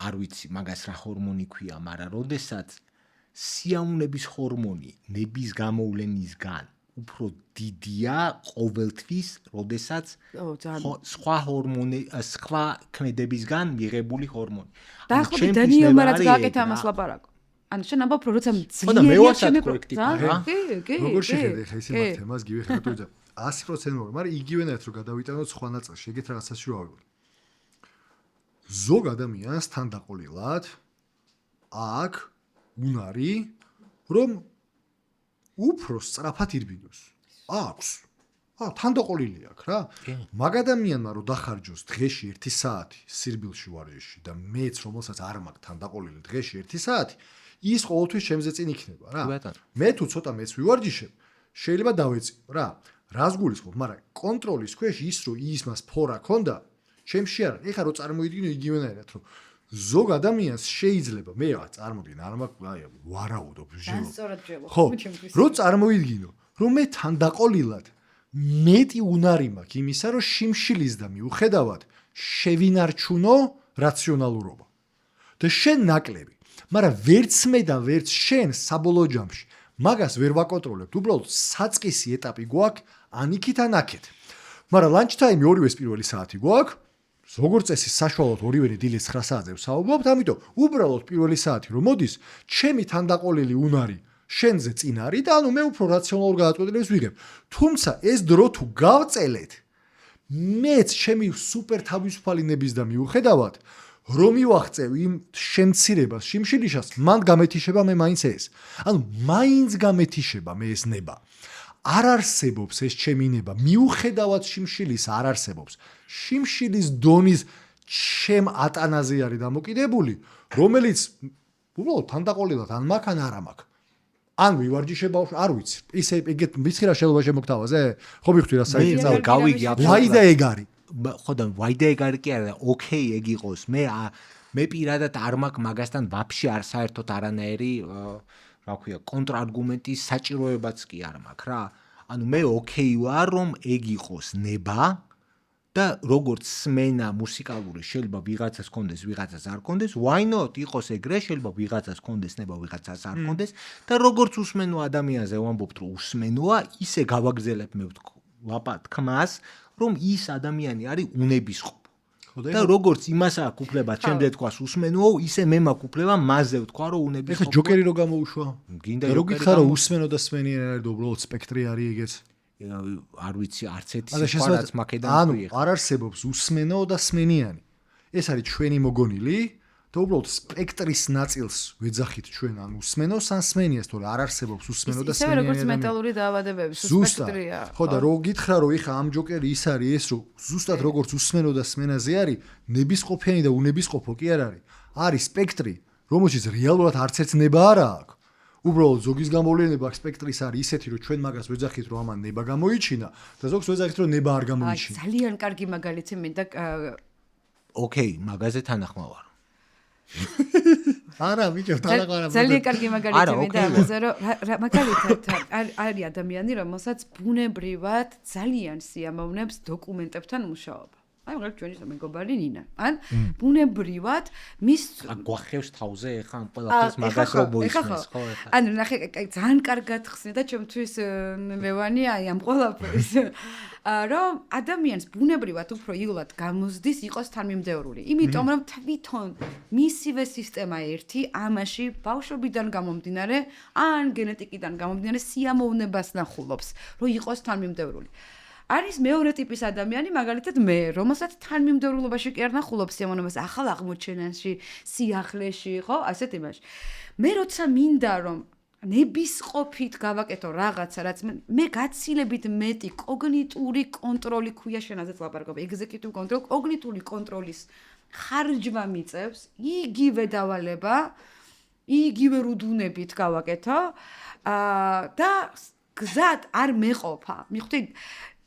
არ ვიცი მაგას რა ჰორმონი ქვია, მაგრამ როდესაც სიამოვნების ჰორმონი ნების გამოვლენისგან უფრო დიდია ყოველთვის, როდესაც სხვა ჰორმონი, სხვა ქმედებისგან მიღებული ჰორმონი. დაახლოებით დანიელმა რაც გააკეთა ამას ლაპარაკო. ანუ შენ ამბობ რომ როცა მძლიერია შემეპროექტიკა რა. კი. როგორ შეხედე ხა ისი მაგ თემას გივეხმაროთ და 100% მოგ, მაგრამ იგივენად რომ გადავიტანოთ სხვა ნაწილში, ეგეთ რაღაცაში რო ავიღოთ. ზოგ ადამიანს თან დაყოლილად აქ უნარი რომ უფრო სწრაფად ირბინოს. აქვს. თან დაყოლილი აქ რა. მაგ ადამიანმა რომ დახარჯოს დღეში 1 საათი სირბილში ვარჯიში და მეც რომელსაც არ მაქვს თან დაყოლილი დღეში 1 საათი, ის ყოველთვის ჩემზე წინ იქნება რა. მე თუ ცოტა მეც ვივარჯიშებ, შეიძლება დავეწიო რა. რას გულისხმობ, მაგრამ კონტროლის ქვეშ ის რომ ის მას ფორა ქონდა, ჩემში არა. ეხლა რო წარმოიდგინო იგივენაირად რომ ზოგ ადამიანს შეიძლება მე რა წარმოგიდგენ არ მაქვს აი ვარაუდობ ბჟილო. ხო, რო წარმოიდგინო რომ მე თან დაყოლილად მეტი უნარი მაქვს იმისა რომ შიმშილის და მიუხედავად შევინარჩუნო რაციონალურობა. და შენ ნაკლები, მაგრამ ვერც მე და ვერც შენ საბოლოო ჯამში მაგას ვერ ვაკონტროლებთ. უბრალოდ საწყისი ეტაპი გვაქვს ანიქით ან აქეთ. მაგრამ lunch time-ი ორივეს პირველი საათი გვაქვს. როგორც წესი საშუალოდ ორივენი დილის 9 საათზე ვსაუბრობთ, ამიტომ უბრალოდ პირველი საათი რომ მოდის, ჩემი თანდაყოლილი უნარი შენზე წინ არის და ანუ მე უფრო რაციონალურ გადაწყვეტილებას ვიღებ. თუმცა ეს დრო თუ გავწელეთ, მეც ჩემი სუპერ თავისუფალი ნების და მიუხედავად რომ მივახწევ იმ შემცირებას, შიმშილიშას, მან გამეთიშება მე მაინც ეს. ანუ მაინც გამეთიშება მე ეს ნება. არ არსებობს ეს ჩემი ნება, მიუხედავად შიმშილის არ არსებობს. შიმშილის დონის ჩემ ატანაზე არის დამოკიდებული, რომელიც უბრალოდ თანდაყოლილად ან მაქვს ან არა მაქვს. ან ვივარჯიშებ არ ვიცი. ისე ეგეთ ვიცი რა შეიძლება შემოგთავაზე? ხო მიხვდი რა საერთოდ მე გავიგი აბსოლუტურად. ვაი და ეგ არის. ხო და ვაი და ეგ არის კი არა, ოკეი ეგ იყოს. მე პირადად არ მაქვს მაგასთან ვაფშე არ საერთოდ არანაირი რა ქვია, კონტრარგუმენტის საჭიროებაც კი არ მაქვს რა. ანუ მე ოკეი ვარ რომ ეგ იყოს ნება და როგორც სმენა მუსიკალური შეიძლება ვიღაცას კონდეს, ვიღაცას არ კონდეს, why not იყოს ეგრე, შეიძლება ვიღაცას კონდეს ნება, ვიღაცას არ კონდეს და როგორც უსმენო ადამიანზე ვამბობთ რომ უსმენოა, ისე გავაგზელებ მე თქმას, რომ ის ადამიანი არის უნებისყოფ. და როგორც იმას აქვს უფლება ჩემზე თქვას უსმენოო, ისე მე მაქვს უფლება მასზე ვთქვა რომ უნებისყოფ. ეხლა ჯოკერი რო გამოუშვა? გინდა რო გითხრა რომ უსმენო და სმენიანი არის და უბრალოდ სპექტრი არის ეგეც? არ ვიცი არც ერთი სიტყვა რაც მაქედან ანუ არ არსებობს უსმენო და სმენიანი. ეს არის ჩვენი მოგონილი და უბრალოდ სპექტრის ნაწილს ვეძახით ჩვენ ან უსმენოს ან სმენიას, თორე არ არსებობს უსმენო და სმენიანი. ისე როგორც მეტალური დაავადებები, სპექტრია. ხო და რო გითხრა რომ ეხა ამ ჯოკერი ის არის ეს რომ ზუსტად როგორც უსმენო და სმენაზე არის, ნებისყოფიანი და უნებისყოფო კი არ არის. არის სპექტრი, რომელშიც რეალურად არც ერთ ნება არ აქვს. უბრალოდ ზოგის გამოვლენება სპექტრის არის ისეთი რომ ჩვენ მაგას ვეძახით რომ ამან ნება გამოიჩინა და ზოგს ვეძახით რომ ნება არ გამოიჩინა. ძალიან კარგი მაგალითი მინდა ოკეი, მაგაზე თანახმავარ. არა, ბიჭო, თანახმავარ. ძალიან კარგი მაგალითი მინდა ამაზე რომ მაგალითად არის ადამიანი რომელსაც ბუნებრივად ძალიან სიამოვნებს დოკუმენტებთან მუშაობა. აი მაგალითად ჩვენი მეგობარი ნინა. ან ბუნებრივად მის გვახევს თავზე ეხა ამ ყველაფერს მაგას რო მოისმენს, ხო ეხა. ანუ ნახე, ძალიან კარგად ხსნიდა ჩემთვის ლევანი აი ამ ყველაფერს. რომ ადამიანს ბუნებრივად უფრო იულად გამოზდის იყოს თანმიმდევრული. იმიტომ რომ თვითონ მისივე სისტემა ერთი ამაში ბავშვობიდან გამომდინარე ან გენეტიკიდან გამომდინარე სიამოვნებას ნახულობს, რომ იყოს თანმიმდევრული. არის მეორე ტიპის ადამიანი, მაგალითად მე, რომელსაც თანმიმდევრულობაში კი არ ნახულობს სიამოვნებას ახალ აღმოჩენაში, სიახლეში, ხო, ასეთ იმაში. მე როცა მინდა რომ ნებისყოფით გავაკეთო რაღაცა, რაც მე გაცილებით მეტი კოგნიტური კონტროლი ქვია შენაზეც ლაპარაკობ, ეგზეკუტივ კონტროლ, კოგნიტური კონტროლის ხარჯვა მიწევს, იგივე დავალება, იგივე რუდუნებით გავაკეთო და გზად არ მეყოფა. მიხვდით,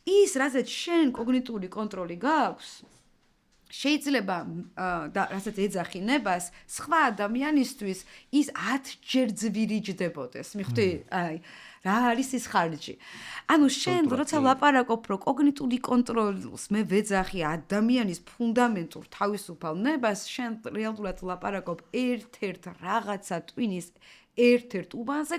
ის რასაც შენ კოგნიტური კონტროლი გაქვს, შეიძლება და რასაც ეძახინებას სხვა ადამიანისთვის ის 10 ჯერ ძვირიჯდებოდეს. მიხვდი? აი, რა არის ის ხარჯი? ანუ შენ როცა ლაპარაკობ რო კოგნიტური კონტროლს მე ვეძახი ადამიანის ფუნდამენტურ თავისუფალ ნებას, შენ რეალურად ლაპარაკობ ერთ-ერთ რაღაცა ტვინის ერთ-ერთ უბანზე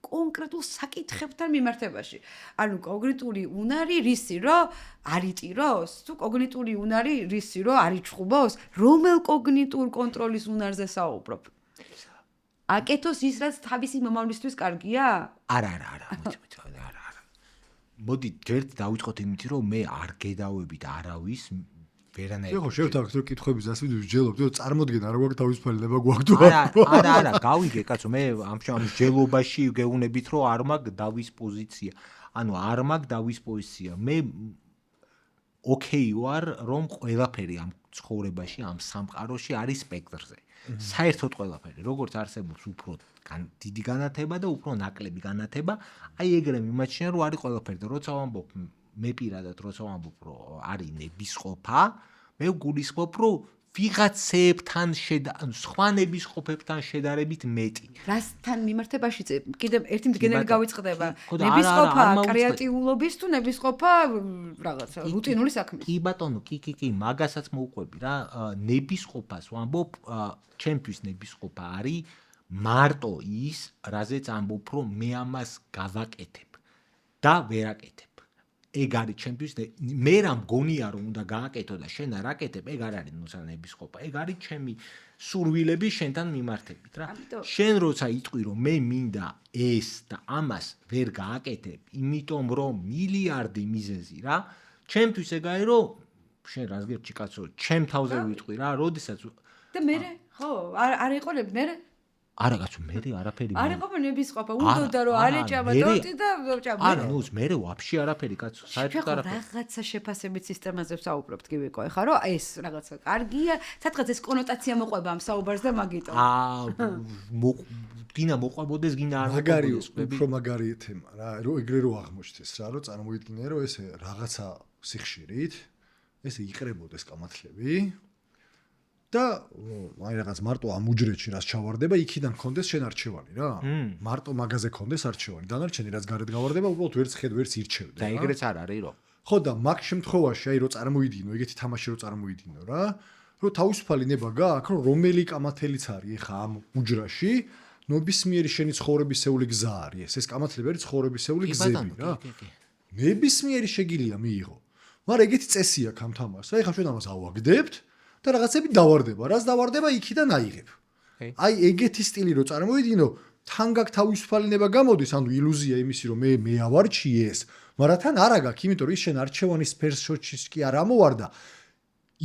კონკრეტულ საკითხებთან მიმართებაში. ანუ კოგნიტური უნარი რისი რომ არიტიროს? თუ კოგნიტური უნარი რისი რომ არიჩხუბოს? რომელ კოგნიტურ კონტროლის უნარზე საუბრობ? აკეთოს ის რაც თავისი მომავლისთვის კარგია? არა. მოდი ჯერ დავიწყოთ იმით, რომ მე არ გედავებით არავის ვერანაირ. ხო, შევთანხმდით რომ კითხვების ასვით ვსჯელობთ, რომ წარმოდგენ არ გვაქვს თავისუფალება გვაქვს თუ არა, გავიგე კაცო, მე ამ ჯელობაში გეუბნებით, რომ არ მაქვს დავის პოზიცია. ანუ არ მაქვს დავის პოზიცია. მე ოკეი ვარ, რომ ყველაფერი ამ ცხოვრებაში, ამ სამყაროში არის სპექტრზე. საერთოდ ყველაფერი, როგორც არსებობს უფრო დიდი განათება და უფრო ნაკლები განათება, აი ეგრე მიმაჩნია, რომ არის ყველაფერი და როცა ვამბობ მე პირადად როცა ვამბობ, რომ არის ნებისყოფა, მე გულისხმობ, რომ ვიღაცებთან სხვა ნებისყოფებთან შედარებით მეტი. რასთან მიმართებაში კიდევ ერთი მდგენელი გავიწყდება. ნებისყოფა კრეატიულობის თუ ნებისყოფა რაღაცა რუტინული საქმის? კი ბატონო, კი, მაგასაც მოვყვები რა. ნებისყოფას ვამბობ, ჩემთვის ნებისყოფა არის მარტო ის, რაზეც ამბობ, რომ მე ამას გავაკეთებ და ვერ აკეთებ. ეგ არის ჩემთვის მე რა მგონია რომ უნდა გააკეთო და შენ არ აკეთებ, ეგ არ არის ნებისყოფა. ეგ არის ჩემი სურვილები შენთან მიმართებით რა. შენ როცა იტყვი რომ მე მინდა ეს და ამას ვერ გააკეთებ, იმიტომ რომ მილიარდი მიზეზი რა, ჩემთვის ეგ არის რომ შენ რას გერჩი კაცო, ჩემ თავზე ვიტყვი რა, როდესაც და მე ხო, არ იყოლებ მე არა კაცო, მე არაფერი არ იყო ნებისყოფა, უნდა რომ არეჭამა დორტი და ჭამა. არა, ნუ მე ვაფშე არაფერი კაცო, საერთოდ არაფერი. რაღაცა შეფასებით სისტემაზე ვსაუბრობთ კი ვიყო, ეხლა რომ ეს რაღაცა კარგია, სადღაც ეს კონოტაცია მოყვება ამ საუბარს და მაგიტო. გინა მოყვებოდეს, გინა არ მოყვებოდეს. უფრო მაგარი თემა რა, რომ ეგრე რო აღმოჩნდეს რა, რომ წარმოიდგინე რომ ეს რაღაცა სიხშირით, ეს იყრებოდეს კამათლები. და აი რაღაც მარტო ამ უჯრედში რაც ჩავარდება, იქიდან კონდეს შენ არჩევანი რა. მარტო მაგაზე კონდეს არჩევანი. დანარჩენი რაც გარეთ გავარდება, უბრალოდ ვერც ხედ ვერც ირჩევდე. და ეგრეც არ არის რო. ხო და მაგ შემთხვევაში აი რო წარმოიდგინო, ეგეთი თამაში რო წარმოიდგინო რა, რომ თავისუფალი ნება გაქვს, რომ რომელი კამათელიც არის ხა ამ უჯრაში, ნებისმიერი შენი ცხოვრებისეული გზა არის. ეს კამათლები არის ცხოვრებისეული გზები რა. ნებისმიერი შეგიძლია მიიღო. მაგრამ ეგეთი წესი აქვს ამ თამაშს. აი ხა ჩვენ ამას ავაგდებთ და რაღაცები დავარდება. რაც დავარდება, იქიდან აიღებ. აი ეგეთი სტილი რო წარმოიდგინო, თან გაქვს თავისუფალი ნება გამოდის, ანუ ილუზია იმისი, რომ მე ავარჩიე ეს, მაგრამ თან არა გაქვს, იმიტომ რომ ის შენ არჩევანის ფერსოჩის კი არ ამოვარდა.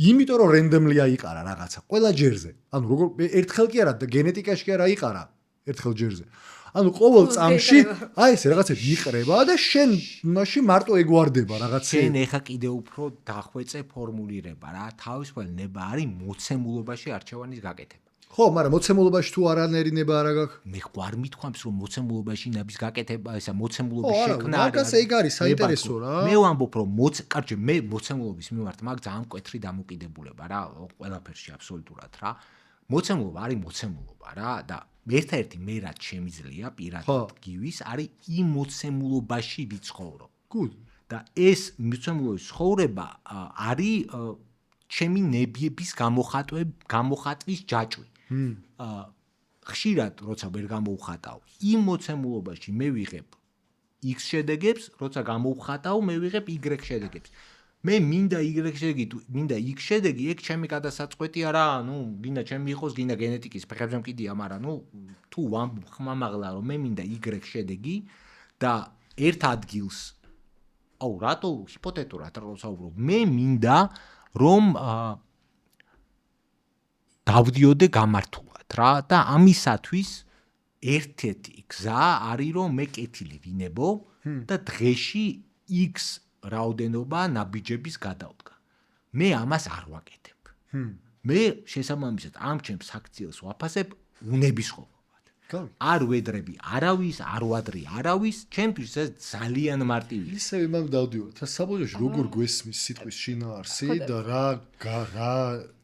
იმიტომ რომ რენდომლი აიყარა რაღაცა, ყველა ჯერზე. ანუ როგორ ერთხელ კი არა და გენეტიკაში კი არ აიყარა, ერთხელ ჯერზე. ანუ ყოველ წამში აი ეს რაღაცები იყრება და შენ მაშინ მარტო ეგوارდება რაღაცა. შენ ეხა კიდე უფრო დახვეწე ფორმულირება რა. თავისუფალი ნება არის მოცემულობაში არჩევანის გაკეთება. ხო, მაგრამ მოცემულობაში თუ არანაირი ნება არ აქვს. მე არ მithქვამს რომ მოცემულობაში ნების გაკეთება, ესა მოცემულობის შექმნა არის. მაგას ეგ არის საინტერესო რა. მე ვამბობ რომ კარგი მე მოცემულობის მიმართ მაგ ძალიან მკვეთრი დამოკიდებულება რა, ყველაფერში აბსოლუტურად რა. მოცემულობა არის მოცემულობა რა და ერთ-ერთი მე რაც შემიძლია პირადად გივის არის იმ მოცემულობაში ვიცხოვრო. Good. და ეს მოცემულობის ცხოვრება არის ჩემი ნებიების გამოხატვის ჯაჭვი. ხშირად როცა ვერ გამოვხატავ, იმ მოცემულობაში მე ვიღებ X შედეგებს, როცა გამოვხატავ, მე ვიღებ Y შედეგებს. მე მინდა Y შედეგი, მინდა X შედეგი, ეგ ჩემი გადასაწყვეტია რა, ნუ გინდა ჩემი იყოს, გინდა გენეტიკის ფეხებზე მკიდია, მაგრამ ნუ თუ ვამბობ ხმამაღლა რომ მე მინდა Y შედეგი და ერთ ადგილს აუ რატო ჰიპოთეტურად რა ვსაუბრობ, მე მინდა რომ დავდიოდე გამართულად რა და ამისათვის ერთ-ერთი გზა არის რომ მე კეთილი ვინებო და დღეში X რაოდენობა ნაბიჯების გადავდგა. მე ამას არ ვაკეთებ. მე შესაბამისად ამ ჩემს აქციელს ვაფასებ უნების ხოვობად. არ ვედრები არავის, არ ვადრი არავის, ჩემთვის ეს ძალიან მარტივია. ისე იმამ დავდივართ. საბოლოოში როგორ გვესმის სიტყვის შინაარსი და რა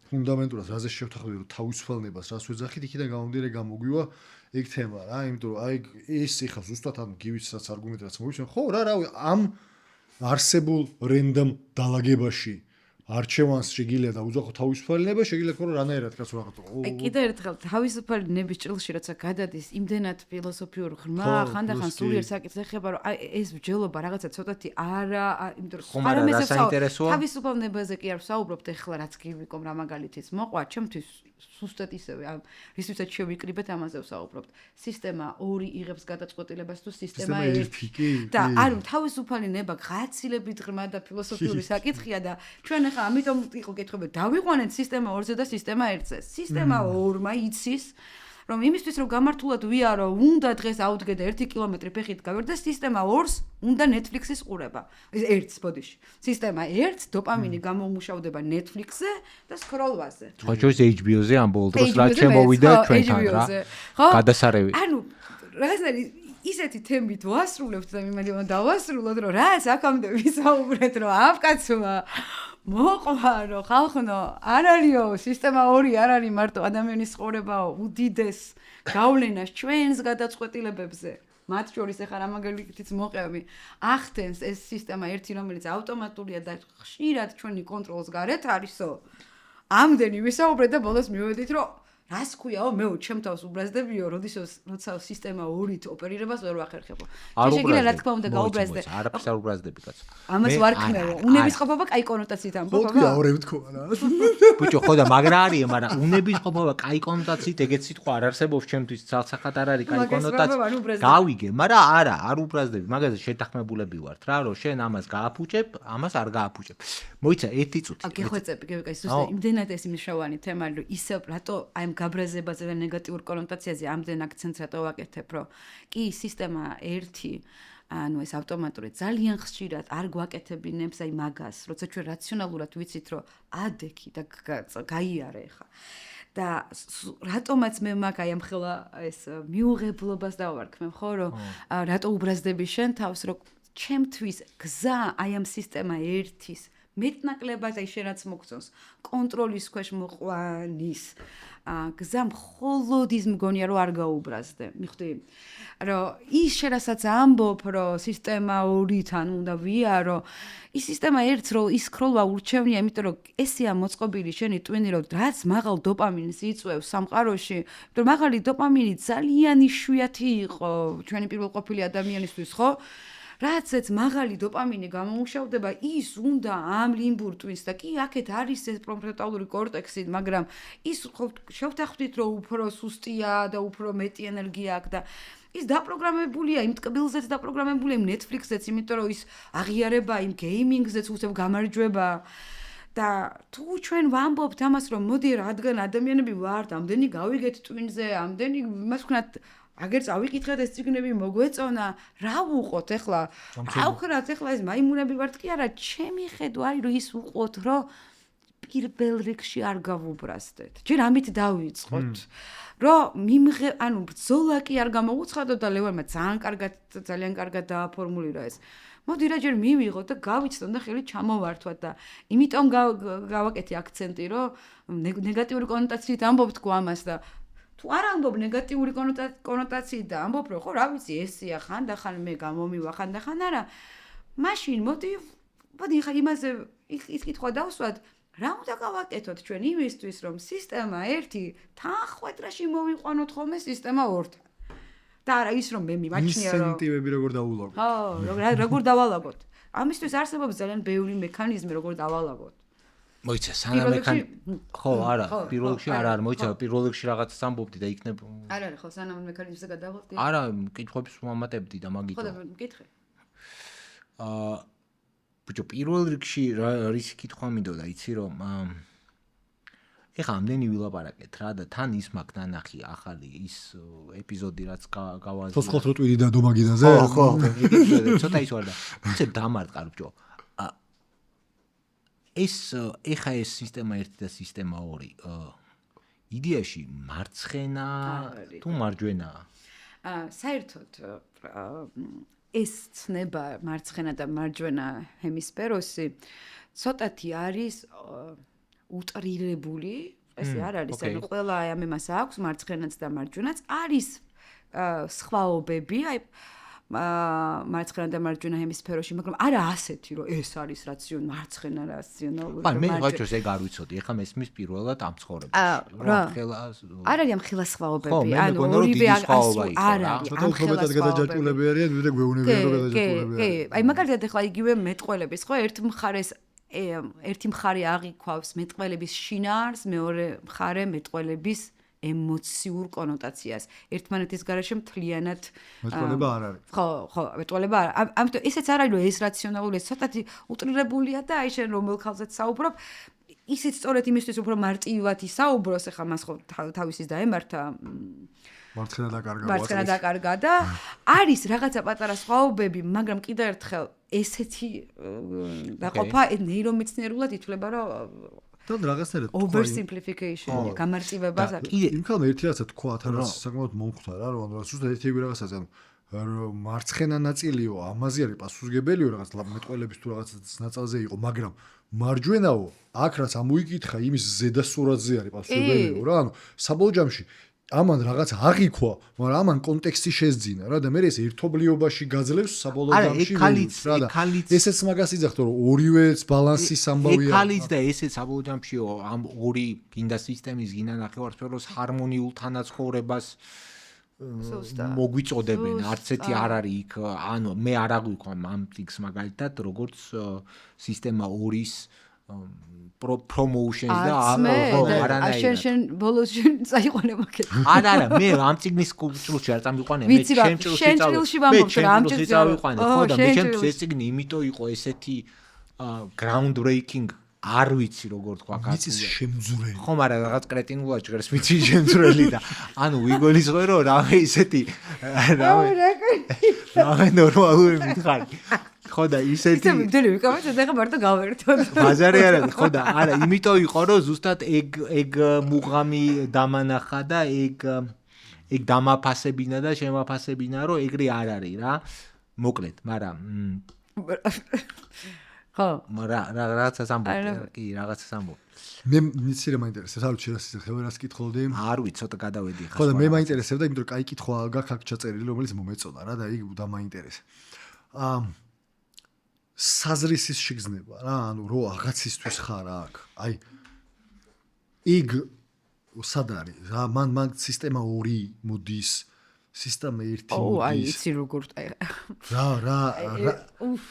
ფუნდამენტურად რაზე შევთანხმდით რომ თავისუფლებას რას ვეძახით, იქიდან გამომდინარე გამოგვივა ეგ თემა რა, იმიტომ რომ აი ეს ეხლა ზუსტად ამ გივიცსაც არგუმენტებს მოვიჩენ, ხო რა ამ არსებულ რენდომ დალაგებაში არჩევანს შეგიძლია და უძახო თავისუფლება, შეგიძლია თქო რომ რანაირად კაც ვაღწევ. აი კიდევ ერთხელ თავისუფალი ნების ჭრილში როცა გადადის იმდენად ფილოსოფიურ ღრმა, ხანდახან სულიერ საკითხს ეხება, რომ აი ეს მსჯელობა რაღაცა ცოტათი არა, იმიტომ რომ თავისუფალ ნებაზე კი არ ვსაუბრობთ ეხლა რაც გივიკომ რა მაგალითიც მოყვა, ჩემთვის სუსტად ისევე ამ რისთვისაც შევიკრიბეთ ამაზე ვსაუბრობთ. სისტემა 2 იღებს გადაწყვეტილებას თუ სისტემა 1. და ანუ თავისუფალი ნება გაცილებით ღრმა და ფილოსოფიური საკითხია და ჩვენ ახლა ამიტომ იყო კითხები დავიყვანეთ სისტემა 2-ზე და სისტემა 1-ზე. სისტემა 2-მა იცის რომ იმისთვის რომ გამართულად ვიარო, უნდა დღეს აუდგე და 1 კილომეტრი ფეხით გავერდე, სისტემა 2-ს უნდა Netflix-ის ყურება. ეს 1-ს ბოდიში. სისტემა 1 დოპამინი გამომუშავდება Netflix-ზე და სკროლვაზე. სხვა შორის HBO-ზე ამ ბოლო დროს რაც შემოვიდა ჩვენთან რა. გადასარევი. ანუ რაღაც არის ისეთი თემით ვასრულებთ და მიმალიო დავასრულოთ რომ რაც აქამდე ვისაუბრეთ რომ აფკაცოა მოყვა რომ ხალხნო არ არისო სისტემა 2 არ არის მარტო ადამიანის ცხოვრებაო უდიდეს გავლენას ჩვენს გადაწყვეტილებებზე მათ შორის ახლა რა მაგალითიც მოყევი ახდენს ეს სისტემა 1 რომელიც ავტომატურია და ხშირად ჩვენი კონტროლის გარეთ არისო ამდენი ვისაუბრეთ და ბოლოს მივედით რომ რას ქვიაო მე ჩემ თავს უბრაზდებიო როცა სისტემა 2-ით ოპერირებას ვერ ვახერხებო შეიძლება რა თქმა უნდა გაუბრაზდე არაფერს არ უბრაზდები კაცო ამას ვარ ქნევო უნების ყოფობა კაი კონოტაციით ამბობ ხო ორევ თქო რა ბიჭო ხო და მაგრა არის მაგრამ უნების ყოფობა კაი კონოტაციით ეგეც სიტყვა არ არსებობს ჩემთვის ცალსახად არ არის კაი კონოტაცია გავიგე მაგრამ არა არ უბრაზდები მაგაზე შეთანხმებულები ვართ რა რომ შენ ამას გააფუჭებ ამას არ გააფუჭებ მოიცა ერთი წუთი გეხვეწები გეკაი სუსტად იმდენად ეს მნიშვნელოვანი თემა რომ ისე რატო აი გაბრაზებაზე და ნეგატიურ კონოტაციაზე ამდენ აქცენტს რატო ვაკეთებ, რომ კი სისტემა 1 ანუ ეს ავტომატური ძალიან ხშირად არ გვაკეთებინებს აი მაგას, როცა ჩვენ რაციონალურად ვიცით, რომ ადექი და გაიარე ხა. და რატომაც მე მაგ აი ამ ხელა ეს მიუღებლობას დავარქმევ, ხო, რომ რატო უბრაზდები შენ თავს, რომ ჩემთვის გზა აი ამ სისტემა 1-ის მეტნაკლებად აი შენაც მოგწონს კონტროლის ქვეშ მოყვანის გზა მხოლოდ ის მგონია რომ არ გაუბრაზდე მიხვდი რომ ის შენასაც ამბობ რომ სისტემა 2-თან უნდა ვიარო ის სისტემა 1-ს რომ ის სკროლვა ურჩევნია იმიტომ რომ ესეა მოწყობილი შენი ტვინი რომ რაც მაღალ დოპამინს იწვევს სამყაროში იმიტომ რომ მაღალი დოპამინი ძალიან იშვიათი იყო ჩვენი პირველყოფილი ადამიანისთვის ხო რაცაც მაღალი დოპამინი გამომუშავდება, ის უნდა ამ ლიმბურ ტვინს და კი აქეთ არის ეს პრეფრონტალური კორტექსი, მაგრამ ის შევთანხმდით, რომ უფრო სუსტია და უფრო მეტი ენერგია აქვს და ის დაპროგრამებულია, იმ ტკბილზეც დაპროგრამებულია, იმ Netflix-ზეც, იმიტომ რომ ის აღიარება იმ გეიმინგზეც უცებ გამარჯვება და თუ ჩვენ ვამბობთ ამას, რომ მოდი რადგან ადამიანები ვართ, ამდენი გავიგეთ ტვინზე, ამდენი იმას ვქნათ აგერ წავიკითხეთ ეს ციგნები მოგვეწონა რა ვუყოთ ეხლა ავხრათ ეხლა ეს მაიმუნები ვართ კი არა ჩემი ხედვა არის რომ ის უყოთ რომ პირველ რიგში არ გავუბრაზდეთ ჯერ ამით დავიწყოთ რომ ანუ ბრძოლა კი არ გამოუცხადოთ და ლევანმა ძალიან კარგად დააფორმულირა ეს მოდი რა ჯერ მივიღოთ და გავიცნოთ და ხელი ჩამოვართვათ და იმიტომ გავაკეთე აქცენტი რომ ნეგატიური კონოტაციით ამბობთ თქო ამას და თუ არ ამბობ ნეგატიური კონოტაციით და ამბობ რომ ხო რა ვიცი ესეა ხანდახან მე გამომივა ხანდახან არა მაშინ მოდი ხა იმაზე ის კითხვა დავსვათ რა უნდა გავაკეთოთ ჩვენ იმისთვის რომ სისტემა 1 თანხმდრაში მოვიყვანოთ ხოლმე სისტემა 2-თან და არა ის რომ მე მიმაჩნია რომ ინსენტივები როგორ დაულაგოთ ხო როგორ დავალაგოთ ამისთვის არსებობს ძალიან ბევრი მექანიზმი როგორ დავალაგოთ მოიცა სანამ ხო არა პირველ რიგში არა მოიცა პირველ რიგში რაღაცას ამბობდი და იქნებ არა ხო სანამ მექანიზმზე გადავხდი არა კითხვებს ვამატებდი და მაგით ხო და მკითხე ბიჭო პირველ რიგში რის კითხვა მინდოდა იცი რომ ეხლა ამდენი ვილაპარაკეთ რა და თან ის მაქვს ნანახი ახალი ის ეპიზოდი რაც გავაზრდა. ცოცხლად რო ტვირი და დომაგიდაზე. ხო, ცოტა ის ვარ და უცებ დამარტყარ ბჭო. ეს ეხა ეს სისტემა 1 და სისტემა 2 იდეაში მარცხენა თუ მარჯვენაა? საერთოდ ეს ცნება მარცხენა და მარჯვენა ჰემისფეროსი ცოტათი არის უტრირებული, ესე არ არის, ანუ ყველა ამ იმას აქვს მარცხენაც და მარჯვენაც, არის სხვაობები, აი მარცხენა და მარჯვენა ჰემისფეროში, მაგრამ არა ასეთი, რომ ეს არის მარცხენა რაციონალური. მაგრამ მე ვაჭროს ეგ არ ვიცოდი, ეხლა მესმის პირველად ამ ცხოვრებაში. რა ხელას არ არის ამ ხელას სხვაობები, ანუ ორივე არ არის. ცოტა უფრო მეტად გადაჯაჭულები არიან, ვიდრე გვეუბნებიან რომ გადაჯაჭულები არიან. კი, აი მაგალითად ეხლა იგივე მეტყველების, ხო, ერთი მხარე აღიქვავს მეტყველების შინაარს, მეორე მხარე მეტყველების ემოციურ კონოტაციას. ერთმანეთის გარშემო მთლიანად მეტყველება არ არის. ხო, მეტყველება არ. ამიტომ ესეც არ არის, რომ ეს რაციონალური, ეს ცოტათი უტრირებულია და აი შენ რომელ ხალხზეც საუბრობ, ისიც სწორედ იმისთვის უფრო მარტივად ისაუბროს, ეხლა მას ხო თავისის დაემართა მარცხენა დაკარგა და არის რაღაცა პატარა სხვაობები, მაგრამ კიდევ ერთხელ ესეთი დაყოფა ნეირომეცნიერულად ითვლება, რომ და რაღაცნაირად oversimplification გამარტივებას აქვს. იმხალ ერთი რაღაცა თქვა, თან საკმაოდ მომხვდა რა, რომ ზუსტად ერთი რაღაცა რომ მარცხენა ნაწილიო, ამაზე არის პასუხისგებელიო რაღაც მეტყველების თუ რაღაცა ნაწილზე იყო, მაგრამ მარჯვენაო, აქ რაც ამოიკითხა იმის ზედა სურათზე არის პასუხისგებელიო რა, ანუ საბოლოო ჯამში ამან რაღაც აღიქვა, მაგრამ ამან კონტექსტი შეძინა რა და მე ეს ერთობლიობაში გაძლევს საბოლოო ჯამში რა და ესეც მაგას იძახდა რომ ორივეც ბალანსის ამბავია. ეკალიც და ესეც საბოლოო ჯამში ამ ორი გინდა სისტემის გინდა ნახევარსფეროს ჰარმონიულ თანაცხოვრებას მოგვიწოდებენ. არც ერთი არ არის იქ, ანუ მე არ აღვიქვ ამ ტიქს მაგალითად როგორც სისტემა 2-ის promotions და არანაირად. შენ ბოლოს წაიყვანე მაგეთ. არა, მე ამ ციგნის კულტურაში არ წამიყვანე, მე შენ ჭრილში წავიყვანე, ხო და მე ჩემთვის ეს ციგნი იმიტომ იყო ესეთი ground breaking არ ვიცი როგორ თქვა კაცი. მიწის შემძვრელი. ხო, მაგრამ რაღაც კრეტინულად ჟღერს მიწის შემძვრელი და ანუ ვიგონისღო რომ რამე ისეთი რამე ნორმალური მითხარი. ხო და ისეთი ისე მიდელი ვიკავეთ და ეხა მარტო გავერთოთ. ბაზარი არ არის, ხო და არა, იმიტომ იყო რომ ზუსტად ეგ მუღამი დამანახა და ეგ დამაფასებინა და შემაფასებინა რომ ეგრე არ არის რა. მოკლედ, მაგრამ ხო. რაღაცას ამბობ, კი, რაღაცას ამბობ. მე მიცი რა მაინტერესებს, არ ვიცი რა ხელს კითხულობდი. არ ვიცი, ცოტა გადავედი ხა. ხო და მე მაინტერესებდა, იმიტომ რომ კაი კითხვა გაქვს აქ ჩაწერილი, რომელიც მომეწონა რა და იქ დამაინტერესა. საზრისის შეგრძნება რა, ანუ რო რაღაცისთვის ხარ აქ. აი იქ სად არის რა, მან სისტემა 2 მოდის, სისტემა 1 მოდის. აი იცი როგორ რა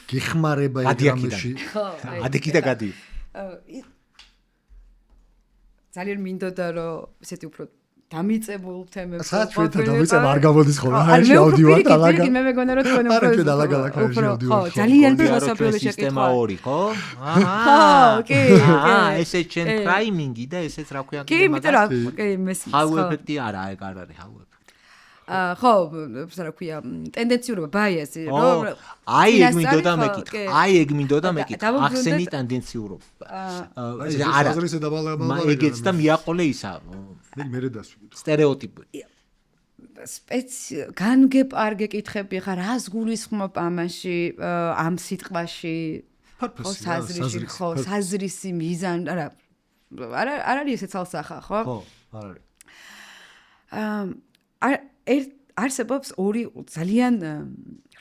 გეხმარება ეგ რამეში. ადექი და გადი. ძალიან მინდოდა რომ ესეთი უფრო დამიწებულ თემებს საერთოდ დამიწება არ გამოდის ხო რა ეს აუდიო დალაგა მე მეგონა რომ თქვენ უფრო ძალიან ფილოსოფიური სისტემა 2 ხო? ხო, კი. ესე ჩემ პრაიმინგი და ესეც რა ქვია კი, იმიტომ რომ კი მესმის. ჰაუ ეფექტი არა, ეგ არ არის ჰაუ ეფექტი. ხო, რა ქვია, ტენდენციურობა, ბაიასი, რომ აი ეგ მინდოდა მეკითხა. აი ეგ მინდოდა მეკითხა. ახსენი ტენდენციურობა. არა. ეგეც და მიაყოლე ისა. მე დასვი. სტერეოტიპი. განგეპარგე კითხები ხარ, რას გულისხმობ ამაში, ამ სიტყვაში? საზრისი, ხო, საზრისი მიზანი, არ არის ესე ცალსახა, ხო? ხო, არ არის. არსებობს ორი ძალიან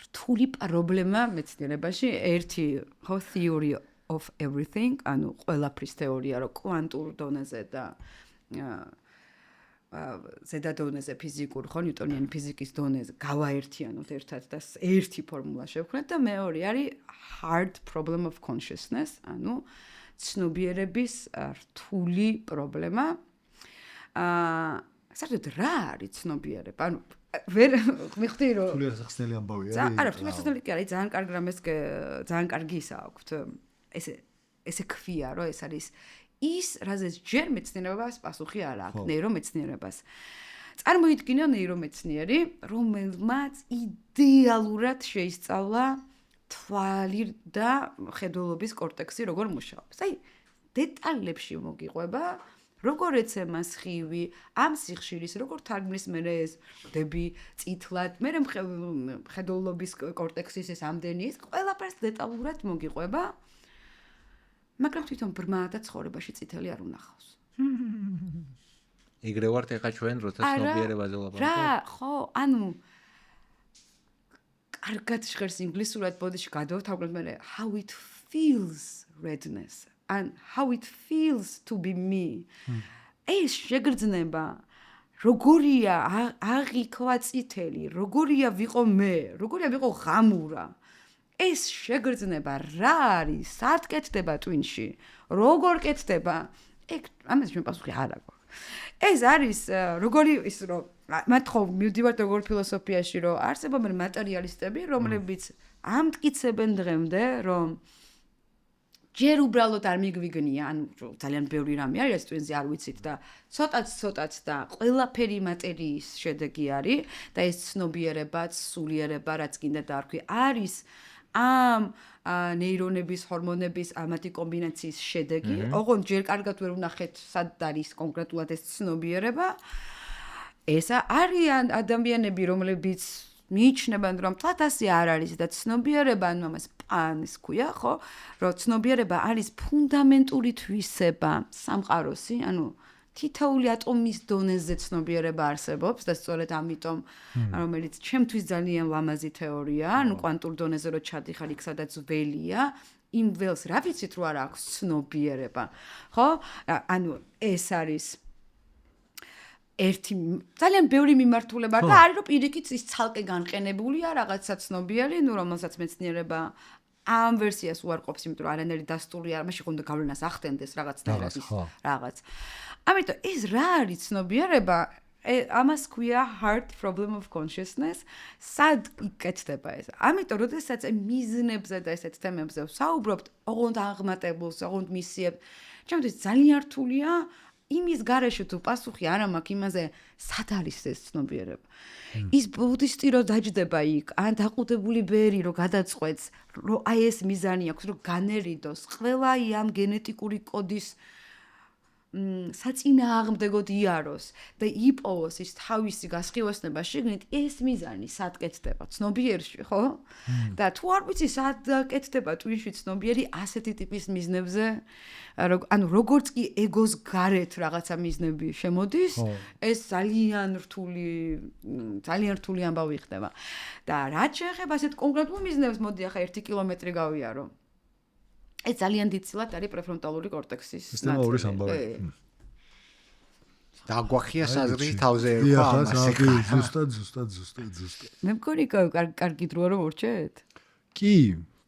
რთული პრობლემა მეცნიერებაში, ერთი ხო theory of everything, ანუ ყველაფრის თეორია, რომ კვანტურ დონეზე და ზედა დონეზე ფიზიკურ, ხო, ნიუტონიანი ფიზიკის დონეზე გავაერთიანოთ ერთად და ერთი ფორმულა შევქმნათ და მეორე არის hard problem of consciousness, ანუ ცნობიერების რთული პრობლემა. საერთოდ რა არის ცნობიერება? ანუ ვერ მიხდი რომ რთული სახსნელი ამბავია. არა, რთული სახსნელი კი არის, ძალიან კარგი ისა აქვთ. ესე ქვია, რომ ეს არის ის რაზეც ჯერ მეცნიერებას პასუხი არ აქვს, ნეირომეცნიერებას. წარმოიდგინე ნეირომეცნიერი, რომელმაც იდეალურად შეისწავლა თვალი და ხედველობის კორტექსი როგორ მუშაობს. აი, დეტალებში მოგიყვება, როგორ ეცემა სხივი, ამ სიხშირის, როგორ თარგმნის მერე ეს დები წითლად, მერე ხედველობის კორტექსის ეს ამდენი, ეს ყველაფერს დეტალურად მოგიყვება. მაგრამ თვითონ ბრმა და ცხოვრებაში წითელი არ უნახავს. ეგრე ვართ ეხა ჩვენ, როცა ცნობიერებაზე ვლაპარაკობთ. რა, ხო, ანუ კარგად ჟღერს ინგლისურად ბოდიში გადავთავგოთ მე how it feels redness and how it feels to be me. ეს შეგრძნება როგორია აღიქვა წითელი, როგორია ვიყო მე, როგორია ვიყო ღამურა. ეს შეგრძნება რა არის? სად კეთდება ტვინში? როგორ კეთდება? ეგ ამას ჩვენ პასუხი არ აქვს. ეს არის როგორი ის რომ მათ ხო მივდივართ როგორ ფილოსოფიაში რომ არსებობენ მატერიალისტები, რომლებიც ამტკიცებენ დღემდე, რომ ჯერ უბრალოდ არ მიგვიგნია, ანუ ძალიან ბევრი რამე არის ეს ტვინზე არ ვიცით და ცოტაც და ყველაფერი მატერიის შედეგი არის და ეს ცნობიერებაც, სულიერება, რაც კიდე დაარქვი, არის ამ ნეირონების, ჰორმონების ამათი კომბინაციის შედეგი. ოღონდ ჯერ კარგად ვერ ვნახეთ, სად არის კონკრეტულად ეს ცნობიერება. ეს არიან ადამიანები, რომლებიც მიიჩნევენ, რომ თვათ ასე არ არის და ცნობიერება, ანუ ამას პანის ქვია, ხო? რომ ცნობიერება არის ფუნდამენტური თვისება სამყაროსი, ანუ თითოეული ატომის დონეზე ცნობიერება არსებობს და სწორედ ამიტომ რომელიც ჩემთვის ძალიან ლამაზი თეორია, ანუ კვანტურ დონეზე რო ჩადიხარ იქ სადაც ველია, იმ ველს რა ვიცით რო არ აქვს ცნობიერება, ხო? ანუ ეს არის ერთი ძალიან ბევრი მიმართულება და არის რომ პირიქით ის ცალკე განყენებულია რაღაცა ცნობიერი, ნუ რომელსაც მეცნიერება ამ ვერსიას უარყოფს, იმიტომ რომ არანაირი დასტური არ მაშინ უნდა გავლენას ახდენდეს რაღაც და რაღაც. ამიტომ ეს რა არის ცნობიერება? ამას ქვია hard problem of consciousness. სად იკეთდება ეს? ამიტომ როდესაც მიზნებზე და ესეთ თემებზე ვსაუბრობთ, ოღონდ აღმატებულს, ოღონდ მისიებს, ჩემთვის ძალიან რთულია იმის გარეშე თუ პასუხი არ მაქვს იმაზე, სად არის ეს ცნობიერება. ის ბუდისტი რო დაჯდება იქ, ან დაყუდებული ბერი რო გადაწყვეტს, რომ აი ეს მიზანი აქვს, რომ განერიდოს ყველა ამ გენეტიკური კოდის საწინააღმდეგოდ იაროს და იპოვოს ის თავისი გასხივოსნება შეგნით, ეს მიზანი სად კეთდება? ცნობიერში, ხო? და თუ არ ვიცი სად კეთდება ტვინში ცნობიერი ასეთი ტიპის მიზნებზე, ანუ როგორც კი ეგოს გარეთ რაღაცა მიზნები შემოდის, ეს ძალიან რთული ამბავი ხდება. და რაც შეეხება ასეთ კონკრეტულ მიზნებს, მოდი ახლა 1 კილომეტრი გავიარო. ეს ძალიან დიდწილად არის პრეფრონტალური კორტექსის სისტემური ამბავი. დაგვახია საზრი თავზე ერქვა ამას. ზუსტად. მე მგონი კარგი დროა რომ ურჩეთ? კი,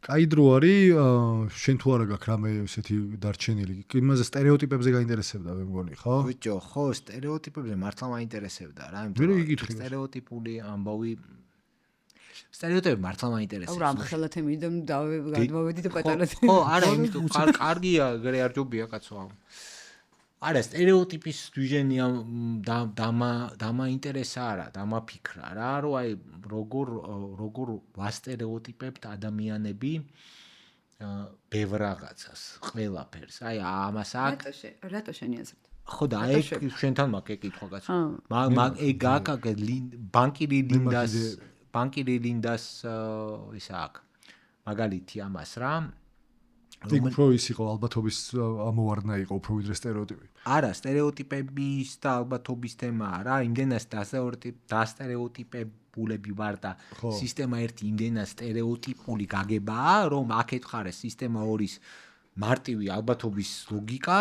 კაი დრო არის, შენ თუ არა გაქვს რამე ესეთი დარჩენილი. იმაზე სტერეოტიპებზე გაინტერესებდა მე მგონი, ხო? ბიჭო, ხო, სტერეოტიპებზე მართლა მაინტერესებდა რა, იმიტომ რომ სტერეოტიპული ამბავი სტერეოტიპები მართლა მაინტერესებს. აუ რამ ხელათ ემიდო გადმოვედი და პატარა. ხო, არა, იმიტომ კარგია, გრე არ ჯობია კაცო. არა, სტერეოტიპის დვიჟენია დამაინტერესა არა, დამაფიქრა რა, რომ აი როგორ ვასტერეოტიპებთ ადამიანები ბევრ რაღაცას, ყველაფერს. აი ამას აქ რატო შენი აზრით? ხო და აი შენთან მაქვს ეკითხვა კაცო. მაგ ეგ აქ ბანკირი ლინდას ისა აქ. მაგალითი ამას რა. უფრო ის იყო ალბათობის ამოვარდნა იყო უფრო ვიდრე სტერეოტიპი. არა, სტერეოტიპების და ალბათობის თემა არა, იმდენად დასტერეოტიპებულები ვარ და სისტემა ერთი იმდენად სტერეოტიპული გაგებაა, რომ აქეთ ხარეს სისტემა 2-ის მარტივი ალბათობის ლოგიკა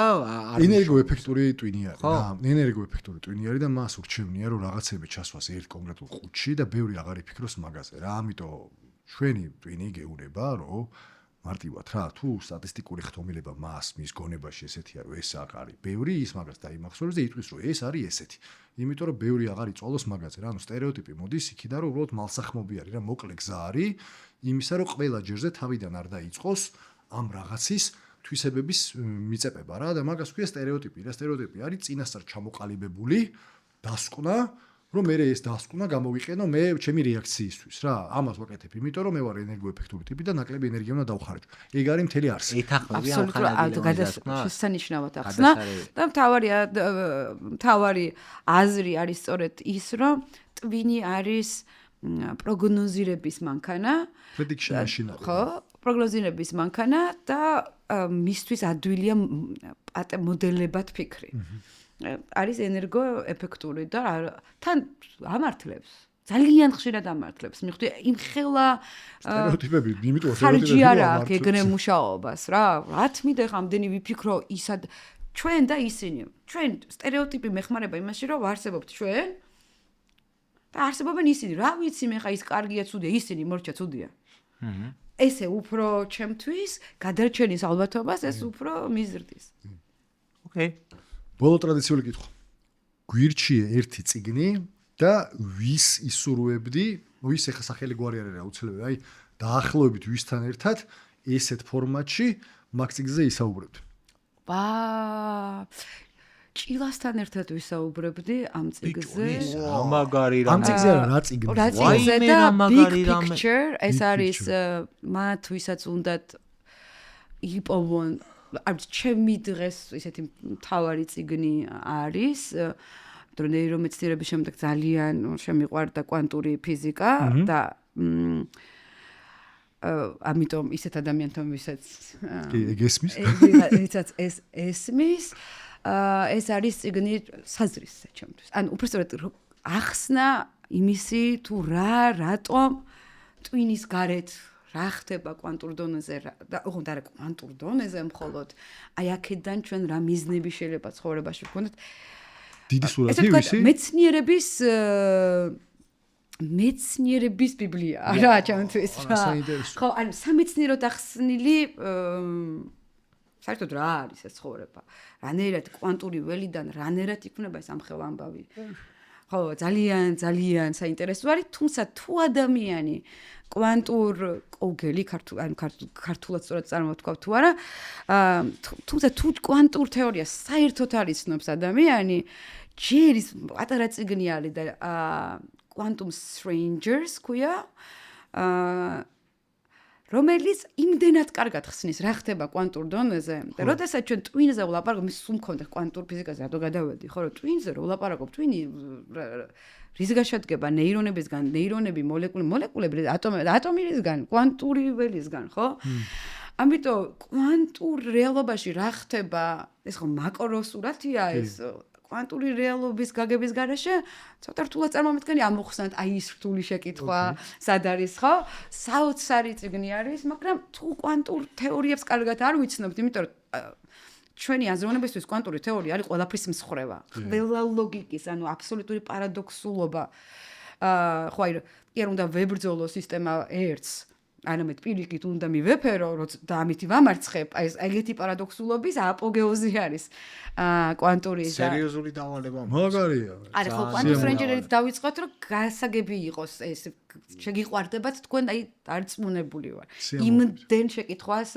ენერგოეფექტური ტვინი არის რა. ენერგოეფექტური ტვინი არის და მას ურჩევნია რომ რაღაცები ჩასვას ერთ კონკრეტულ ყუთში და ბევრი აღარ იფიქროს მაგაზე რა. ამიტომ ჩვენი ტვინი გეუბნება რომ მარტივად რა თუ სტატისტიკური ხდომილება მას მის გონებაში ესეთია რომ ეს აქ არის ბევრი ის მაგას დაიმახსოვრებს და იტყვის რომ ეს არის ესეთი. იმიტომ რომ ბევრი აღარ იწოლოს მაგაზე რა. ანუ სტერეოტიპი მოდის იქიდან რომ უბრალოდ მალსახმობი არის რა. მოკლე გზა არის იმისა რომ ყველა ჯერზე თავიდან არ დაიწყოს ამ რაღაცის თვისებების მიწებება რა და მაგას ქვია სტერეოტიპი. რა სტერეოტიპი არის წინასწარ ჩამოყალიბებული დასკვნა, რომ მე ეს დასკვნა გამოვიყენო მე ჩემი რეაქციისთვის რა. ამას ვაკეთებ, იმიტომ რომ მე ვარ ენერგოეფექტური ტიპი და ნაკლები ენერგია უნდა დავხარჯო. ეგ არის მთელი არსი. ეთახმები შესანიშნავად ახსნა და მთავარი აზრი არის სწორედ ის, რომ ტვინი არის პროგნოზირების მანქანა. prediction machine. ხო, პროგნოზირების მანქანა და მისთვის ადვილია მოდელებად ფიქრი. არის ენერგოეფექტური და თან ამართლებს. ძალიან ხშირად ამართლებს. მიხვდი იმ ხელა სტერეოტიპები, იმიტომ რომ ხარჯი არ აქვს ეგრე მუშაობას რა. რა თმიდა ხამდენი ვიფიქრო ისად ჩვენ და ისინი. ჩვენ სტერეოტიპი მეხმარება იმაში, რომ ვარსებობთ ჩვენ და არსებობენ ისინი. რა ვიცი მე ხა ის კარგია, ცუდია, ისინი მორჩა ცუდია. ესე უფრო ჩემთვის გადარჩენის ალბათობას ეს უფრო მიზრდის. ოკეი. ბოლო ტრადიციული კითხვა. გვირჩიე ერთი წიგნი და ვის ისურვებდი, ვის ეხა სახელი გვარი არის რა უცლებია, აი დაახლოებით ვისთან ერთად ესეთ ფორმატში მაგ წიგნზე ისაუბრებდი. ჭილასთან ერთად ვისაუბრებდი ამ წიგნზე. ამაგარი ამ წიგნზე რა წიგნი? რა წიგნზე და big picture ეს არის მათ ვისაც უნდათ იპოვონ ჩემი დღეს ისეთი მთავარი წიგნი არის რომ ნეირომეცნიერების შემდეგ ძალიან შემიყვარდა კვანტური ფიზიკა და ამიტომ ისეთ ადამიანთან ვისაც გესმის ვისაც ეს ესმის ეს არის წიგნი საზრისზე ჩემთვის. ან უბრალოდ ახსნა იმისი თუ რატომ ტვინის გარეთ რა ხდება კვანტურ დონეზე და ოღონდ არა კვანტურ დონეზე მხოლოდ აი აქედან ჩვენ რა მიზნები შეიძლება ცხოვრებაში ვქონდეთ. დიდი სურათი ვისი? მეცნიერების ბიბლია რა ჩემთვის რა. ხო, ანუ სამეცნიეროდ ახსნილი საერთოდ რა არის ეს ცხოვრება? რანაირად კვანტური ველიდან რანაირად იქნება ეს ამხელ ამბავი? ხო, ძალიან ძალიან საინტერესო არის, თუმცა თუ ადამიანი კვანტურ კოგელი ქართულად სწორად წარმოვთქვათ თუ არა, თუმცა თუ კვანტურ თეორიას საერთოდ არ იცნობს ადამიანი, ჯერ ის პატარა წიგნი არის და Quantum Strangers ქვია, რომელიც იმდენად კარგად ხსნის რა ხდება კვანტურ დონეზე და როდესაც ჩვენ ტვინზე ვლაპარაკობთ, მის სულ მქონდა კვანტურ ფიზიკაზე, რატო გადავედი, ხო, რომ ტვინზე რო ვლაპარაკობთ, ტვინი რისგან შედგება ნეირონებისგან, ნეირონები, მოლეკულები, ატომი რისგან, კვანტური ველისგან, ხო? ამიტომ კვანტურ რეალობაში რა ხდება, ეს ხო მაკროსურათია ეს კვანტური რეალობის გაგების გარეშე ცოტა რთულად წარმომიდგენი ამოხსნათ აი ის რთული შეკითხვა სად არის ხო? საოცარი წიგნი არის, მაგრამ თუ კვანტურ თეორიებს კარგად არ ვიცნობთ, იმიტომ რომ ჩვენი აზროვნებისთვის კვანტური თეორია არის ყველაფრის მსხრევა. ყველა ლოგიკის, ანუ აბსოლუტური პარადოქსულობა. ხო აი კი არ უნდა ვებრძოლო სისტემა ერთს, არამედ პირიქით უნდა მივეფერო და ამითი ვამარცხებ. აი ეს ეგეთი პარადოქსულობის აპოგეოზი არის კვანტური და სერიოზული დავალება. მაგარია. არა ხო კვანტურ სტრენჯერით დავიწყოთ რომ გასაგები იყოს ეს შეგიყვარდებათ თქვენ აი დარწმუნებული ვარ. იმდენ შეკითხვას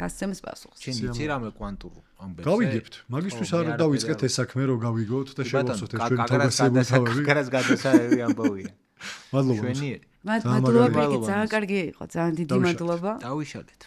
გასცემს პასუხს. შენ იცი რამე კვანტურ ამბებზე? გავიგებთ. მაგისთვის არ დავიწყეთ ეს საქმე რომ გავიგოთ და შევავსოთ ეს ჩვენი თავგადასავალი თავები. გარას გადასავალი ამბავია. მადლობა. ჩვენი მადლობა, ძალიან კარგი იყო, ძალიან დიდი მადლობა. დავიშალეთ.